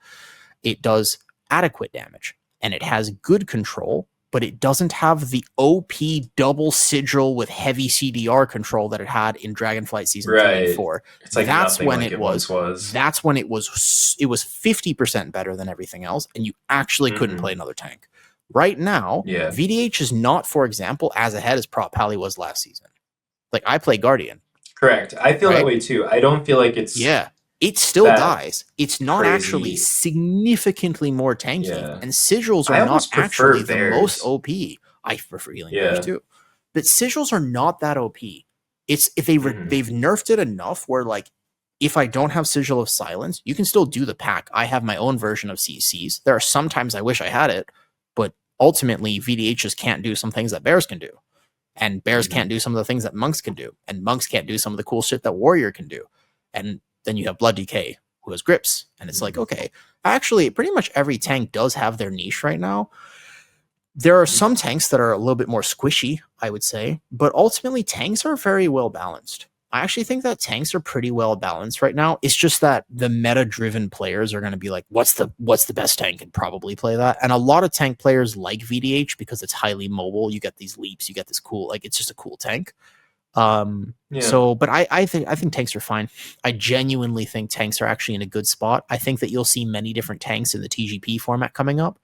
It does adequate damage, and it has good control, but it doesn't have the OP double sigil with heavy CDR control that it had in Dragonflight Season 3 and 4. It's like that's when like it once was. That's when it was 50% better than everything else, and you actually couldn't play another tank. Right now, VDH is not, for example, as ahead as Prop Pally was last season. Like, I play Guardian. Correct. I feel that way too. I don't feel like it's... Yeah. It still dies. It's not actually significantly more tanky. Yeah. And sigils are not actually the most OP. I prefer healing bears too. But sigils are not that OP. It's if they've nerfed it enough where, like, if I don't have Sigil of Silence, you can still do the pack. I have my own version of CCs. There are some times I wish I had it, but ultimately VDHs can't do some things that bears can do. And bears can't do some of the things that monks can do. And monks can't do some of the cool shit that warrior can do. And then you have Blood DK, who has grips. And it's like, okay, actually, pretty much every tank does have their niche right now. There are some tanks that are a little bit more squishy, I would say. But ultimately, tanks are very well balanced. I actually think that tanks are pretty well balanced right now. It's just that the meta-driven players are going to be like, what's the best tank, and probably play that. And a lot of tank players like VDH because it's highly mobile. You get these leaps. You get this cool, like, it's just a cool tank. So, but I think tanks are fine. I genuinely think tanks are actually in a good spot. I think that you'll see many different tanks in the TGP format coming up,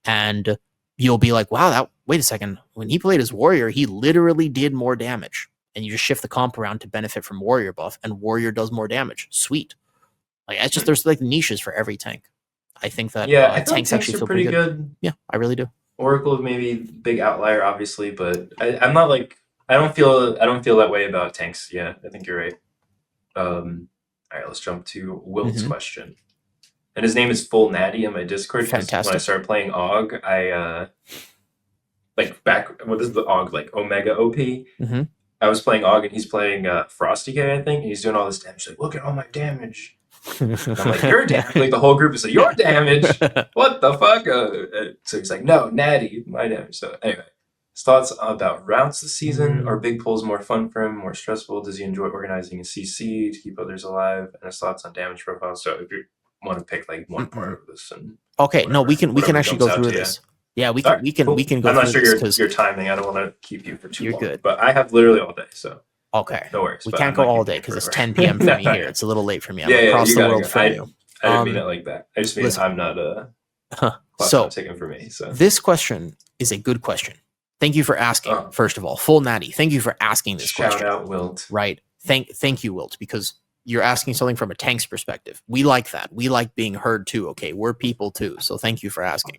and you'll be like, wow, wait a second. When he played as warrior, he literally did more damage, and you just shift the comp around to benefit from warrior buff, and warrior does more damage. Sweet. Like, it's just, there's like niches for every tank. I think that I tanks actually feel pretty good. Yeah, I really do. Oracle maybe big outlier, obviously, but I'm not like, I don't feel that way about tanks. Yeah, I think you're right. All right, let's jump to Wilt's question. And his name is Full Natty in my Discord. Fantastic. When I started playing AUG, I what is the AUG, like Omega OP? I was playing AUG and he's playing Frosty K, I think, and he's doing all this damage. Like, look at all my damage. And I'm like, your damage. Like, the whole group is like, your damage. What the fuck? So he's like, no, Natty, my damage. So anyway. His thoughts about routes this season. Are big pulls more fun for him, more stressful? Does he enjoy organizing a CC to keep others alive? And his thoughts on damage profiles. So if you want to pick like one part of this, and okay, no, we can actually go through this. Yeah, we can go. I'm not sure your timing. I don't want to keep you for too long. You're good, but I have literally all day, so okay, no worries. We can't go all day because it's 10 p.m. for me here. It's a little late for me. I'm across the world from you. I didn't mean it like that. I just mean I'm not so taken for me. So this question is a good question. Thank you for asking. First of all, Full Natty, thank you for asking this question. Shout out, Wilt. Right. Thank you, Wilt, because you're asking something from a tank's perspective. We like that. We like being heard too. Okay, we're people too. So thank you for asking.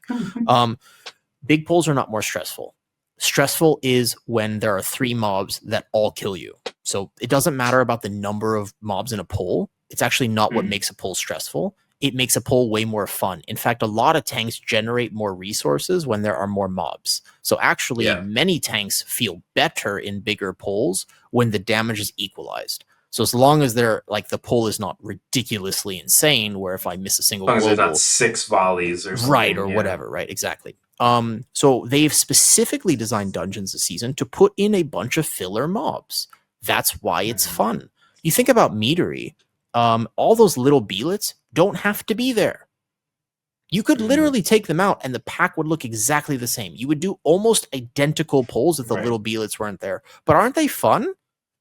Big pulls are not more stressful. Stressful is when there are 3 mobs that all kill you. So it doesn't matter about the number of mobs in a pull. It's actually not what makes a pull stressful. It makes a pull way more fun. In fact, a lot of tanks generate more resources when there are more mobs. So actually, many tanks feel better in bigger pulls when the damage is equalized. So as long as they're like the pull is not ridiculously insane, where if I miss a single global, there's not 6 volleys or something, right, or whatever, right? Exactly. So they've specifically designed dungeons this season to put in a bunch of filler mobs. That's why it's fun. You think about Meadery, all those little beelets don't have to be there. You could literally take them out and the pack would look exactly the same. You would do almost identical pulls if the little beelets weren't there. But aren't they fun?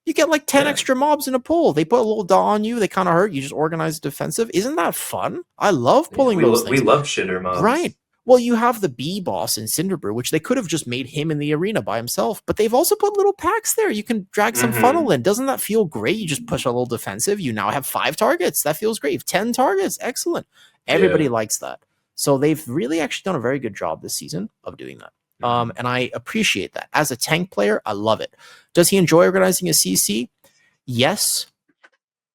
You get like 10 extra mobs in a pull. They put a little daw on you. They kind of hurt. You just organize defensive. Isn't that fun? I love pulling those things. We love shitter mobs. Right. Well, you have the B boss in Cinderbrew, which they could have just made him in the arena by himself, but they've also put little packs there. You can drag some funnel in. Doesn't that feel great? You just push a little defensive. You now have 5 targets. That feels great. 10 targets. Excellent. Everybody likes that. So they've really actually done a very good job this season of doing that. And I appreciate that. As a tank player, I love it. Does he enjoy organizing a CC? Yes,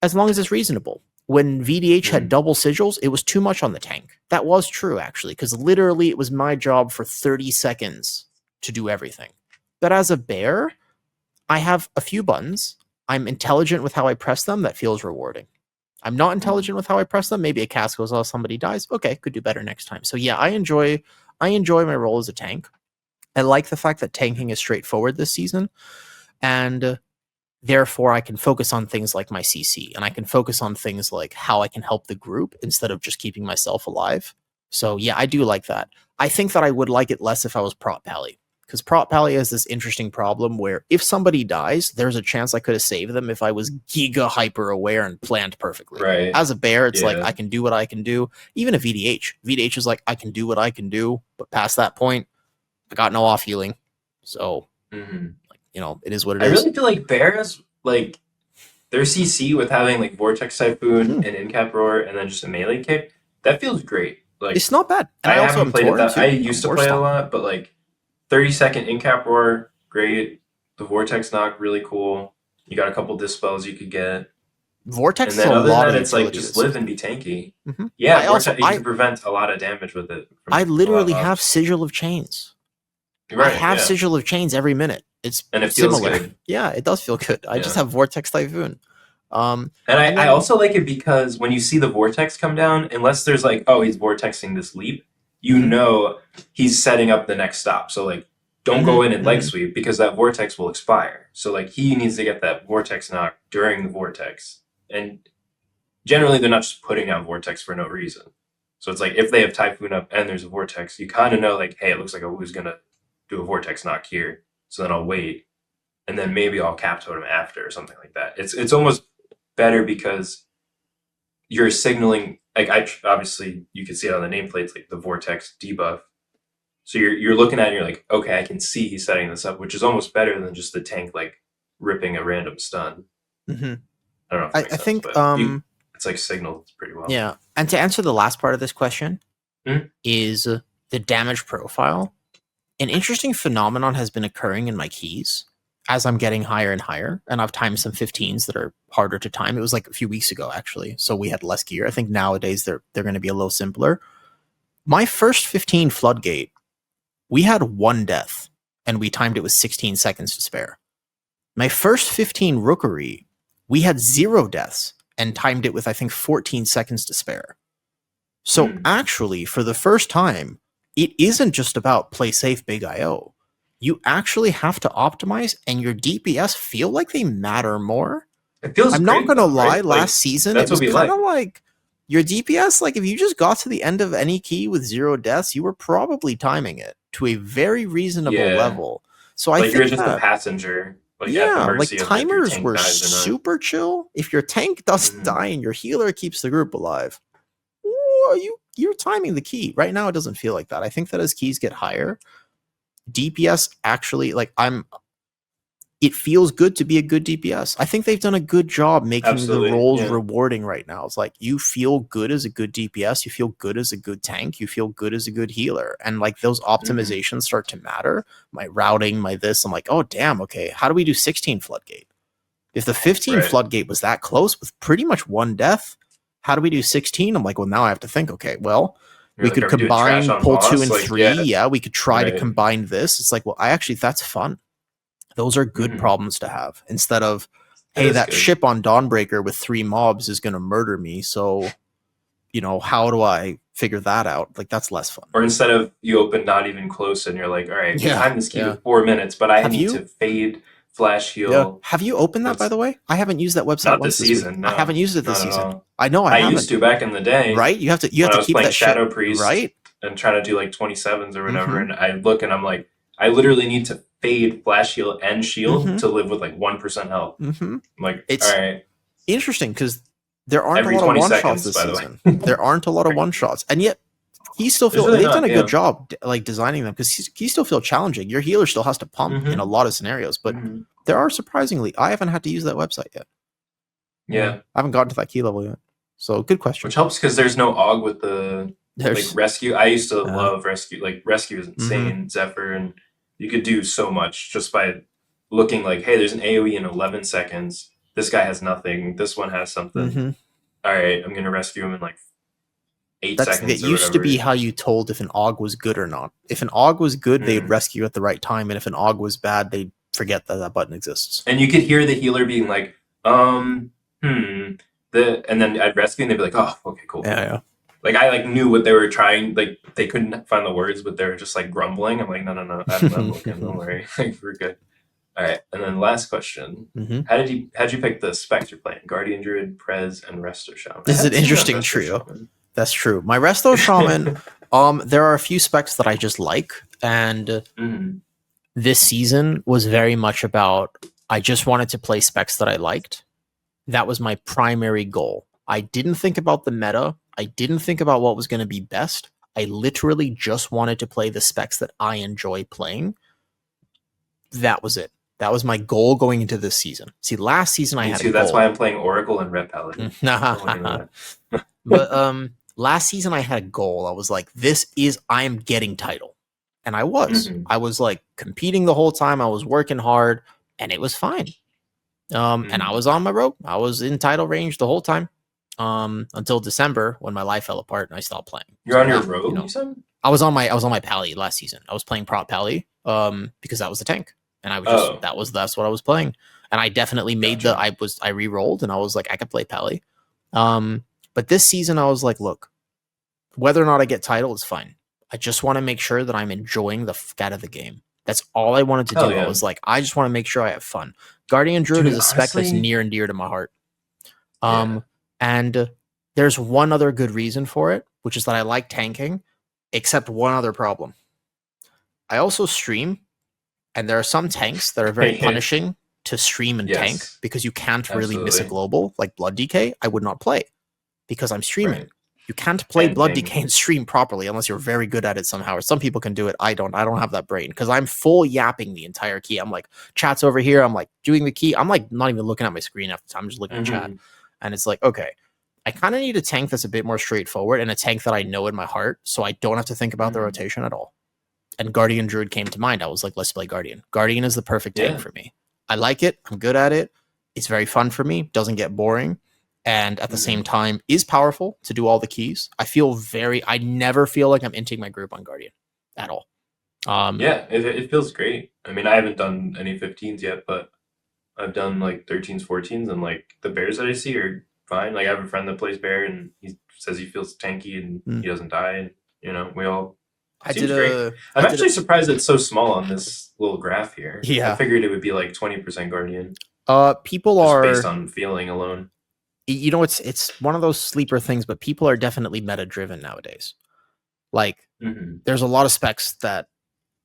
as long as it's reasonable. When VDH had double sigils, it was too much on the tank. That was true, actually, because literally it was my job for 30 seconds to do everything. But as a bear, I have a few buttons. I'm intelligent with how I press them. That feels rewarding. I'm not intelligent with how I press them. Maybe a cast goes off, somebody dies. Okay, could do better next time. So yeah, I enjoy my role as a tank. I like the fact that tanking is straightforward this season, and therefore I can focus on things like my CC, and I can focus on things like how I can help the group instead of just keeping myself alive. So yeah, I do like that. I think that I would like it less if I was Prot Pally, because Prot Pally has this interesting problem where if somebody dies, there's a chance I could have saved them if I was giga hyper aware and planned perfectly. Right. As a bear, it's like Yeah. I can do what I can do. Even a VDH. VDH is like I can do what I can do, but past that point, I got no off healing. So like, you know, it is what it I is. really feel like bears, like their CC with having like Vortex Typhoon and Incap Roar and then just a melee kick, that feels great. Like It's not bad. And I I also haven't am played it Torn that. too. I used to play it a lot, but like 30-second Incap Roar, great. The Vortex Knock, really cool. You got a couple dispels you could get. Vortex And is then a other than lot of that, it's like utility just this live season. and be tanky. Mm-hmm. Yeah, Vortex, you can prevent a lot of damage with it. I literally have Sigil of Chains. Right, I have yeah. Sigil of Chains every minute. It's and it similar. feels good. Yeah, it does feel good. I just have Vortex Typhoon. And I also like it because when you see the Vortex come down, unless there's like, oh, he's Vortexing this leap, you know he's setting up the next stop. So like, don't go in and leg sweep because that Vortex will expire. So like, he needs to get that Vortex knock during the Vortex. And generally, they're not just putting out Vortex for no reason. So it's like, if they have Typhoon up and there's a Vortex, you kind of know like, hey, it looks like Awoo's going to do a Vortex knock here. So then I'll wait. And then maybe I'll cap totem after or something like that. It's almost better because you're signaling, like obviously you can see it on the nameplates, like the Vortex debuff. So you're looking at it and you're like, okay, I can see he's setting this up, which is almost better than just the tank like ripping a random stun. I don't know if I think it's like signaled pretty well. Yeah. And to answer the last part of this question is the damage profile. An interesting phenomenon has been occurring in my keys as I'm getting higher and higher, and I've timed some 15s that are harder to time. It was like a few weeks ago, actually, so we had less gear. I think nowadays they're going to be a little simpler. My first 15 Floodgate, we had 1 death, and we timed it with 16 seconds to spare. My first 15 Rookery, we had 0 deaths, and timed it with, I think, 14 seconds to spare. So actually, for the first time, it isn't just about play safe big IO. You actually have to optimize, and your DPS feel like they matter more. It feels I'm great, not gonna lie, right? last like, season it was kind of like your DPS, like if you just got to the end of any key with 0 deaths, you were probably timing it to a very reasonable level. So I think you're just a passenger. Like at the mercy of timers were super chill. If your tank doesn't die and your healer keeps the group alive, you're timing the key. Right now, it doesn't feel like that. I think that as keys get higher, DPS actually, like it feels good to be a good DPS. I think they've done a good job making the roles rewarding right now. It's like you feel good as a good DPS, you feel good as a good tank, you feel good as a good healer. And like those optimizations start to matter. My routing, my this, I'm like, oh damn, okay, how do we do 16 Floodgate? If the 15 Floodgate was that close with pretty much 1 death, how do we do 16? I'm like, well, now I have to think, okay, well, we could combine pull 2 and 3. Yeah, we could try to combine this. It's like, well, that's fun. Those are good problems to have instead of, hey, that ship on Dawnbreaker with 3 mobs is going to murder me. So, you know, how do I figure that out? Like, that's less fun. Or instead of you open not even close and you're like, all right, time this key with 4 minutes, but I need to fade, flash heal. Yeah. Have you opened that, by the way? I haven't used that website not once this season. No, I haven't used it this season. I know I used to back in the day. Right? You have to keep that Shadow shit, Priest, right? And trying to do like 27s or whatever, and I look and I'm like, I literally need to fade, flash heal, and shield to live with like 1% health. I'm like, it's all right. Interesting because there aren't a lot of one shots this season. There aren't a lot of one shots, and yet he still feels they've done a good job like designing them because he still feel challenging. Your healer still has to pump in a lot of scenarios, but there are surprisingly, I haven't had to use that website yet. Yeah, I haven't gotten to that key level yet. So good question. Which helps because there's no AUG with the like rescue. I used to love rescue. Like rescue is insane, Zephyr, and you could do so much just by looking like, hey, there's an AoE in 11 seconds. This guy has nothing. This one has something. All right, I'm gonna rescue him in like 8 seconds. That used to be how you told if an AUG was good or not. If an AUG was good, they'd rescue at the right time, and if an AUG was bad, they'd forget that that button exists. And you could hear the healer being like, and then I'd rescue, and they'd be like, oh, okay, cool. Yeah. Like I like knew what they were trying. Like they couldn't find the words, but they were just like grumbling. I'm like, no, no, no, I'm looking. Don't worry, like we're good. All right, and then last question: Mhm. How'd you pick the specs you're playing? Guardian Druid, Prez, and Resto Shaman. This is an interesting trio. That's true. My Resto Shaman, there are a few specs that I just like, and this season was very much about I just wanted to play specs that I liked. That was my primary goal. I didn't think about the meta. I didn't think about what was going to be best. I literally just wanted to play the specs that I enjoy playing. That was it. That was my goal going into this season. See, last season I had a goal. That's why I'm playing Oracle and Ret Paladin. But last season I had a goal. I was like, I am getting title. And I was. I was like competing the whole time. I was working hard and it was fine. And I was on my road. I was in title range the whole time. Until December when my life fell apart and I stopped playing. You're on your road, you said? I was on my Pally last season. I was playing prop Pally, because that was the tank. And I was that's what I was playing. And I definitely made I re-rolled and I was like, I could play Pally. But this season I was like, look, whether or not I get title is fine. I just want to make sure that I'm enjoying the fuck out of the game. That's all I wanted to do. I was like, I just want to make sure I have fun. Guardian Druid is a spec that's near and dear to my heart. And there's one other good reason for it, which is that I like tanking, except one other problem. I also stream, and there are some tanks that are very punishing to stream and tank because you can't really miss a global, like Blood DK. I would not play because I'm streaming. Right. You can't play Blood DK and stream properly unless you're very good at it somehow. Or some people can do it. I don't have that brain because I'm full yapping the entire key. I'm like, chat's over here. I'm like doing the key. I'm like not even looking at my screen half the time. I'm just looking at chat. And it's like, okay, I kind of need a tank that's a bit more straightforward and a tank that I know in my heart so I don't have to think about the rotation at all. And Guardian Druid came to mind. I was like, let's play Guardian. Guardian is the perfect tank for me. I like it. I'm good at it. It's very fun for me. Doesn't get boring. And at the same time is powerful to do all the keys. I never feel like I'm inting my group on Guardian at all. It feels great. I mean, I haven't done any 15s yet, but I've done like 13s, 14s, and like the bears that I see are fine. Like I have a friend that plays bear and he says he feels tanky and he doesn't die. And we all great. I'm actually surprised it's so small on this little graph here. Yeah. I figured it would be like 20% Guardian. People are based on feeling alone. It's one of those sleeper things, but people are definitely meta driven nowadays. Like there's a lot of specs that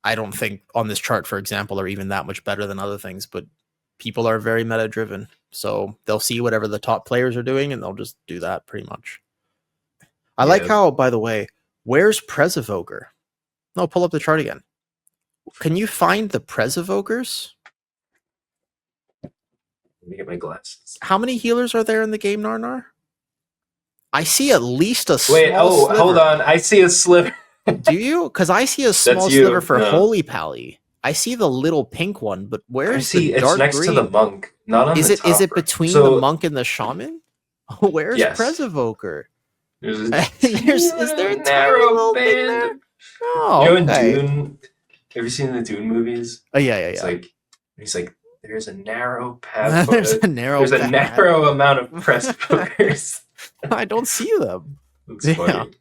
I don't think on this chart, for example, are even that much better than other things, but people are very meta driven. So they'll see whatever the top players are doing and they'll just do that pretty much. I like how, by the way, where's Prez Evoker? No, pull up the chart again. Can you find the Prez Evokers? Let me get my glasses. How many healers are there in the game, Narnar? I see at least a small sliver. Hold on. I see a sliver. Do you? Because I see a small sliver for Holy Pally. I see the little pink one, but where's the dark green? It's next to the monk, not on the top. Is it between the monk and the shaman? Where's Prez Evoker? Is there a narrow band? Oh, in Dune? Have you seen the Dune movies? Oh yeah. He's like, there's a narrow path. There's a narrow amount of Prez Evokers. I don't see them. Looks funny.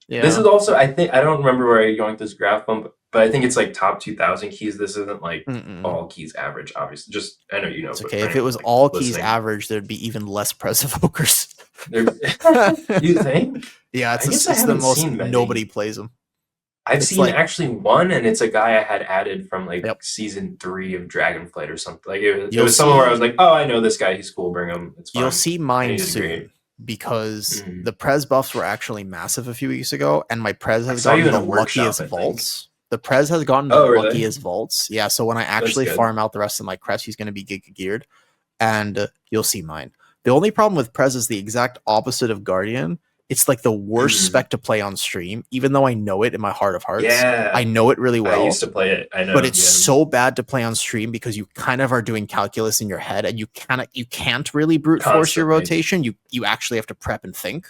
Yeah. This is also, I don't remember where you're going with this graph bump, but I think it's like top 2,000 keys. This isn't like all keys average, obviously. Just, I know you know. It's okay. If it was all keys average, there'd be even less Prez Evokers. You think? Yeah, it's the most, nobody plays them. I've seen actually one, and it's a guy I had added from like season 3 of Dragonflight or something. Like it was someone where I was like, oh, I know this guy. He's cool. Bring him. It's fine. You'll see mine soon. Because the Prez buffs were actually massive a few weeks ago, and my Prez has gotten the luckiest vaults. The Prez has gotten the luckiest vaults. Yeah, so when I actually farm out the rest of my crest, he's going to be Giga geared, and you'll see mine. The only problem with Prez is the exact opposite of Guardian. It's like the worst spec to play on stream, even though I know it in my heart of hearts. Yeah. I know it really well. I used to play it. I know. But it's so bad to play on stream because you kind of are doing calculus in your head and you can't really brute force your rotation. You actually have to prep and think.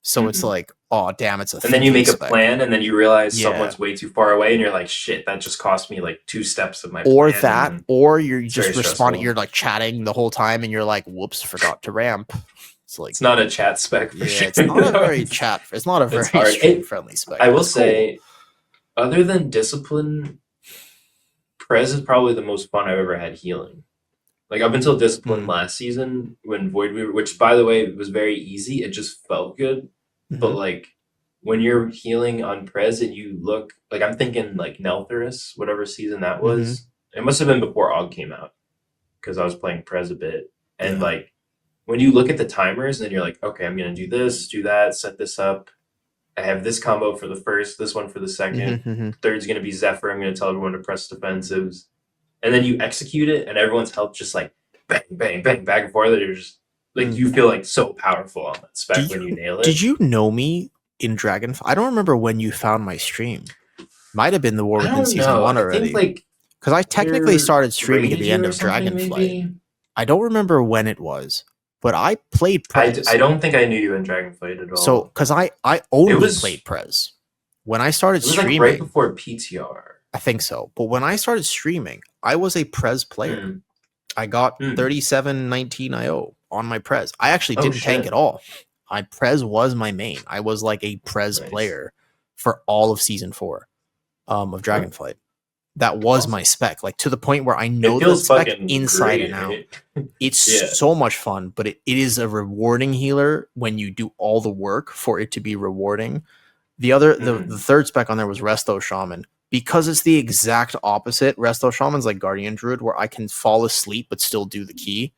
So it's like, oh damn, it's a and then you make a plan and then you realize someone's way too far away and you're like, shit, that just cost me like 2 steps of my plan. Or you're just responding, you're like chatting the whole time and you're like, whoops, forgot to ramp. It's like, It's not a chat spec for yeah, sure. it's not a No, very chat. It's not a it's very hard. stream friendly spec. I But will it's cool. say, other than discipline, Prez is probably the most fun I've ever had healing. Like up until discipline last season, when Void Weaver, which by the way was very easy, it just felt good. But like when you're healing on Prez and you look like I'm thinking like Neltherus, whatever season that was, it must have been before Og came out because I was playing Prez a bit. And like when you look at the timers and then you're like, okay, I'm gonna do this, do that, set this up. I have this combo for the first, this one for the second. Third's gonna be Zephyr. I'm gonna tell everyone to press defensives. And then you execute it, and everyone's health just like bang, bang, bang, back and forth. You're just like you feel like so powerful on that spec when you nail it. Did you know me in Dragonflight? I don't remember when you found my stream. Might have been the War Within Season 1 already. I think like because I technically started streaming at the end of Dragonflight. Maybe? I don't remember when it was, but I played Prez. I don't think I knew you in Dragonflight at all. So because I only played Prez when I started streaming. Like right before PTR. I think so. But when I started streaming, I was a Prez player. I got 3719 IO on my Prez. I actually didn't tank at all. My Prez was my main. I was like a Prez player for all of Season 4 of Dragonflight. That was my spec. Like to the point where I know the spec inside and out. Right? It's so much fun, but it is a rewarding healer when you do all the work for it to be rewarding. The other, the third spec on there was Resto Shaman. Because it's the exact opposite. Resto Shaman's like Guardian Druid, where I can fall asleep but still do the key.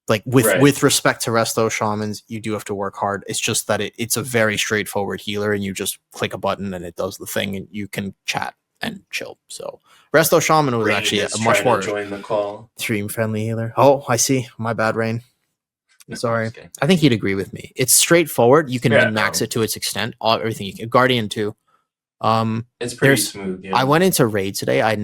Like with respect to Resto Shamans, you do have to work hard. It's just that it's a very straightforward healer, and you just click a button and it does the thing, and you can chat and chill. So Resto Shaman was actually a much more stream friendly healer. Oh, I see. My bad, Rain. Sorry. I think he'd agree with me. It's straightforward. You can min-max it to its extent. Everything you can. Guardian too. It's pretty smooth. I went into raid today. I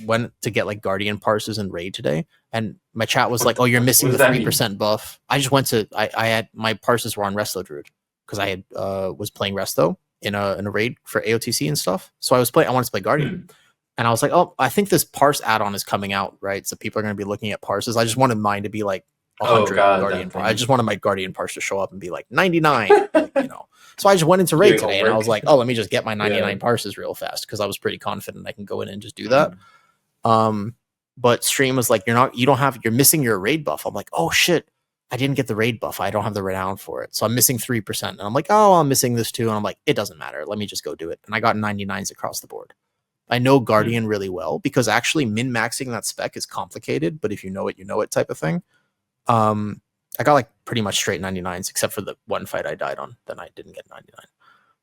went to get like Guardian parses in raid today, and my chat was like, "Oh, you're missing the 3% buff." I just went to I had my parses were on Resto Druid because I had was playing Resto in a raid for AOTC and stuff. So I wanted to play Guardian, and I was like, "Oh, I think this parse add-on is coming out, right? So people are going to be looking at parses. I just wanted mine to be like 100 Guardian. I just wanted my Guardian parse to show up and be like 99, like, you know." So I just went into raid today and I was like, oh, let me just get my 99 parses real fast because I was pretty confident I can go in and just do that. But stream was like, you're missing your raid buff. I'm like, oh shit, I didn't get the raid buff. I don't have the renown for it. So I'm missing 3%. And I'm like, oh, I'm missing this too. And I'm like, it doesn't matter. Let me just go do it. And I got 99s across the board. I know Guardian really well because actually min-maxing that spec is complicated, but if you know it type of thing. I got like pretty much straight 99s, except for the one fight I died on. Then I didn't get 99.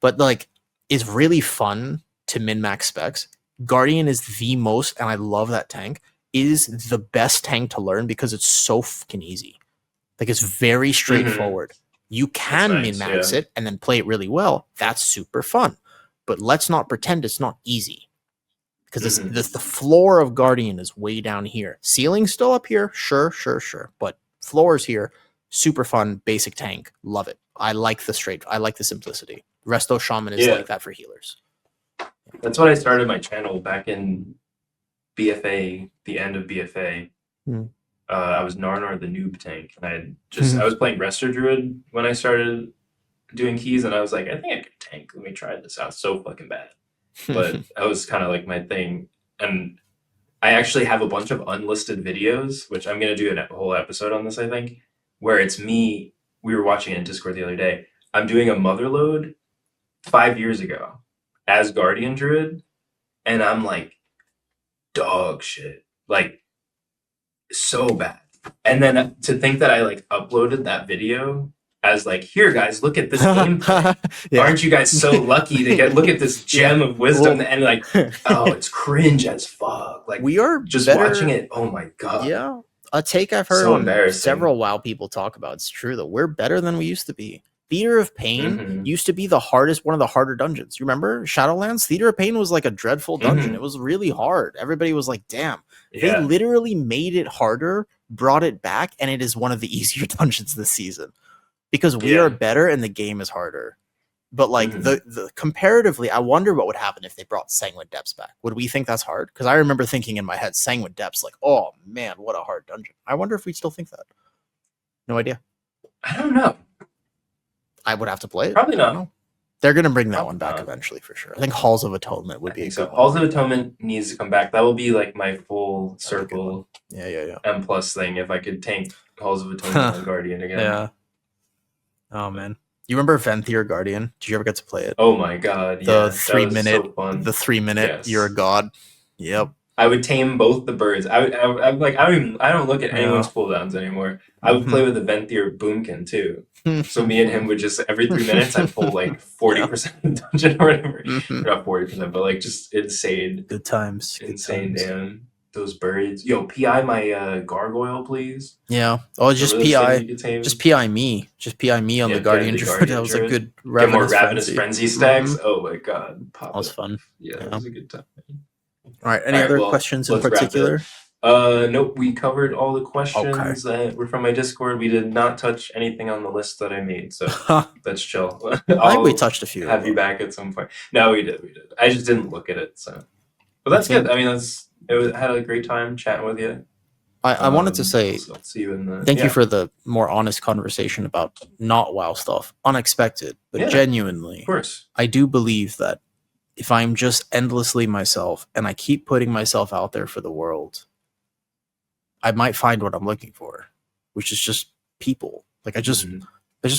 But like, it's really fun to min-max specs. Guardian is the most, and I love that tank, is the best tank to learn because it's so fucking easy. Like, it's very straightforward. You can min-max it and then play it really well. That's super fun. But let's not pretend it's not easy. Because the floor of Guardian is way down here. Ceiling's still up here. Sure. But floors here, super fun, basic tank, love it. I like the simplicity. Resto Shaman is like that for healers. That's what I started my channel back in BFA, the end of BFA. I was Narnar the noob tank, and I was playing Resto Druid when I started doing keys, and I was like, I think I could tank. Let me try this out. So fucking bad, but that was kind of like my thing, and I actually have a bunch of unlisted videos, which I'm going to do a whole episode on this, I think, where it's me. We were watching it in Discord the other day. I'm doing a motherload 5 years ago as Guardian Druid, and I'm like, dog shit. Like, so bad. And then to think that I like uploaded that video as like, here guys, look at this gameplay. Aren't you guys so lucky to look at this gem of wisdom? And like, oh, it's cringe as fuck. Like, we are just watching it. Oh my god. Yeah, a take I've heard on several WoW people talk about. It's true though. We're better than we used to be. Theater of Pain used to be one of the harder dungeons. You remember Shadowlands? Theater of Pain was like a dreadful dungeon. It was really hard. Everybody was like, damn. They literally made it harder, brought it back, and it is one of the easier dungeons this season. Because we are better and the game is harder. But like the comparatively, I wonder what would happen if they brought Sanguine Depths back. Would we think that's hard? Because I remember thinking in my head, Sanguine Depths, like, oh man, what a hard dungeon. I wonder if we still think that. No idea. I don't know. I would have to play it. Probably I don't not. know. They're gonna bring that Probably one back not. eventually for sure. I think Halls of Atonement would I be a think good so. one. Halls of Atonement needs to come back. That will be like my full That'd be a good one. circle Yeah. M plus thing if I could tank Halls of Atonement on Guardian again. Yeah. Oh man. You remember Venthyr Guardian? Did you ever get to play it? Oh my god, The yeah. 3 That was minute so fun. the 3 minute Yes. you're a god. Yep. I would tame both the birds. I'm like I don't look at anyone's cooldowns anymore. I would play with the Venthyr Boomkin too. So me and him would just every 3 minutes I'd pull like 40% of the dungeon or whatever. Not 40%, but like just insane. Good times. Insane, damn. Those birds. Yo, PI my gargoyle, please. Yeah. Oh, just PI. Just PI me. Just PI me on the Guardian Druid. That was a good Get more Ravenous Frenzy stacks. Oh my god. That was fun. Yeah, that was a good time. All right. Any other questions in particular? Nope. We covered all the questions that were from my Discord. We did not touch anything on the list that I made, so that's chill. I think we touched a few. Have you back at some point? No, we did. I just didn't look at it, so. But that's good. I mean, had a great time chatting with you. I wanted to say I'll see you in the, thank you for the more honest conversation about not WoW stuff. Unexpected, but genuinely. Of course. I do believe that if I'm just endlessly myself and I keep putting myself out there for the world, I might find what I'm looking for, which is just people. Like I just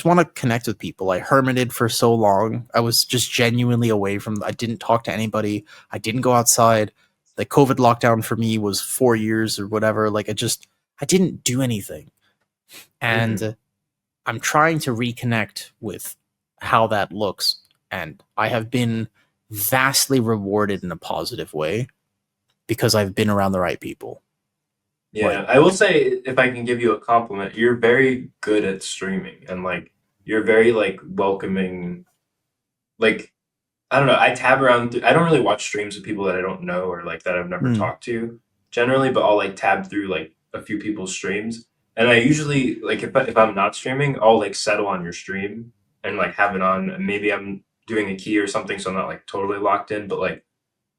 want to connect with people. I hermited for so long. I was just genuinely away from, I didn't talk to anybody. I didn't go outside. The COVID lockdown for me was 4 years or whatever. Like I didn't do anything. And I'm trying to reconnect with how that looks. And I have been vastly rewarded in a positive way because I've been around the right people. Yeah, I will say, if I can give you a compliment, you're very good at streaming and like you're very like welcoming. Like, I don't know, I tab around. I don't really watch streams of people that I don't know or like that I've never talked to generally, but I'll like tab through like a few people's streams. And I usually like if I'm not streaming, I'll like settle on your stream and like have it on. And maybe I'm doing a key or something, so I'm not like totally locked in, but like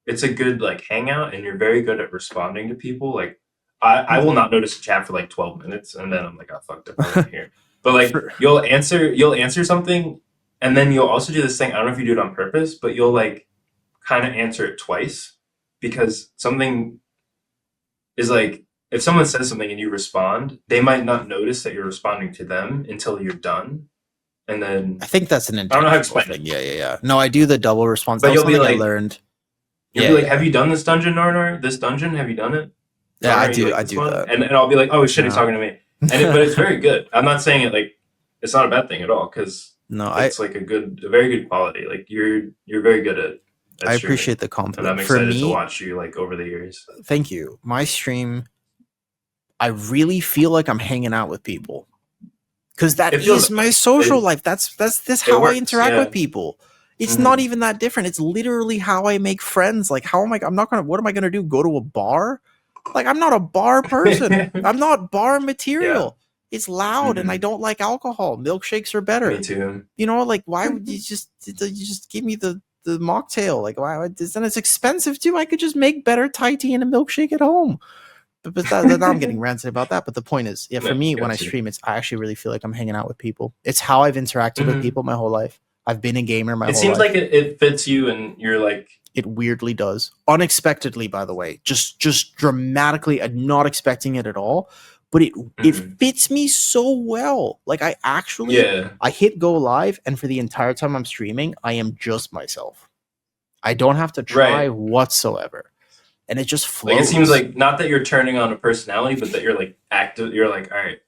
it's a good like hangout and you're very good at responding to people. Like I will not notice a chat for like 12 minutes and then I'm like, oh, fucked up right here. But like you'll answer something and then you'll also do this thing. I don't know if you do it on purpose, but you'll like kind of answer it twice because something is like, if someone says something and you respond, they might not notice that you're responding to them until you're done. And then I think that's an I don't know how to explain it. Yeah. No, I do the double response. But you'll be like, I learned. You'll be like, have you done this dungeon, Narnar? This dungeon? Have you done it? Yeah, I do that. And I'll be like, oh shit, he's talking to me. But it's very good. I'm not saying it like it's not a bad thing at all because it's like a very good quality. Like you're very good at I appreciate the compliment. And I'm excited to watch you like over the years. Thank you. My stream, I really feel like I'm hanging out with people because that is my social life. That's how I interact with people. It's not even that different. It's literally how I make friends. Like what am I gonna do? Go to a bar? Like I'm not a bar person. I'm not bar material. Yeah. It's loud and I don't like alcohol. Milkshakes are better. Me too. You know, like why would you just give me the mocktail? Like why? And it's expensive too. I could just make better Thai tea and a milkshake at home. But now I'm getting ranted about that. But the point is, for me, when I stream, I actually really feel like I'm hanging out with people. It's how I've interacted with people my whole life. I've been a gamer my whole life. It seems like it fits you and you're like... It weirdly does. Unexpectedly, by the way. Just dramatically, I'm not expecting it at all. But it fits me so well. Like I hit go live and for the entire time I'm streaming, I am just myself. I don't have to try whatsoever. And it just flows. Like it seems like not that you're turning on a personality, but that you're like active. You're like, all right,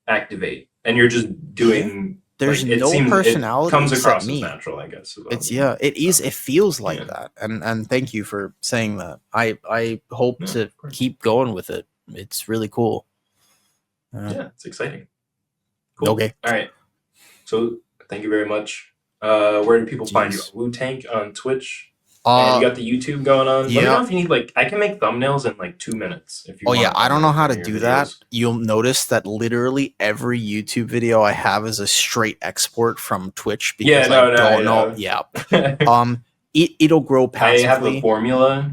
activate, and you're just doing. There's no personality. It comes across as natural, I guess. It's it is. It feels like that, and thank you for saying that. I hope to keep going with it. It's really cool. It's exciting. Cool. Okay. All right. So thank you very much. Where do people find you? Awootank on Twitch. And you got the YouTube going on. Let me know if you need I can make thumbnails in like 2 minutes. If you I don't know how to do that. You'll notice that literally every YouTube video I have is a straight export from Twitch because I don't know. Yeah. It'll grow passively. I have a formula.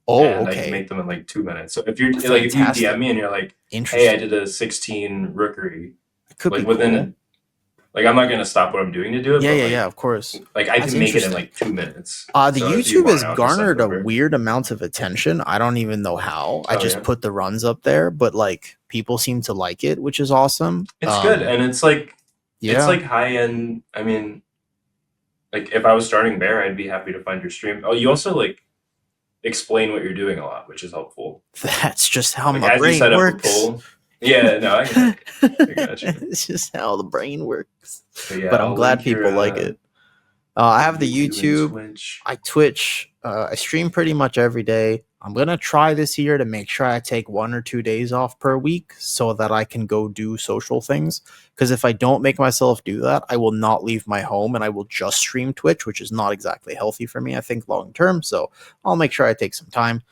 Oh, and okay. I can make them in like 2 minutes. So if you're if you DM me and you're like, hey, I did a 16 rookery. could like be within cool. like I'm not gonna stop what I'm doing to do it. Yeah, but yeah, like, yeah. Of course. like I That's can make it in interesting. like 2 minutes. The So if you YouTube has want, I'll just send it garnered a over. weird amount of attention. I don't even know how. I Oh just yeah, put the runs up there, but like people seem to like it, which is awesome. it's good, and it's Yeah. like high end. I mean, like if I was starting there, I'd be happy to find your stream. Oh, you also like explain what you're doing a lot, which is helpful. That's just how Like my as you brain set up a works. poll. Yeah, no, I got you. I got you. It's just how the brain works. But yeah, But I'm I'll glad link people like it. I have the YouTube and YouTube. Twitch. I Twitch. I stream pretty much every day. I'm gonna try this year to make sure I take 1 or 2 days off per week so that I can go do social things. Because if I don't make myself do that, I will not leave my home and I will just stream Twitch, which is not exactly healthy for me, I think, long term. So I'll make sure I take some time.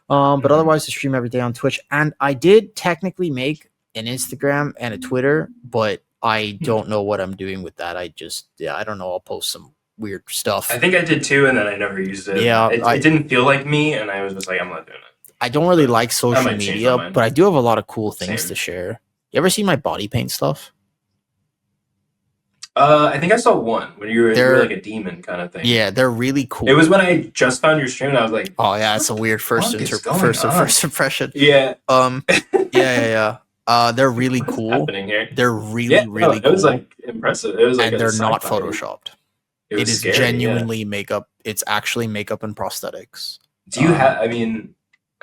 But otherwise, I stream every day on Twitch. And I did technically make an Instagram and a Twitter, but I don't know what I'm doing with that. I don't know. I'll post some weird stuff. I think I did too, and then I never used it. Yeah, it didn't feel like me, and I was just like, I'm not doing it. I don't really like social might change media, my mind. but I do have a lot of cool things Same. to share. You ever seen my body paint stuff? I think I saw one when you were like a demon kind of thing. Yeah, they're really cool. It was when I just found your stream, and I was like, oh yeah, it's a weird first impression. Yeah. Yeah. They're really What's cool. happening here? They're really cool. It was like impressive. It was like, and they're not photoshopped. It is scary, genuinely makeup. It's actually makeup and prosthetics. Do you have? I mean,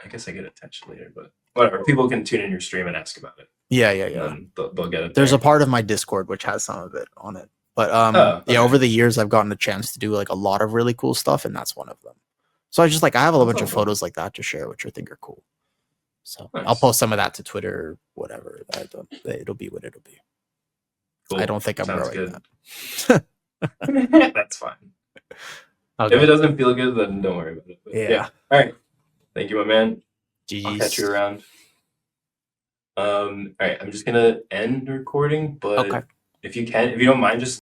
I guess I get attention later, but whatever. People can tune in your stream and ask about it. Yeah. They'll get it. There's a part of my Discord which has some of it on it. But yeah, over the years I've gotten a chance to do like a lot of really cool stuff, and that's one of them. So I just like I have a bunch of photos like that to share, which I think are cool. So nice. I'll post some of that to Twitter or whatever. It'll be what it'll be. Cool. I don't think I'm growing that. That's fine. Okay. If it doesn't feel good, then don't worry about it. But yeah. All right. Thank you, my man. GG's. I'll catch you around. All right. I'm just gonna end recording, but if you don't mind, just